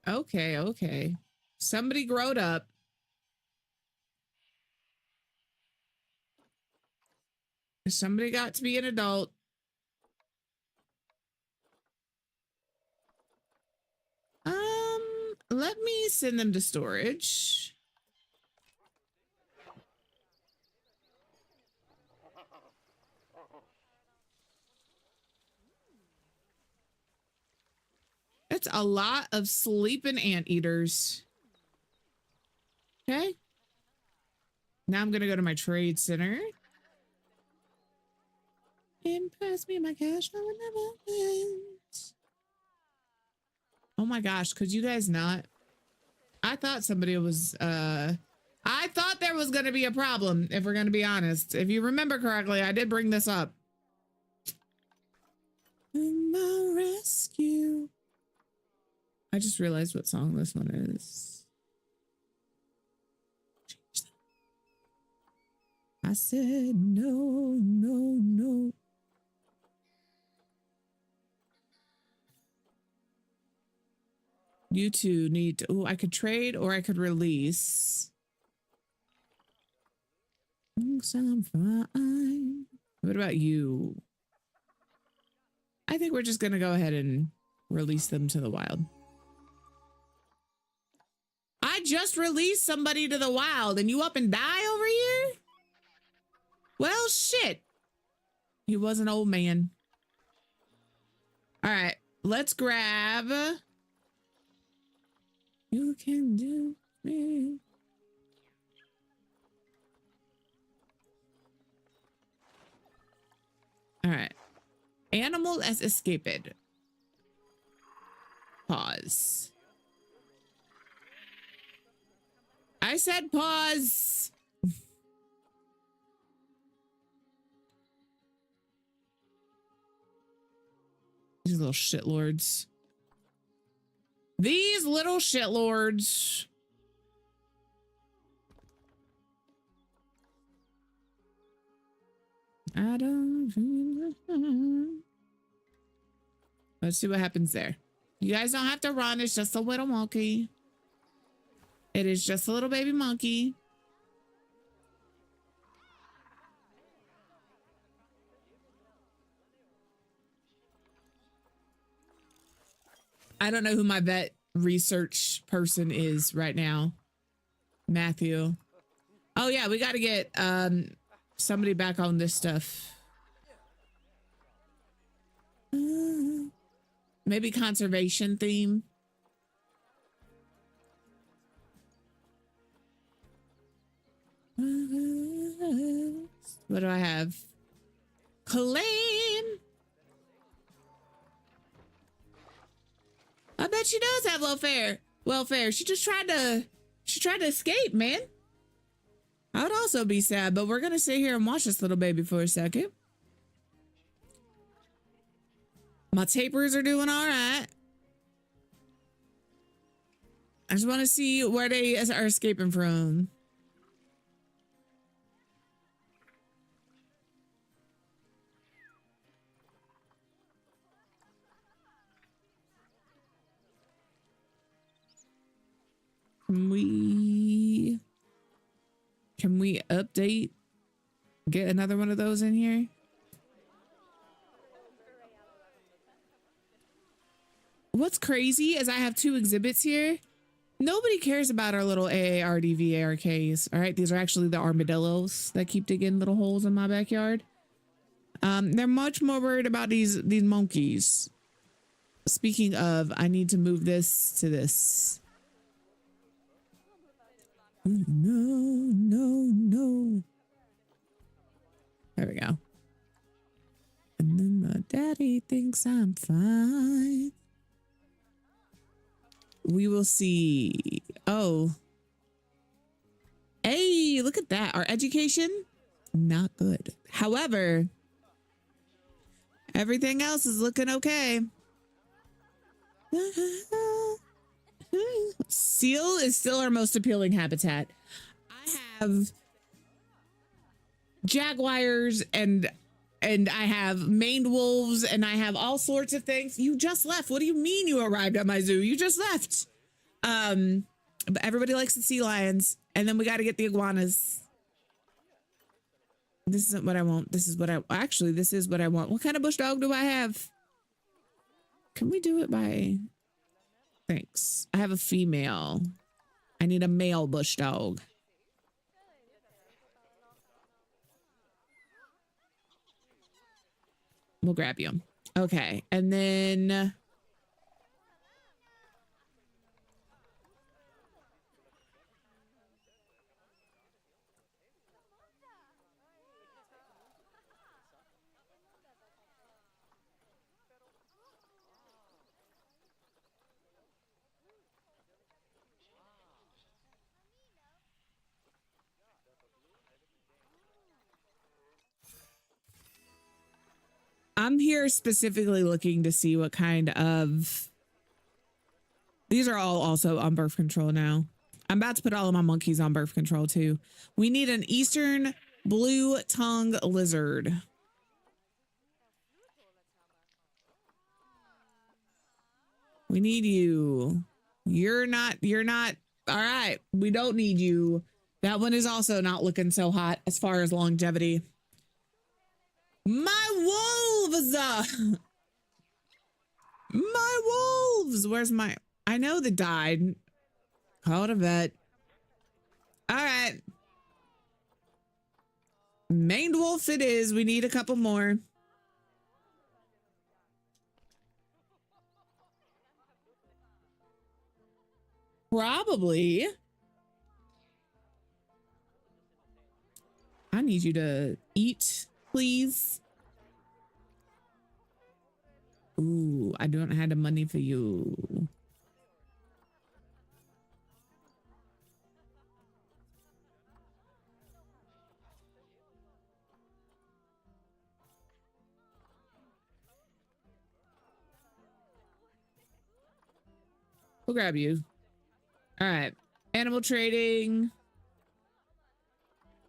Okay, okay. Somebody growed up. Somebody got to be an adult. Let me send them to storage. That's a lot of sleeping anteaters. Okay. Now I'm going to go to my trade center. And pass me my cash. Oh my gosh. Could you guys not? I thought somebody was, I thought there was going to be a problem, if we're going to be honest. If you remember correctly, I did bring this up. My rescue. I just realized what song this one is. I said no, no, no. You two need to, oh, I could trade or I could release. I'm fine. What about you? I think we're just going to go ahead and release them to the wild. I just released somebody to the wild and you up and die over here? Well, shit. He was an old man. All right, let's grab. You can do me. All right. Animal has escaped. Pause. I said pause. These little shitlords. These little shitlords. I don't. Let's see what happens there. You guys don't have to run. It's just a little monkey. It is just a little baby monkey. I don't know who my vet research person is right now. Matthew. Oh yeah, we got to get somebody back on this stuff. Maybe conservation theme. What do I have? Claim. I bet she does have welfare. She tried to escape, man. I would also be sad, but we're gonna sit here and watch this little baby for a second. My tapers are doing all right. I just want to see where they are escaping from. Can we update? Get another one of those in here? What's crazy is I have 2 exhibits here. Nobody cares about our little A-A-R-D-VARKs. All right, these are actually the armadillos that keep digging little holes in my backyard. They're much more worried about these monkeys. Speaking of, I need to move this to this. Ooh, no. There we go. And then my daddy thinks I'm fine. We will see. Oh. Hey, look at that. Our education, not good. However, everything else is looking okay. Seal is still our most appealing habitat. I have jaguars and I have maned wolves and I have all sorts of things. You just left. What do you mean you arrived at my zoo? You just left. But everybody likes the sea lions, and then we got to get the iguanas. This isn't what I want. This is what I want. What kind of bush dog do I have? Can we do it by? Thanks. I have a female. I need a male bush dog. We'll grab you. Okay. And then I'm here specifically looking to see what kind of... These are all also on birth control now. I'm about to put all of my monkeys on birth control too. We need an eastern blue tongue lizard. We need you. You're not. All right. We don't need you. That one is also not looking so hot as far as longevity. My wolves! My wolves! Where's my... I know they died. Call it a vet. All right. Maned wolf it is. We need a couple more. Probably. I need you to eat, please. Ooh, I don't have the money for you. We'll grab you. All right. Animal trading.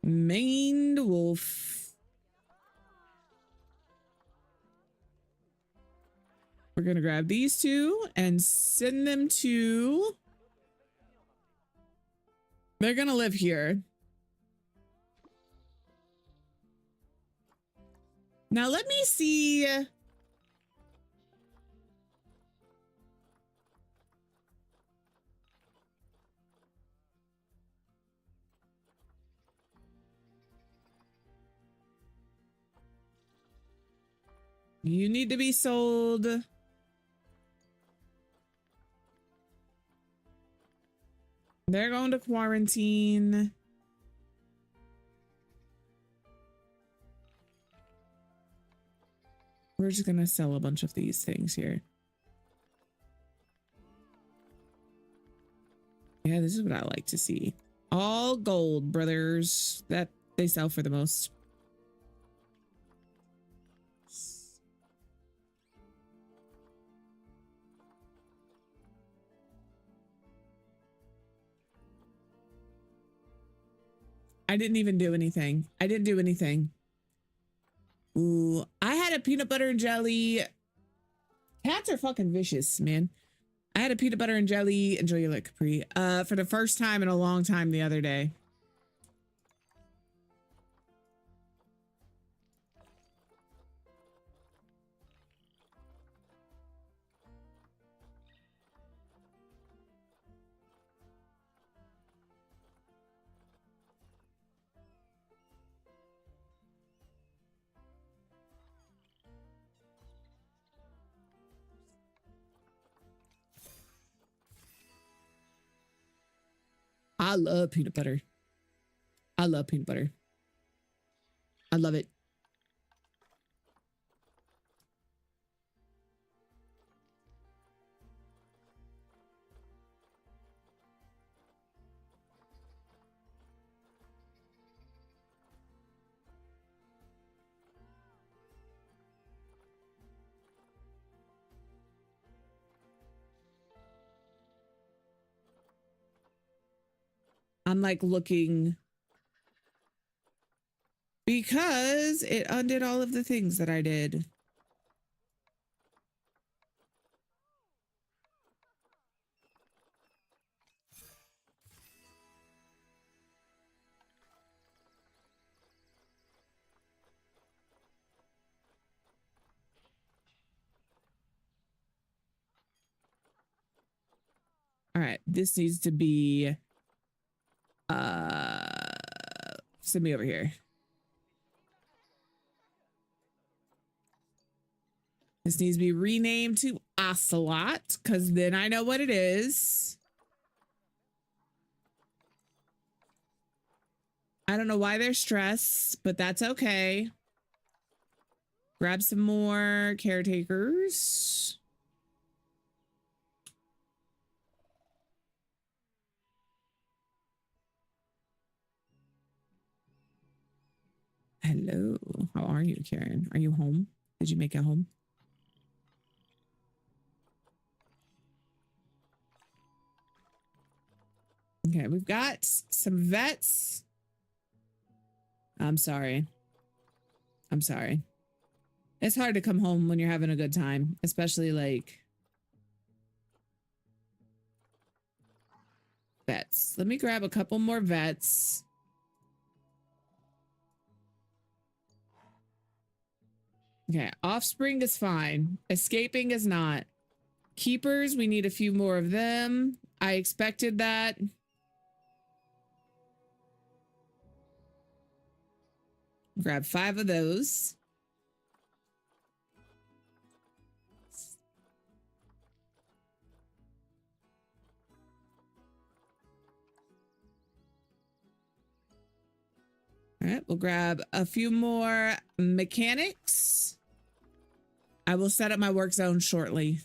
Maned wolf. We're going to grab these 2 and send them to... They're going to live here. Now let me see... You need to be sold. They're going to quarantine. We're just going to sell a bunch of these things here. Yeah, this is what I like to see. All gold, brothers. That they sell for the most. I didn't even do anything. I didn't do anything. Ooh, I had a peanut butter and jelly. Cats are fucking vicious, man. I had a peanut butter and jelly, enjoy your lick, Capri, for the first time in a long time the other day. I love peanut butter. I love peanut butter. I love it. I'm like looking because it undid all of the things that I did. All right, this needs to be send me over here. This needs to be renamed to Ocelot because then I know what it is. I don't know why they're stressed, but that's okay. Grab some more caretakers. Hello, how are you, Karen? Are you home? Did you make it home? Okay, we've got some vets. I'm sorry. I'm sorry. It's hard to come home when you're having a good time, especially like vets. Let me grab a couple more vets. Okay, offspring is fine. Escaping is not. Keepers, we need a few more of them. I expected that. Grab 5 of those. All right, we'll grab a few more mechanics. I will set up my work zone shortly.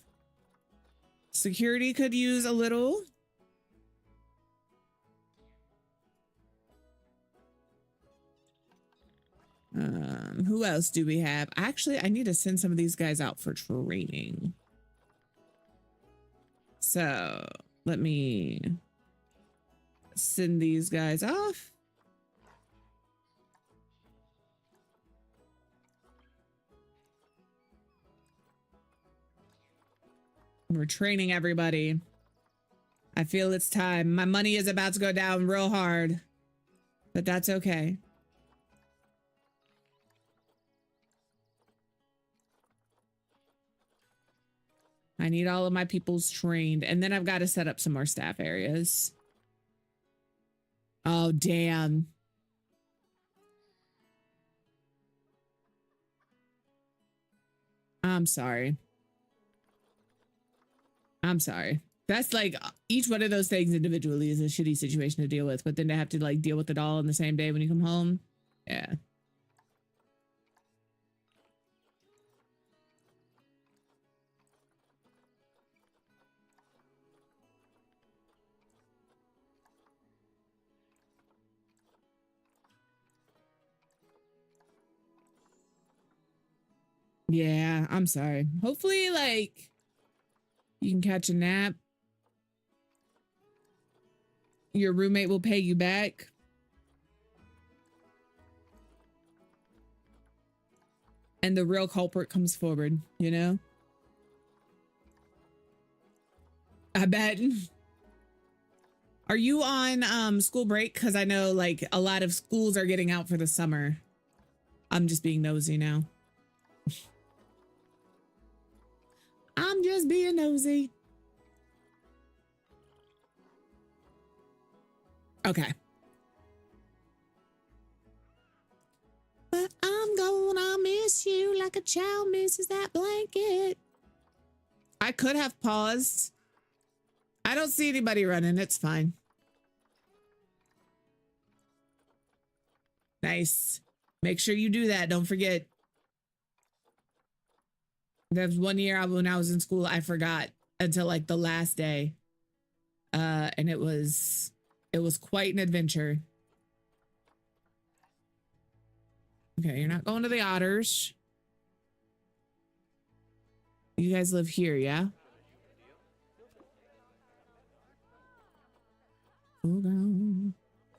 Security could use a little. Who else do we have? Actually, I need to send some of these guys out for training. So let me send these guys off. We're training everybody. I feel it's time. My money is about to go down real hard, but that's okay. I need all of my peoples trained, and then I've got to set up some more staff areas. Oh, damn. I'm sorry. I'm sorry. That's like each one of those things individually is a shitty situation to deal with, but then to have to like deal with it all on the same day when you come home. Yeah. Yeah, I'm sorry. Hopefully, like, you can catch a nap. Your roommate will pay you back. and the real culprit comes forward, you know? I bet. Are you on school break? Because I know like a lot of schools are getting out for the summer. I'm just being nosy now. I'm just being nosy. Okay. But I'm gonna miss you like a child misses that blanket. I could have paused. I don't see anybody running. It's fine. Nice. Make sure you do that. Don't forget. There's one year when I was in school, I forgot until like the last day. And it was quite an adventure. Okay, you're not going to the otters. You guys live here, yeah?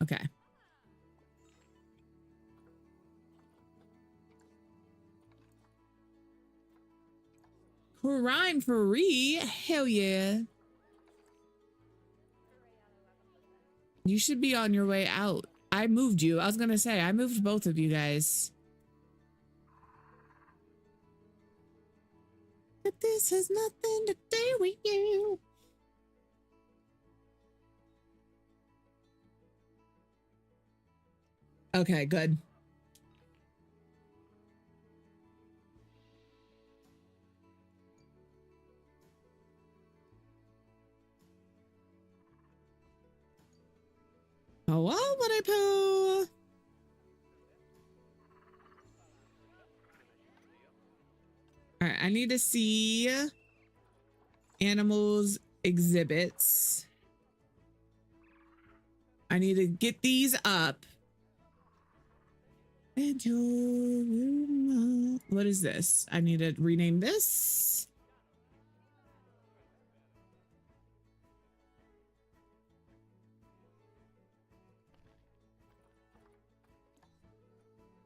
Okay. Crime free? Hell yeah. You should be on your way out. I moved you. I was going to say, I moved both of you guys. But this has nothing to do with you. Okay, good. Oh, well, what I poo. All right, I need to see animals exhibits. I need to get these up. What is this? I need to rename this.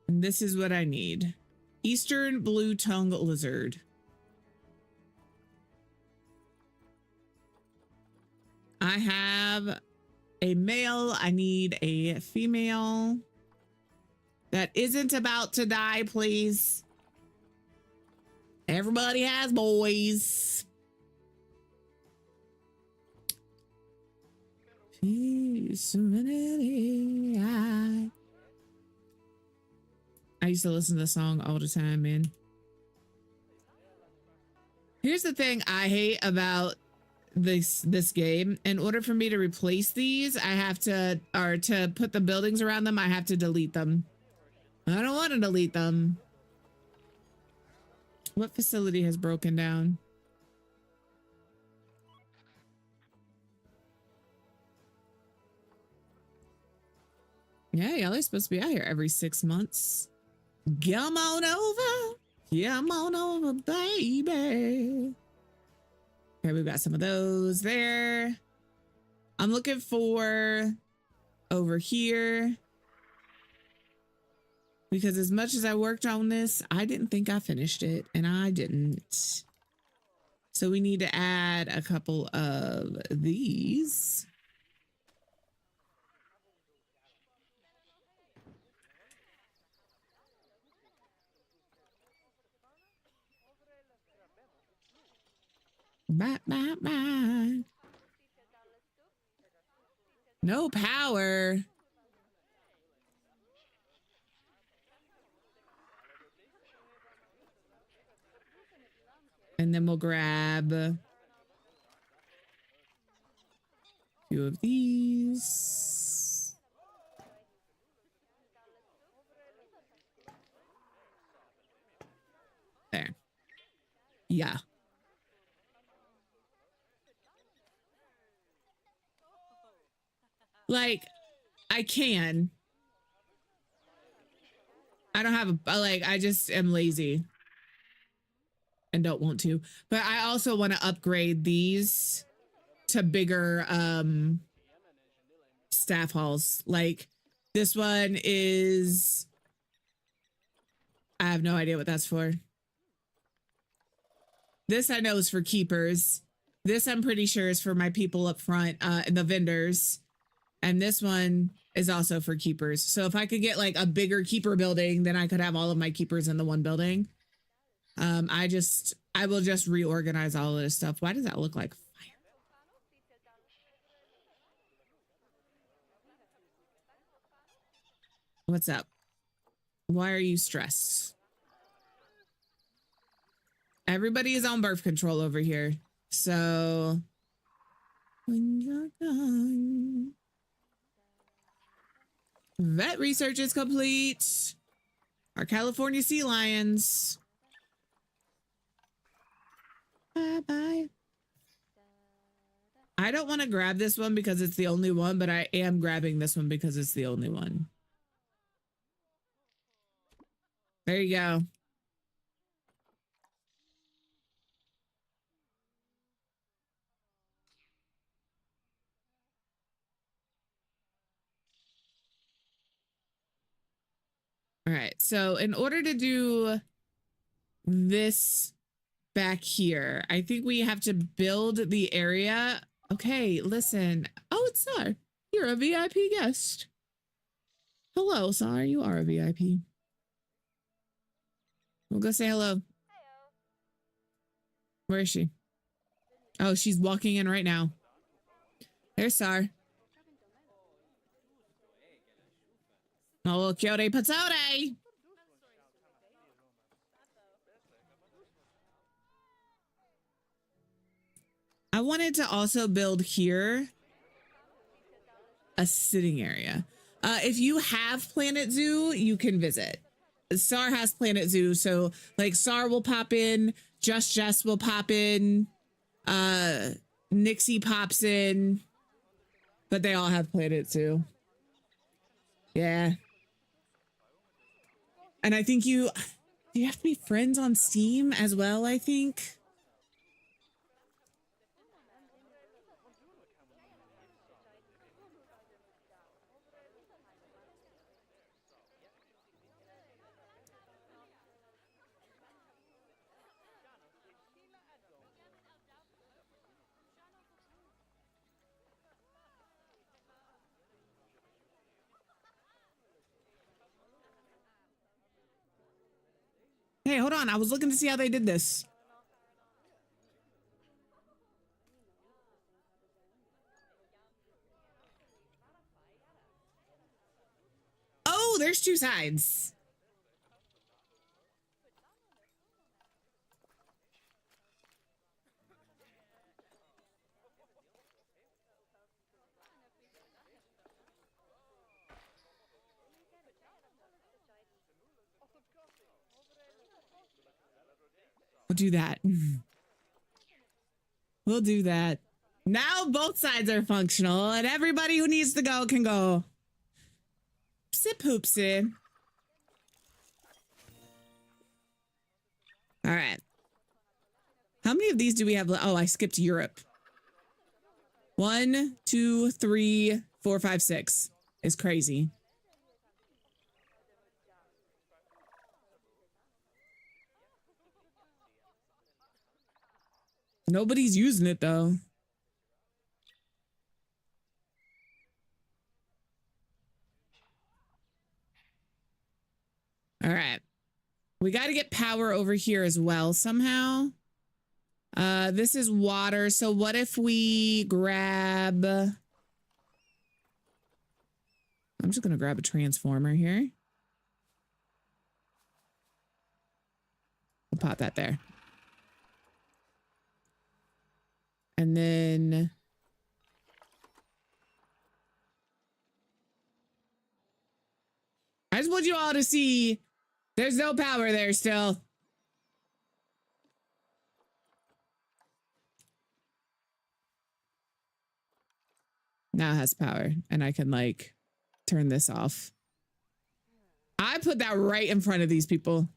And this is what I need. Eastern blue-tongued lizard. I have a male. I need a female that isn't about to die, please. Everybody has boys. Peace, serenity. I used to listen to the song all the time, man. Here's the thing I hate about this game. In order for me to replace these, I have to, or to put the buildings around them, I have to delete them. I don't want to delete them. What facility has broken down? Yeah, y'all are supposed to be out here every 6 months. Come on over. Come on over, baby. Okay, we've got some of those there. I'm looking for over here. Because as much as I worked on this, I didn't think I finished it, and I didn't. So we need to add a couple of these. Bye, bye, bye. No power. And then we'll grab a few of these. There. Yeah. Like, I can. I don't have a, like, I just am lazy and don't want to. But I also want to upgrade these to bigger staff halls. Like, this one is, I have no idea what that's for. This I know is for keepers. This I'm pretty sure is for my people up front, the vendors. And this one is also for keepers. So if I could get like a bigger keeper building, then I could have all of my keepers in the one building. I will just reorganize all of this stuff. Why does that look like fire? What's up? Why are you stressed? Everybody is on birth control over here. So when you're gone. Vet research is complete. Our California sea lions. Bye-bye. I don't want to grab this one because it's the only one, but I am grabbing this one because it's the only one. There you go. All right. So in order to do this back here, I think we have to build the area. Okay, listen. Oh, it's Sar. You're a VIP guest. Hello, Sar. You are a VIP. We'll go say hello. Where is she? Oh, she's walking in right now. There's Sar. Oh, Kyoto Patsote. I wanted to also build here a sitting area. If you have Planet Zoo, you can visit. Sar has Planet Zoo, so like Sar will pop in, Just Jess will pop in, Nixie pops in, but they all have Planet Zoo. Yeah. And I think you have to be friends on Steam as well, I think. Hey, hold on. I was looking to see how they did this. Oh, there's two sides. We'll do that. We'll do that. Now both sides are functional and everybody who needs to go can go. Sip hoopsie. All right. How many of these do we have? Oh, I skipped Europe. 1, 2, 3, 4, 5, 6 is crazy. Nobody's using it though. All right. We got to get power over here as well somehow. This is water. So what if we grab... I'm just going to grab a transformer here. We'll pop that there. And then... I just want you all to see there's no power there still. Now it has power and I can like turn this off. I put that right in front of these people.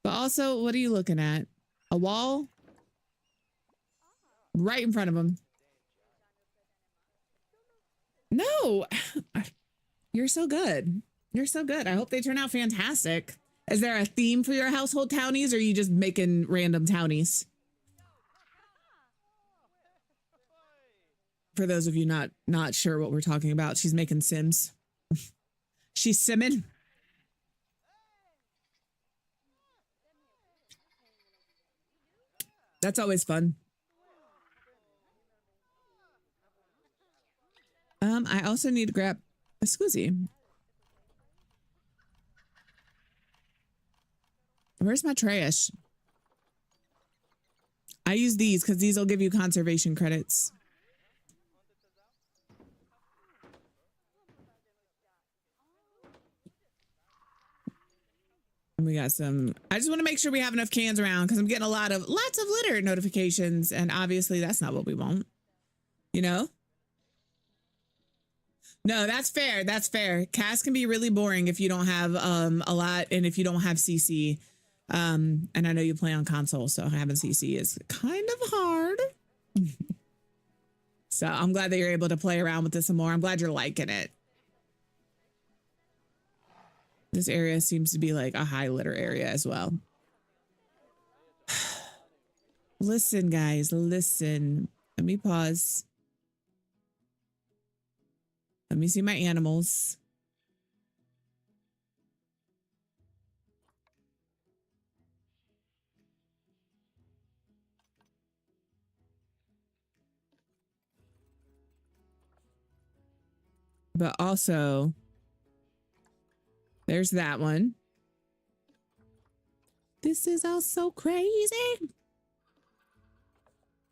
But also, what are you looking at? A wall? Right in front of them. No, you're so good. You're so good. I hope they turn out fantastic. Is there a theme for your household townies, or are you just making random townies? For those of you not sure what we're talking about, she's making Sims. She's simming. That's always fun. I also need to grab a Squizzy. Where's my trash? I use these because these will give you conservation credits. And we got some. I just want to make sure we have enough cans around because I'm getting lots of litter notifications, and obviously that's not what we want. You know? No, that's fair. That's fair. Cast can be really boring if you don't have a lot, and if you don't have CC. And I know you play on console, so having CC is kind of hard. So I'm glad that you're able to play around with this some more. I'm glad you're liking it. This area seems to be like a high litter area as well. Listen, guys, listen. Let me pause. Let me see my animals. But also, there's that one. This is all so crazy.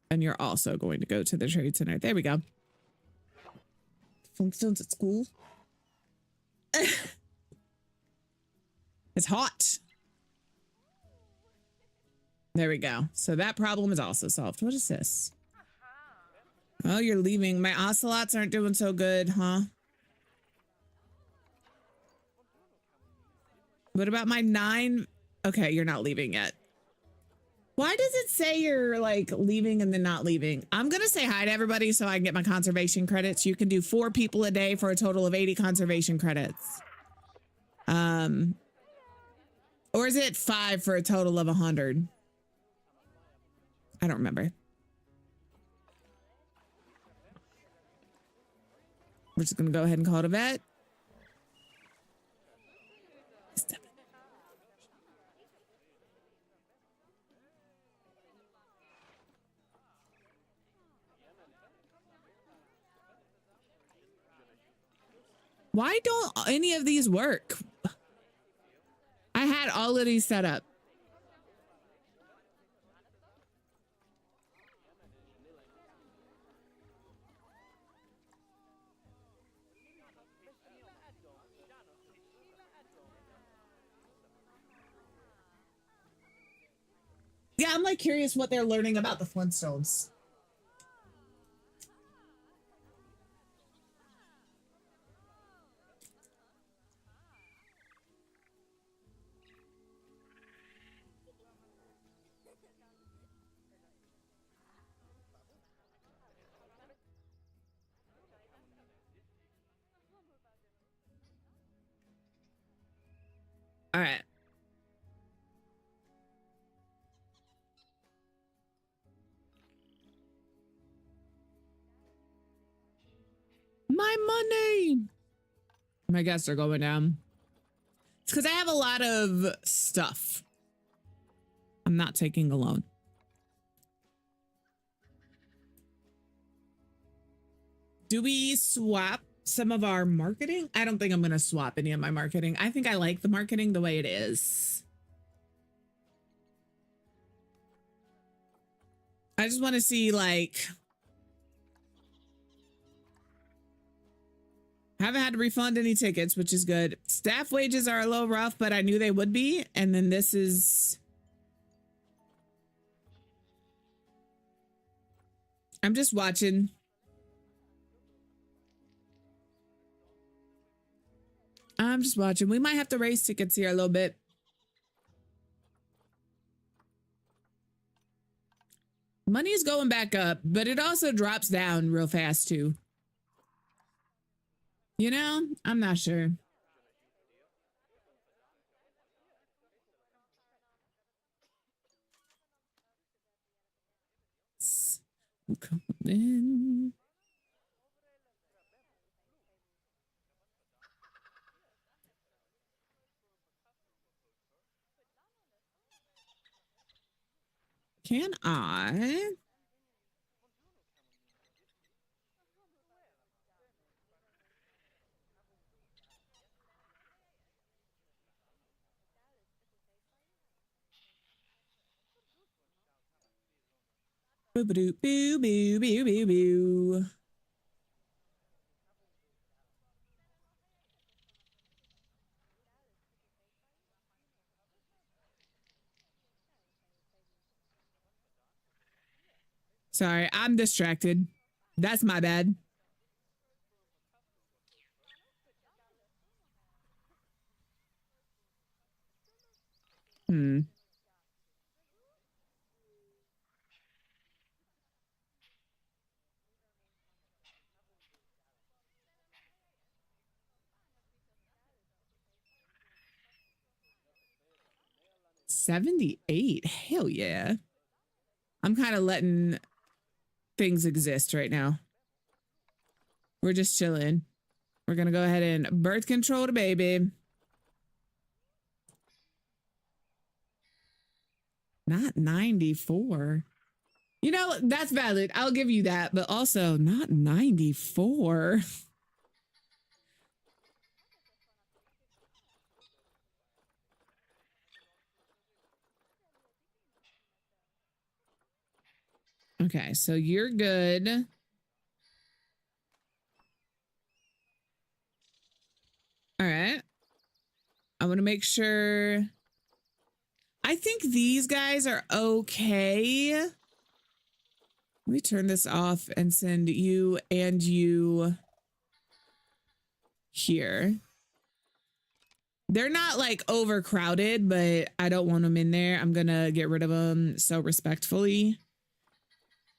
And you're also going to go to the trade center. There we go. Flintstones at school. It's hot. There we go. So that problem is also solved. What is this? Oh, you're leaving. My ocelots aren't doing so good, huh? What about my 9? Okay, you're not leaving yet. Why does it say you're like leaving and then not leaving? I'm going to say hi to everybody so I can get my conservation credits. You can do 4 people a day for a total of 80 conservation credits. Or is it 5 for a total of 100? I don't remember. We're just going to go ahead and call it a vet. Why don't any of these work? I had all of these set up. Yeah, I'm like curious what they're learning about the Flintstones. All right. My money. My guests are going down. It's because I have a lot of stuff. I'm not taking a loan. Do we swap some of our marketing? I don't think I'm going to swap any of my marketing. I think I like the marketing the way it is. I just want to see like... Haven't had to refund any tickets, which is good. Staff wages are a little rough, but I knew they would be. And then this is... I'm just watching. I'm just watching. We might have to raise tickets here a little bit. Money is going back up, but it also drops down real fast too. You know, I'm not sure. Come in. Can I? Boo boo boo boo boo boo boo. Sorry, I'm distracted. That's my bad. Hmm. $78. Hell yeah. I'm kind of letting things exist right now. We're just chilling. We're going to go ahead and birth control the baby. Not 94. You know, that's valid. I'll give you that. But also, not 94. Okay, so you're good. All right. I want to make sure. I think these guys are okay. Let me turn this off and send you and you here. They're not like overcrowded, but I don't want them in there. I'm going to get rid of them so respectfully.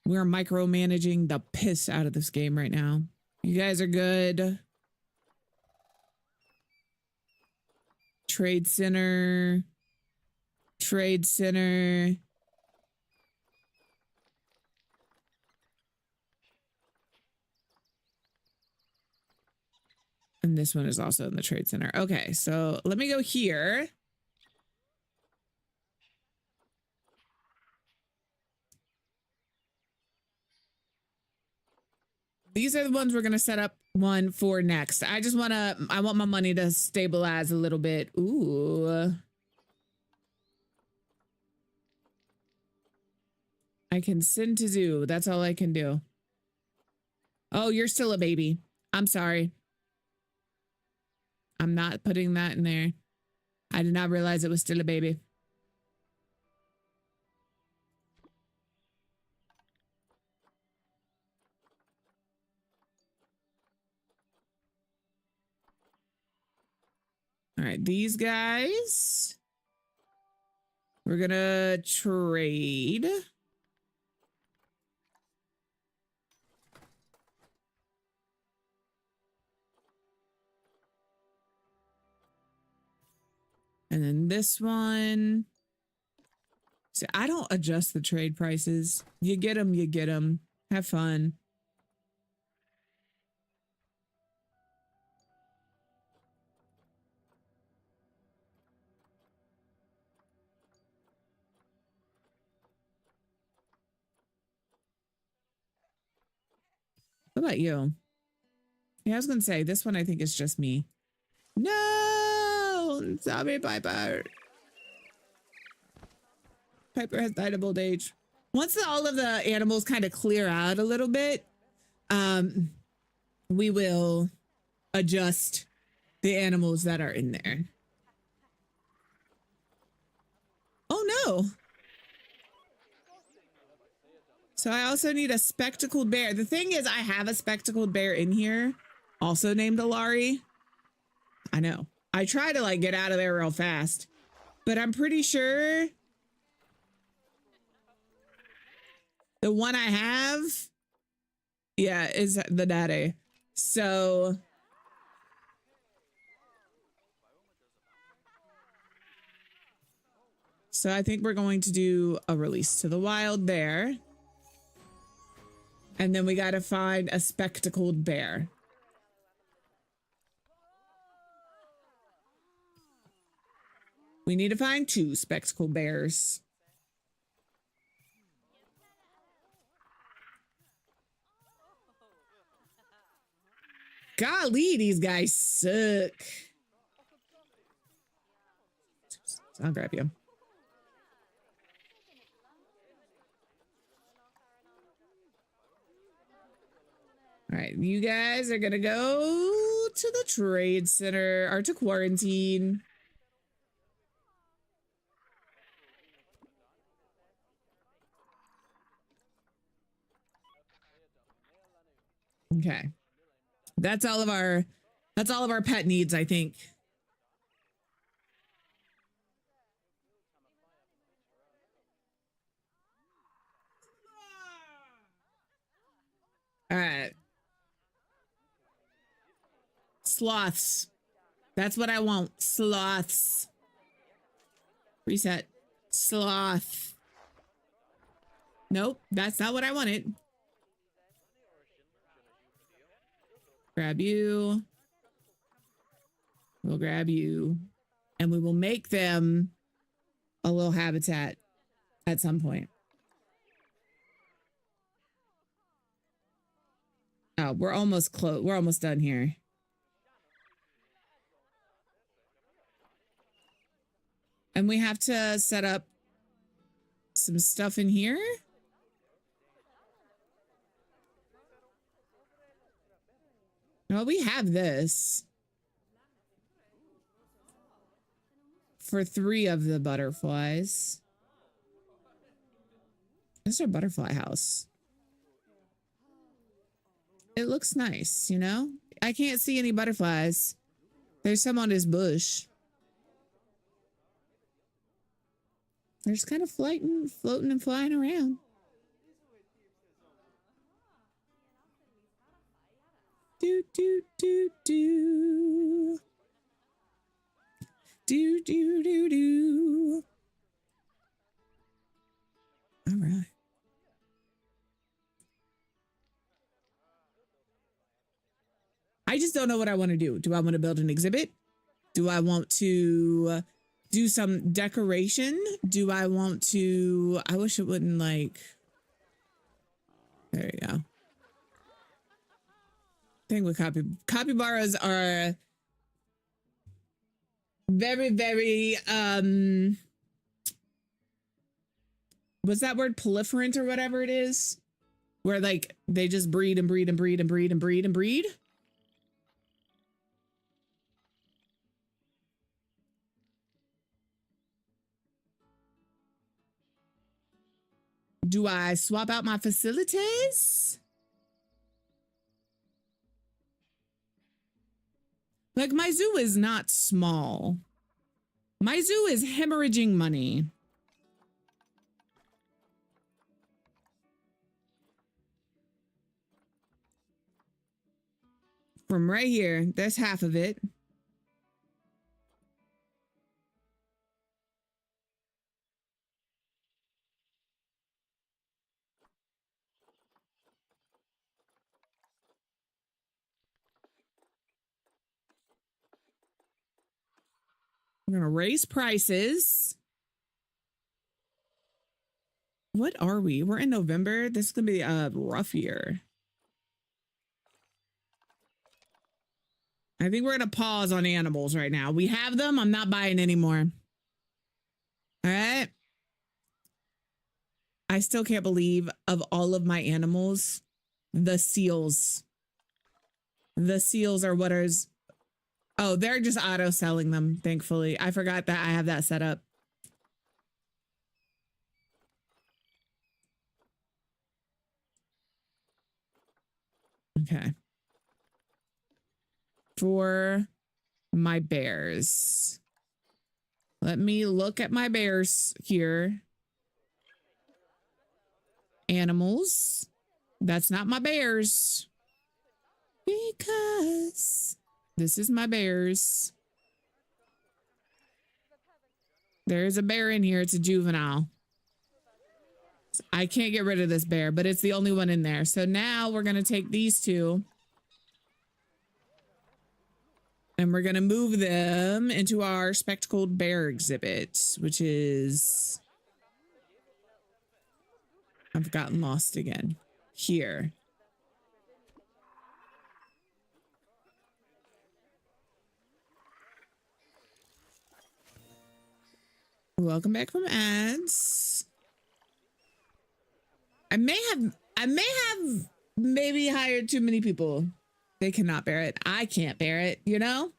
We're micromanaging the piss out of this game right now. You guys are good. Trade center. Trade center. And this one is also in the trade center. Okay, so let me go here. These are the ones we're going to set up one for next. I want my money to stabilize a little bit. Ooh. I can send to zoo. That's all I can do. Oh, you're still a baby. I'm sorry. I'm not putting that in there. I did not realize it was still a baby. All right, these guys. We're going to trade. And then this one. See, I don't adjust the trade prices. You get them, you get them. Have fun. What about you? Yeah, I was going to say, this one I think is just me. No! Zombie Piper. Piper has died of old age. Once all of the animals kind of clear out a little bit, we will adjust the animals that are in there. Oh no. So I also need a spectacled bear. The thing is, I have a spectacled bear in here, also named Alari. I know. I try to like get out of there real fast, but I'm pretty sure the one I have, yeah, is the daddy. So I think we're going to do a release to the wild there. And then we got to find a spectacled bear. We need to find 2 spectacled bears. Golly, these guys suck. I'll grab you. All right, you guys are gonna go to the trade center or to quarantine. Okay. That's all of our pet needs, I think. All right. Sloths. That's what I want. Sloths. Reset. Sloth. Nope, that's not what I wanted. Grab you. We'll grab you. And we will make them a little habitat at some point. Oh, we're almost close. We're almost done here. And we have to set up some stuff in here. Well, we have this for 3 of the butterflies. This is our butterfly house. It looks nice, you know? I can't see any butterflies. There's some on this bush. They're just kind of floating and flying around. Do, do, do, do. Do, do, do, do. All right. I just don't know what I want to do. Do I want to build an exhibit? Do I want to do some decoration? Do I want to... I wish it wouldn't like... There you go. Thing with capybaras are very, very what's that word? Proliferant or whatever it is, where like they just breed and breed and breed and breed and breed and breed. Do I swap out my facilities? Like, my zoo is not small. My zoo is hemorrhaging money. From right here, that's half of it. We're gonna raise prices. What are we? We're in November. This is gonna be a rough year. I think we're gonna pause on animals right now. We have them. I'm not buying anymore. All right. I still can't believe of all of my animals, the seals. The seals are what is... Oh, they're just auto selling them, thankfully. I forgot that I have that set up. Okay. For my bears. Let me look at my bears here. Animals. That's not my bears. Because this is my bears. There's a bear in here. It's a juvenile. I can't get rid of this bear, but it's the only one in there. So now we're going to take these two and we're going to move them into our spectacled bear exhibit, which is, I've gotten lost again here. Welcome back from ads. I may have maybe hired too many people. They cannot bear it. I can't bear it, you know?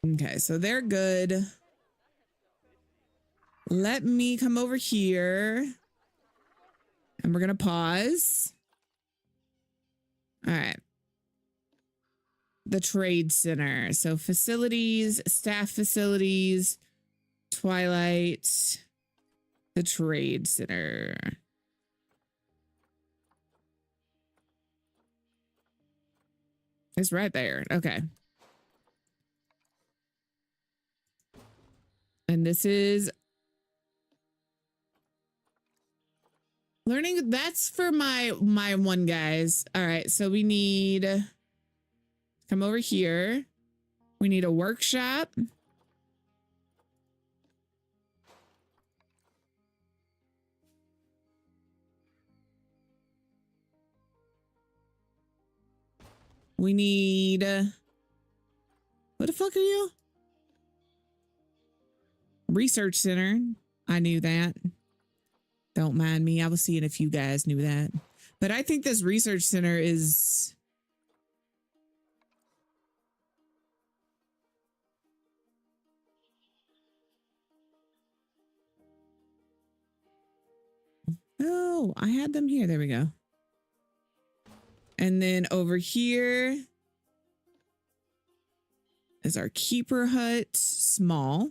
Okay, so they're good. Let me come over here and we're going to pause. All right. The trade center. So facilities, staff facilities, Twilight, the trade center. It's right there. Okay. And this is learning. That's for my one, guys. All right. So we need come over here. We need a workshop. We need what the fuck are you? Research center. I knew that. Don't mind me. I was seeing if you guys knew that. But I think this research center is oh, I had them here. There we go. And then over here is our keeper hut, small.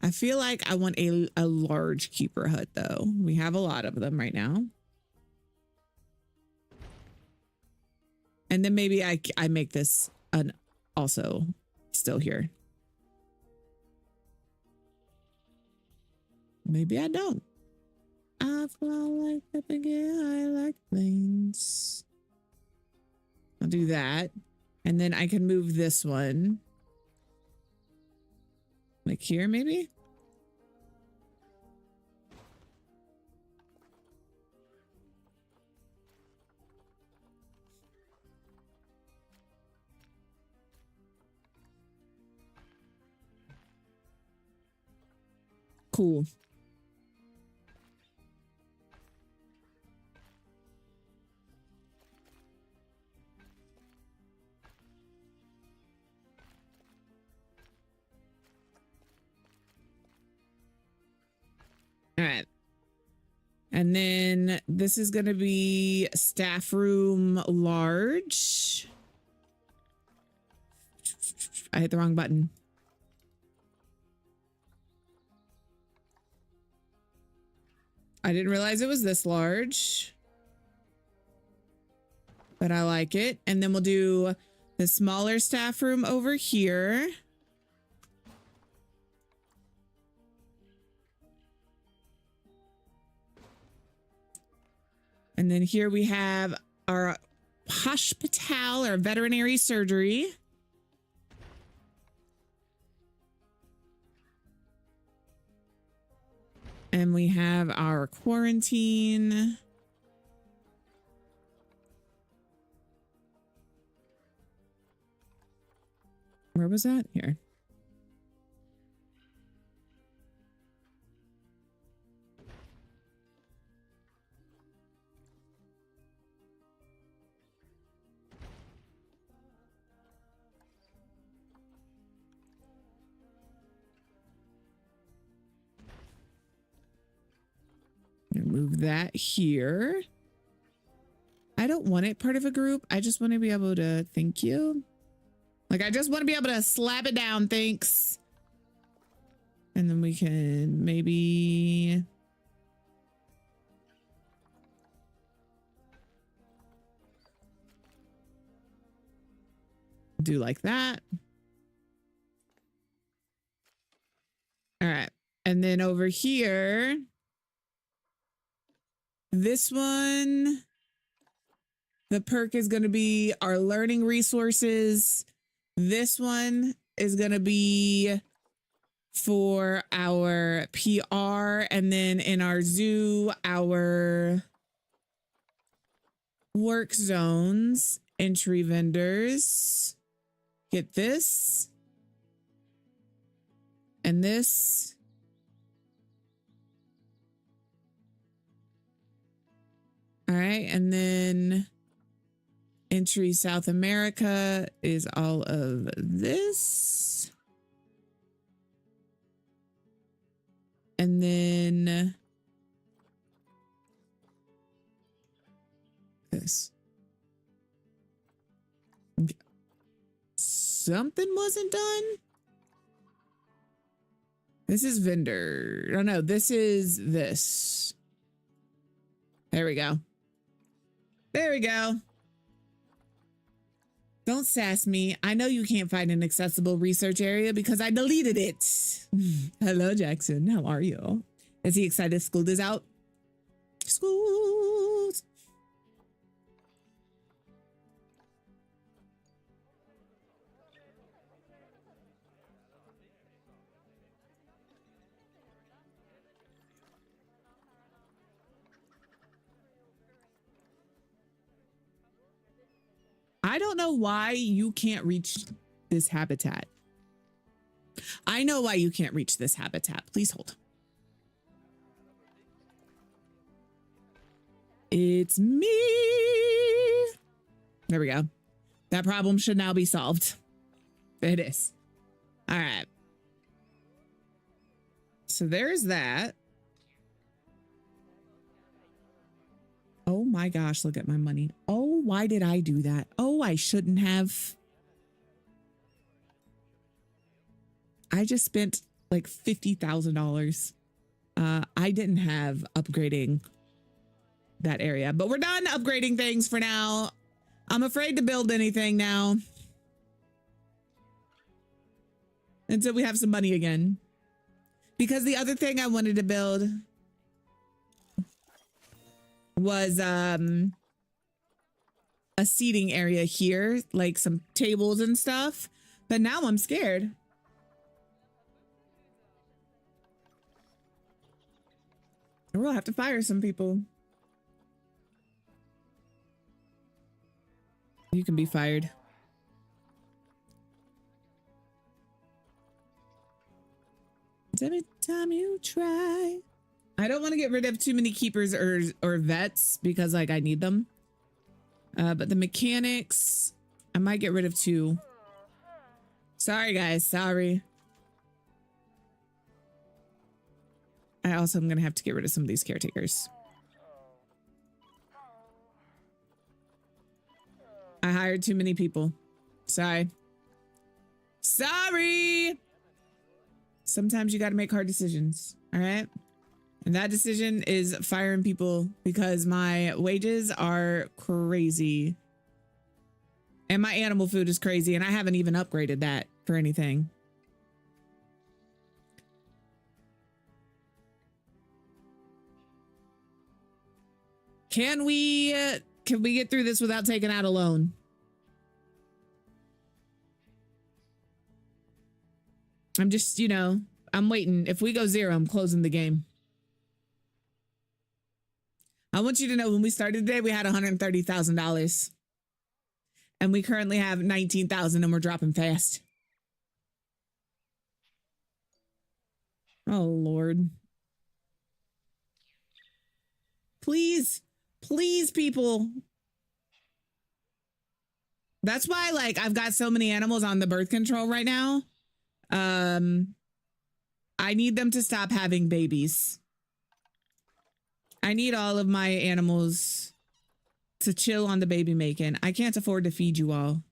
I feel like I want a large keeper hut though. We have a lot of them right now. And then maybe I make this an also still here. Maybe I don't. I fly like that again. I like planes. I'll do that. And then I can move this one. Like here, maybe? Cool. All right. And then this is going to be staff room large. I hit the wrong button. I didn't realize it was this large, but I like it. And then we'll do the smaller staff room over here. And then here we have our hospital or veterinary surgery. And we have our quarantine. Where was that? Here. Move that here. I don't want it part of a group. I just want to be able to thank you. Like, I just want to be able to slap it down. Thanks. And then we can maybe do like that. All right. And then over here, this one, the perk is going to be our learning resources. This one is going to be for our PR. And then in our zoo, our work zones, entry vendors. Get this. And this. All right. And then entry South America is all of this. And then this. Something wasn't done. This is vendor. Oh no, this is this. There we go. There we go. Don't sass me. I know you can't find an accessible research area because I deleted it. Hello, Jackson. How are you? Is he excited school is out? Schools. I don't know why you can't reach this habitat. I know why you can't reach this habitat. Please hold. It's me. There we go. That problem should now be solved. It is. All right. So there's that. Oh my gosh, look at my money. Oh, why did I do that? Oh, I shouldn't have. I just spent like $50,000. I didn't have upgrading that area, but we're done upgrading things for now. I'm afraid to build anything now until we have some money again. Because the other thing I wanted to build was a seating area here, like some tables and stuff. But now I'm scared. We'll have to fire some people. You can be fired. Every time you try. I don't want to get rid of too many keepers or vets because like I need them. But the mechanics, I might get rid of 2. Sorry guys, sorry. I also am going to have to get rid of some of these caretakers. I hired too many people. Sorry. Sorry. Sometimes you got to make hard decisions. All right. And that decision is firing people because my wages are crazy. And my animal food is crazy. And I haven't even upgraded that for anything. Can we get through this without taking out a loan? I'm just, you know, I'm waiting. If we go 0, I'm closing the game. I want you to know when we started today, we had $130,000 and we currently have 19,000 and we're dropping fast. Oh, Lord. Please, please, people. That's why, like, I've got so many animals on the birth control right now. I need them to stop having babies. I need all of my animals to chill on the baby making. I can't afford to feed you all.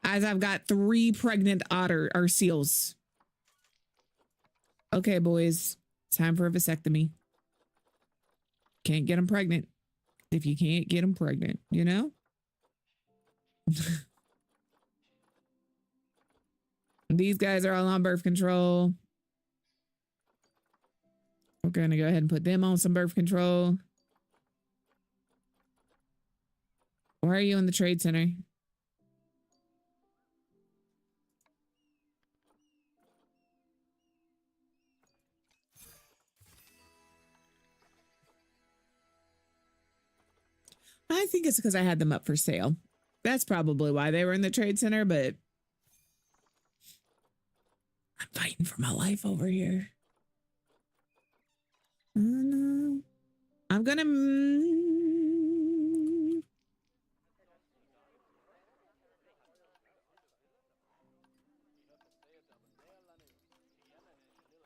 As I've got 3 pregnant seals. Okay, boys, time for a vasectomy. Can't get them pregnant. If you can't get them pregnant, you know? These guys are all on birth control. We're going to go ahead and put them on some birth control. Why are you in the trade center? I think it's because I had them up for sale. That's probably why they were in the trade center, but I'm fighting for my life over here. I'm gonna...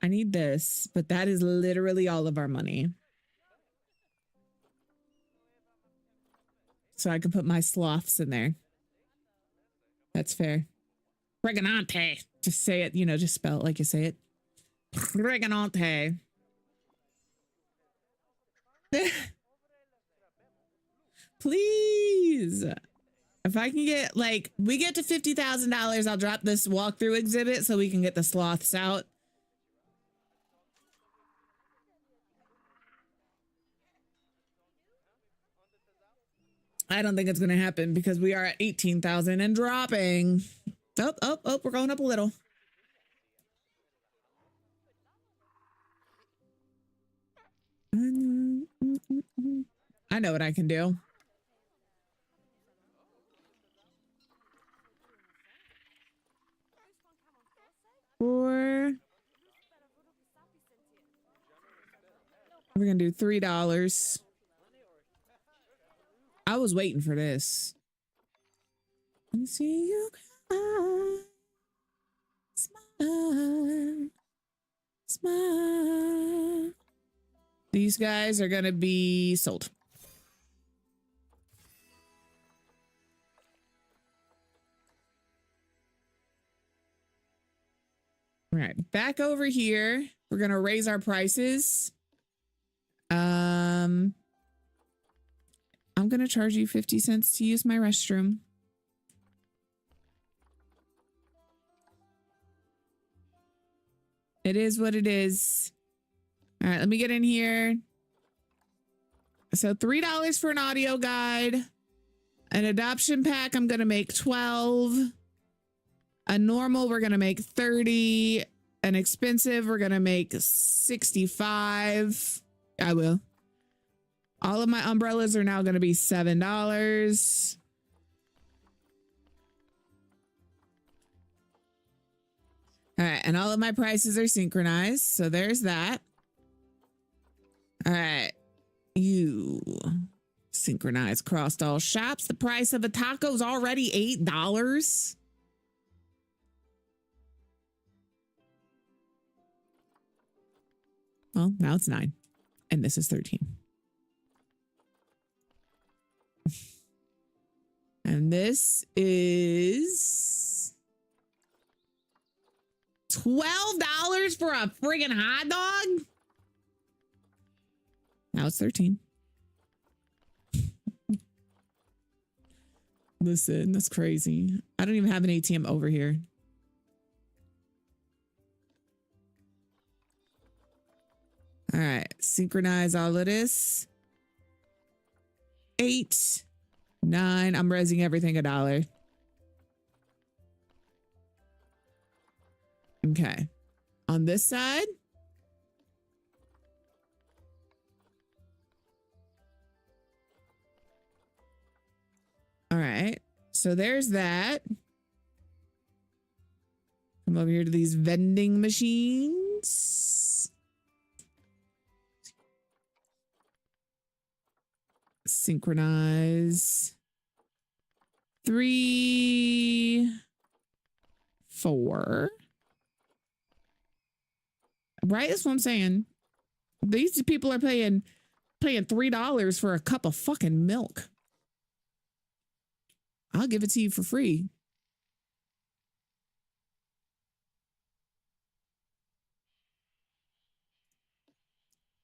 I need this, but that is literally all of our money. So I can put my sloths in there. That's fair. Pregnante. Just say it, you know, just spell it like you say it. Pregnante. Please. If I can get, like, we get to $50,000, I'll drop this walkthrough exhibit so we can get the sloths out. I don't think it's going to happen because we are at 18,000 and dropping. Oh, we're going up a little. I know what I can do. We're going to do $3. I was waiting for this. And see you cry. Smile. Smile. These guys are going to be sold. All right, back over here. We're going to raise our prices. I'm going to charge you 50 cents to use my restroom. It is what it is. All right, let me get in here. So $3 for an audio guide. An adoption pack, I'm going to make 12. A normal, we're going to make 30. An expensive, we're going to make 65. I will. All of my umbrellas are now going to be $7. All right, and all of my prices are synchronized. So there's that. All right. You synchronize across all shops. The price of a taco is already $8. Well, now it's 9. And this is 13. And this is $12 for a friggin' hot dog? Now it's 13. Listen, that's crazy. I don't even have an ATM over here. All right, synchronize all of this. 8, 9. I'm raising everything $1. Okay. On this side. All right. So there's that. Come over here to these vending machines. Synchronize. 3, 4. Right? That's what I'm saying. These people are paying $3 for a cup of fucking milk. I'll give it to you for free.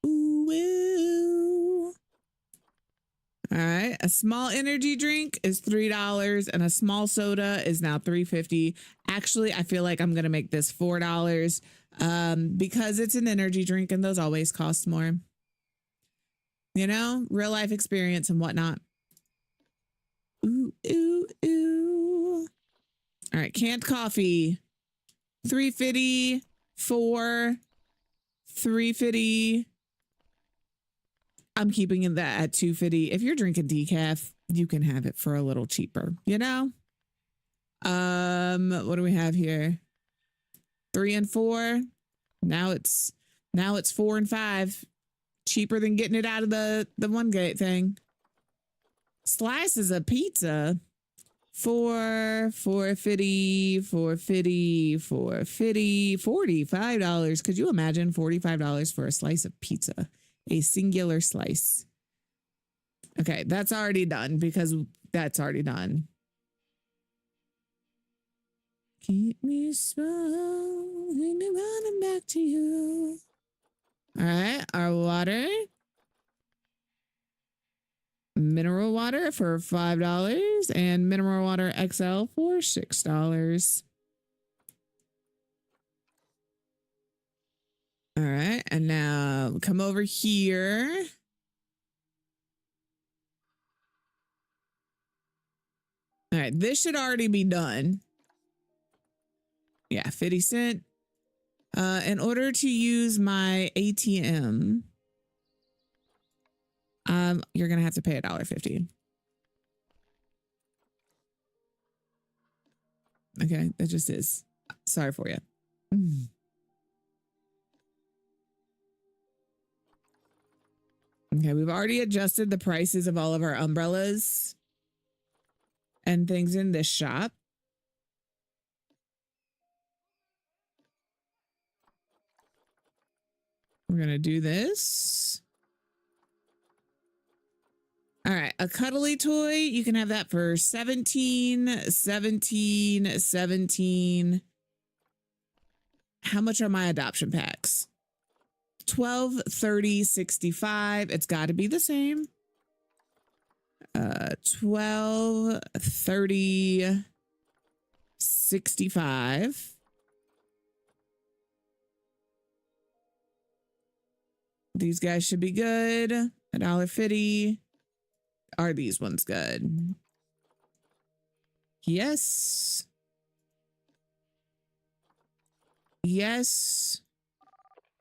Ooh, ooh. All right. A small energy drink is $3 and a small soda is now $3.50. Actually, I feel like I'm going to make this $4. because it's an energy drink and those always cost more. You know, real life experience and whatnot. Ooh, ooh, ooh. All right, canned coffee. $3.50, 4, $3.50. I'm keeping that at $2.50. If you're drinking decaf, you can have it for a little cheaper, you know? What do we have here? 3 and 4. Now it's 4 and 5. Cheaper than getting it out of the one gate thing. Slices of pizza. $4.50, $4.50, $4.50, $45. Could you imagine $45 for a slice of pizza? A singular slice. Okay, that's already done because that's already done. Keep me small, keep me running back to you. All right, our water. Mineral water for $5 and mineral water XL for $6. All right, and now come over here. All right, this should already be done. Yeah, 50 cents. In order to use my ATM, you're gonna have to pay $1.50. Okay, that just is. Sorry for you. Okay, we've already adjusted the prices of all of our umbrellas and things in this shop. We're gonna do this. All right, a cuddly toy, you can have that for 17, 17, 17. How much are my adoption packs? 12, 30, 65. It's got to be the same. 12, 30, 65. These guys should be good. $1.50. Are these ones good? Yes. Yes.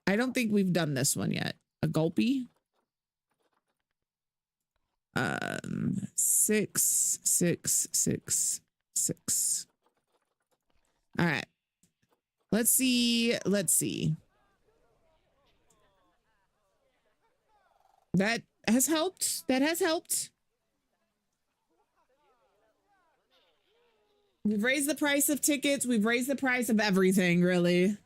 I don't think we've done this one yet. A gulpy. 6, 6, 6, 6. All right. Let's see. Let's see. That has helped. That has helped. We've raised the price of tickets. We've raised the price of everything, really.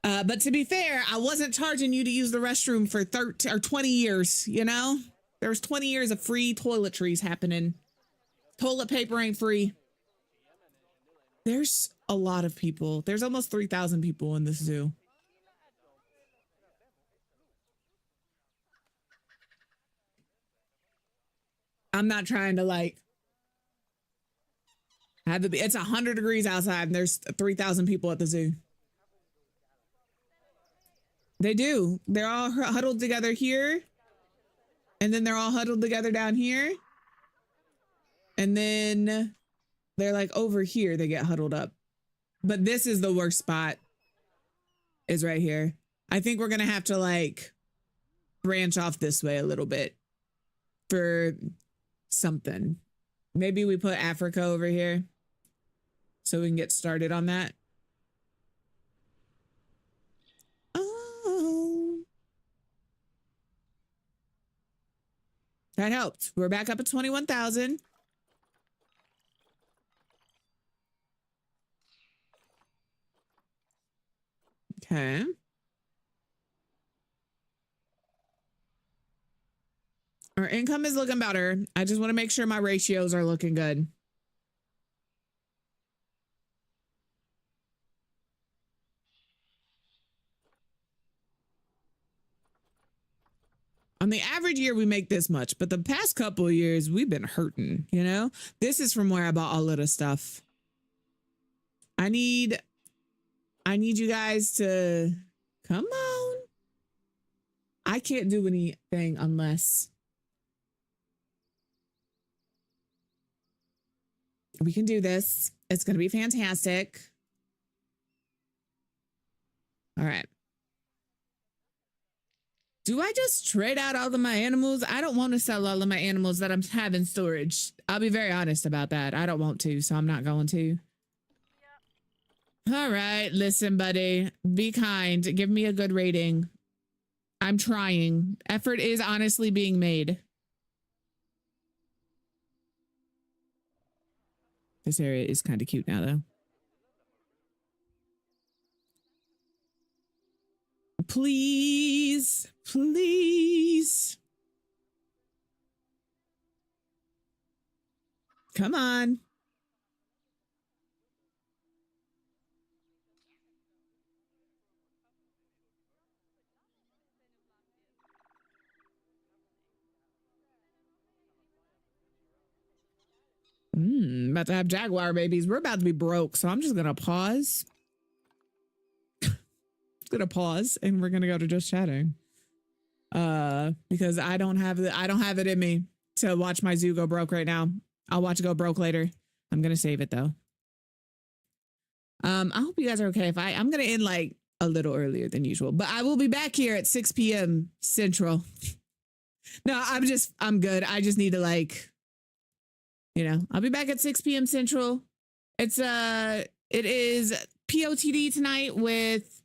But to be fair, I wasn't charging you to use the restroom for 30 or 20 years, you know? There was 20 years of free toiletries happening. Toilet paper ain't free. There's a lot of people. There's almost 3,000 people in this zoo. I'm not trying to like have the, it's 100 degrees outside and there's 3,000 people at the zoo. They do. They're all huddled together here. And then they're all huddled together down here. And then they're like over here, they get huddled up. But this is the worst spot, is right here. I think we're going to have to like branch off this way a little bit for something. Maybe we put Africa over here so we can get started on that. Oh, that helped. We're back up at 21,000. Okay. Our income is looking better. I just want to make sure my ratios are looking good. On the average year, we make this much, but the past couple of years, we've been hurting, you know? This is from where I bought all of the stuff. I need you guys to Come on. I can't do anything unless we can do this. It's going to be fantastic. All right. Do I just trade out all of my animals? I don't want to sell all of my animals that I'm having storage. I'll be very honest about that. I don't want to, so I'm not going to. All right. Listen, buddy. Be kind. Give me a good rating. I'm trying. Effort is honestly being made. This area is kind of cute now, though. Please, please. Come on. About to have jaguar babies. We're about to be broke, so I'm just gonna pause. Gonna pause and we're gonna go to just chatting. Because I don't have it in me to watch my zoo go broke right now. I'll watch it go broke later. I'm gonna save it though. I hope you guys are okay. I'm gonna end like a little earlier than usual, but I will be back here at 6 p.m. Central. No, I'm good. I just need to I'll be back at 6 p.m. Central. It is POTD tonight with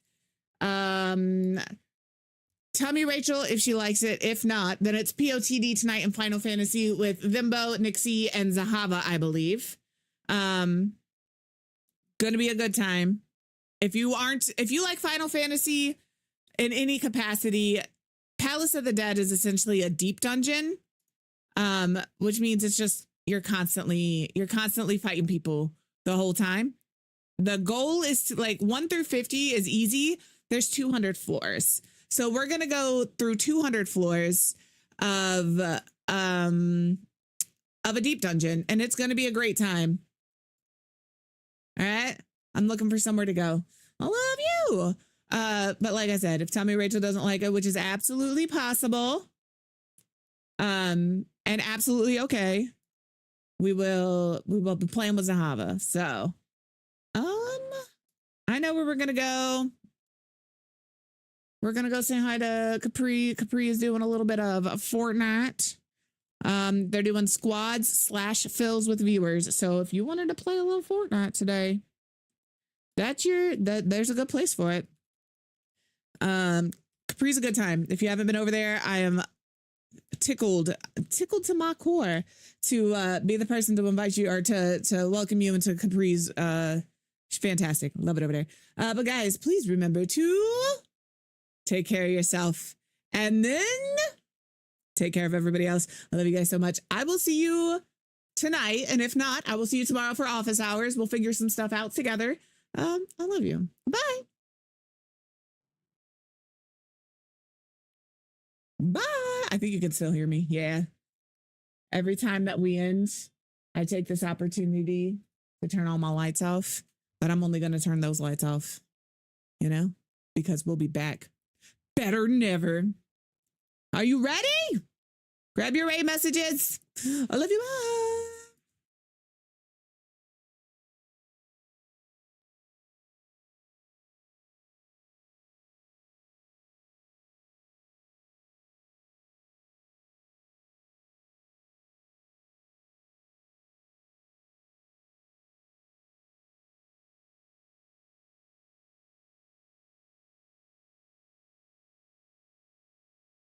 tell me Rachel if she likes it. If not, then it's POTD tonight in Final Fantasy with Vimbo, Nixie, and Zahava, I believe. Gonna be a good time. If you like Final Fantasy in any capacity, Palace of the Dead is essentially a deep dungeon. Which means it's just you're constantly fighting people the whole time. The goal is to 1 through 50 is easy. There's 200 floors. So we're going to go through 200 floors of a deep dungeon, and it's going to be a great time. All right. I'm looking for somewhere to go. I love you. But like I said, if Tell Me Rachel doesn't like it, which is absolutely possible, and absolutely okay, we will be playing with Zahava. So, I know where we're going to go. We're going to go say hi to Capri. Capri is doing a little bit of Fortnite. They're doing squads / fills with viewers. So if you wanted to play a little Fortnite today, there's a good place for it. Capri's a good time. If you haven't been over there, I am tickled to my core to be the person to invite you or to welcome you into Capri's. Fantastic. Love it over there. But guys, please remember to take care of yourself and then take care of everybody else. I love you guys so much. I will see you tonight. And if not, I will see you tomorrow for office hours. We'll figure some stuff out together. I love you. Bye. Bye. I think you can still hear me. Yeah. Every time that we end, I take this opportunity to turn all my lights off, but I'm only going to turn those lights off, because we'll be back better than ever. Are you ready? Grab your Ray messages. I love you. Bye.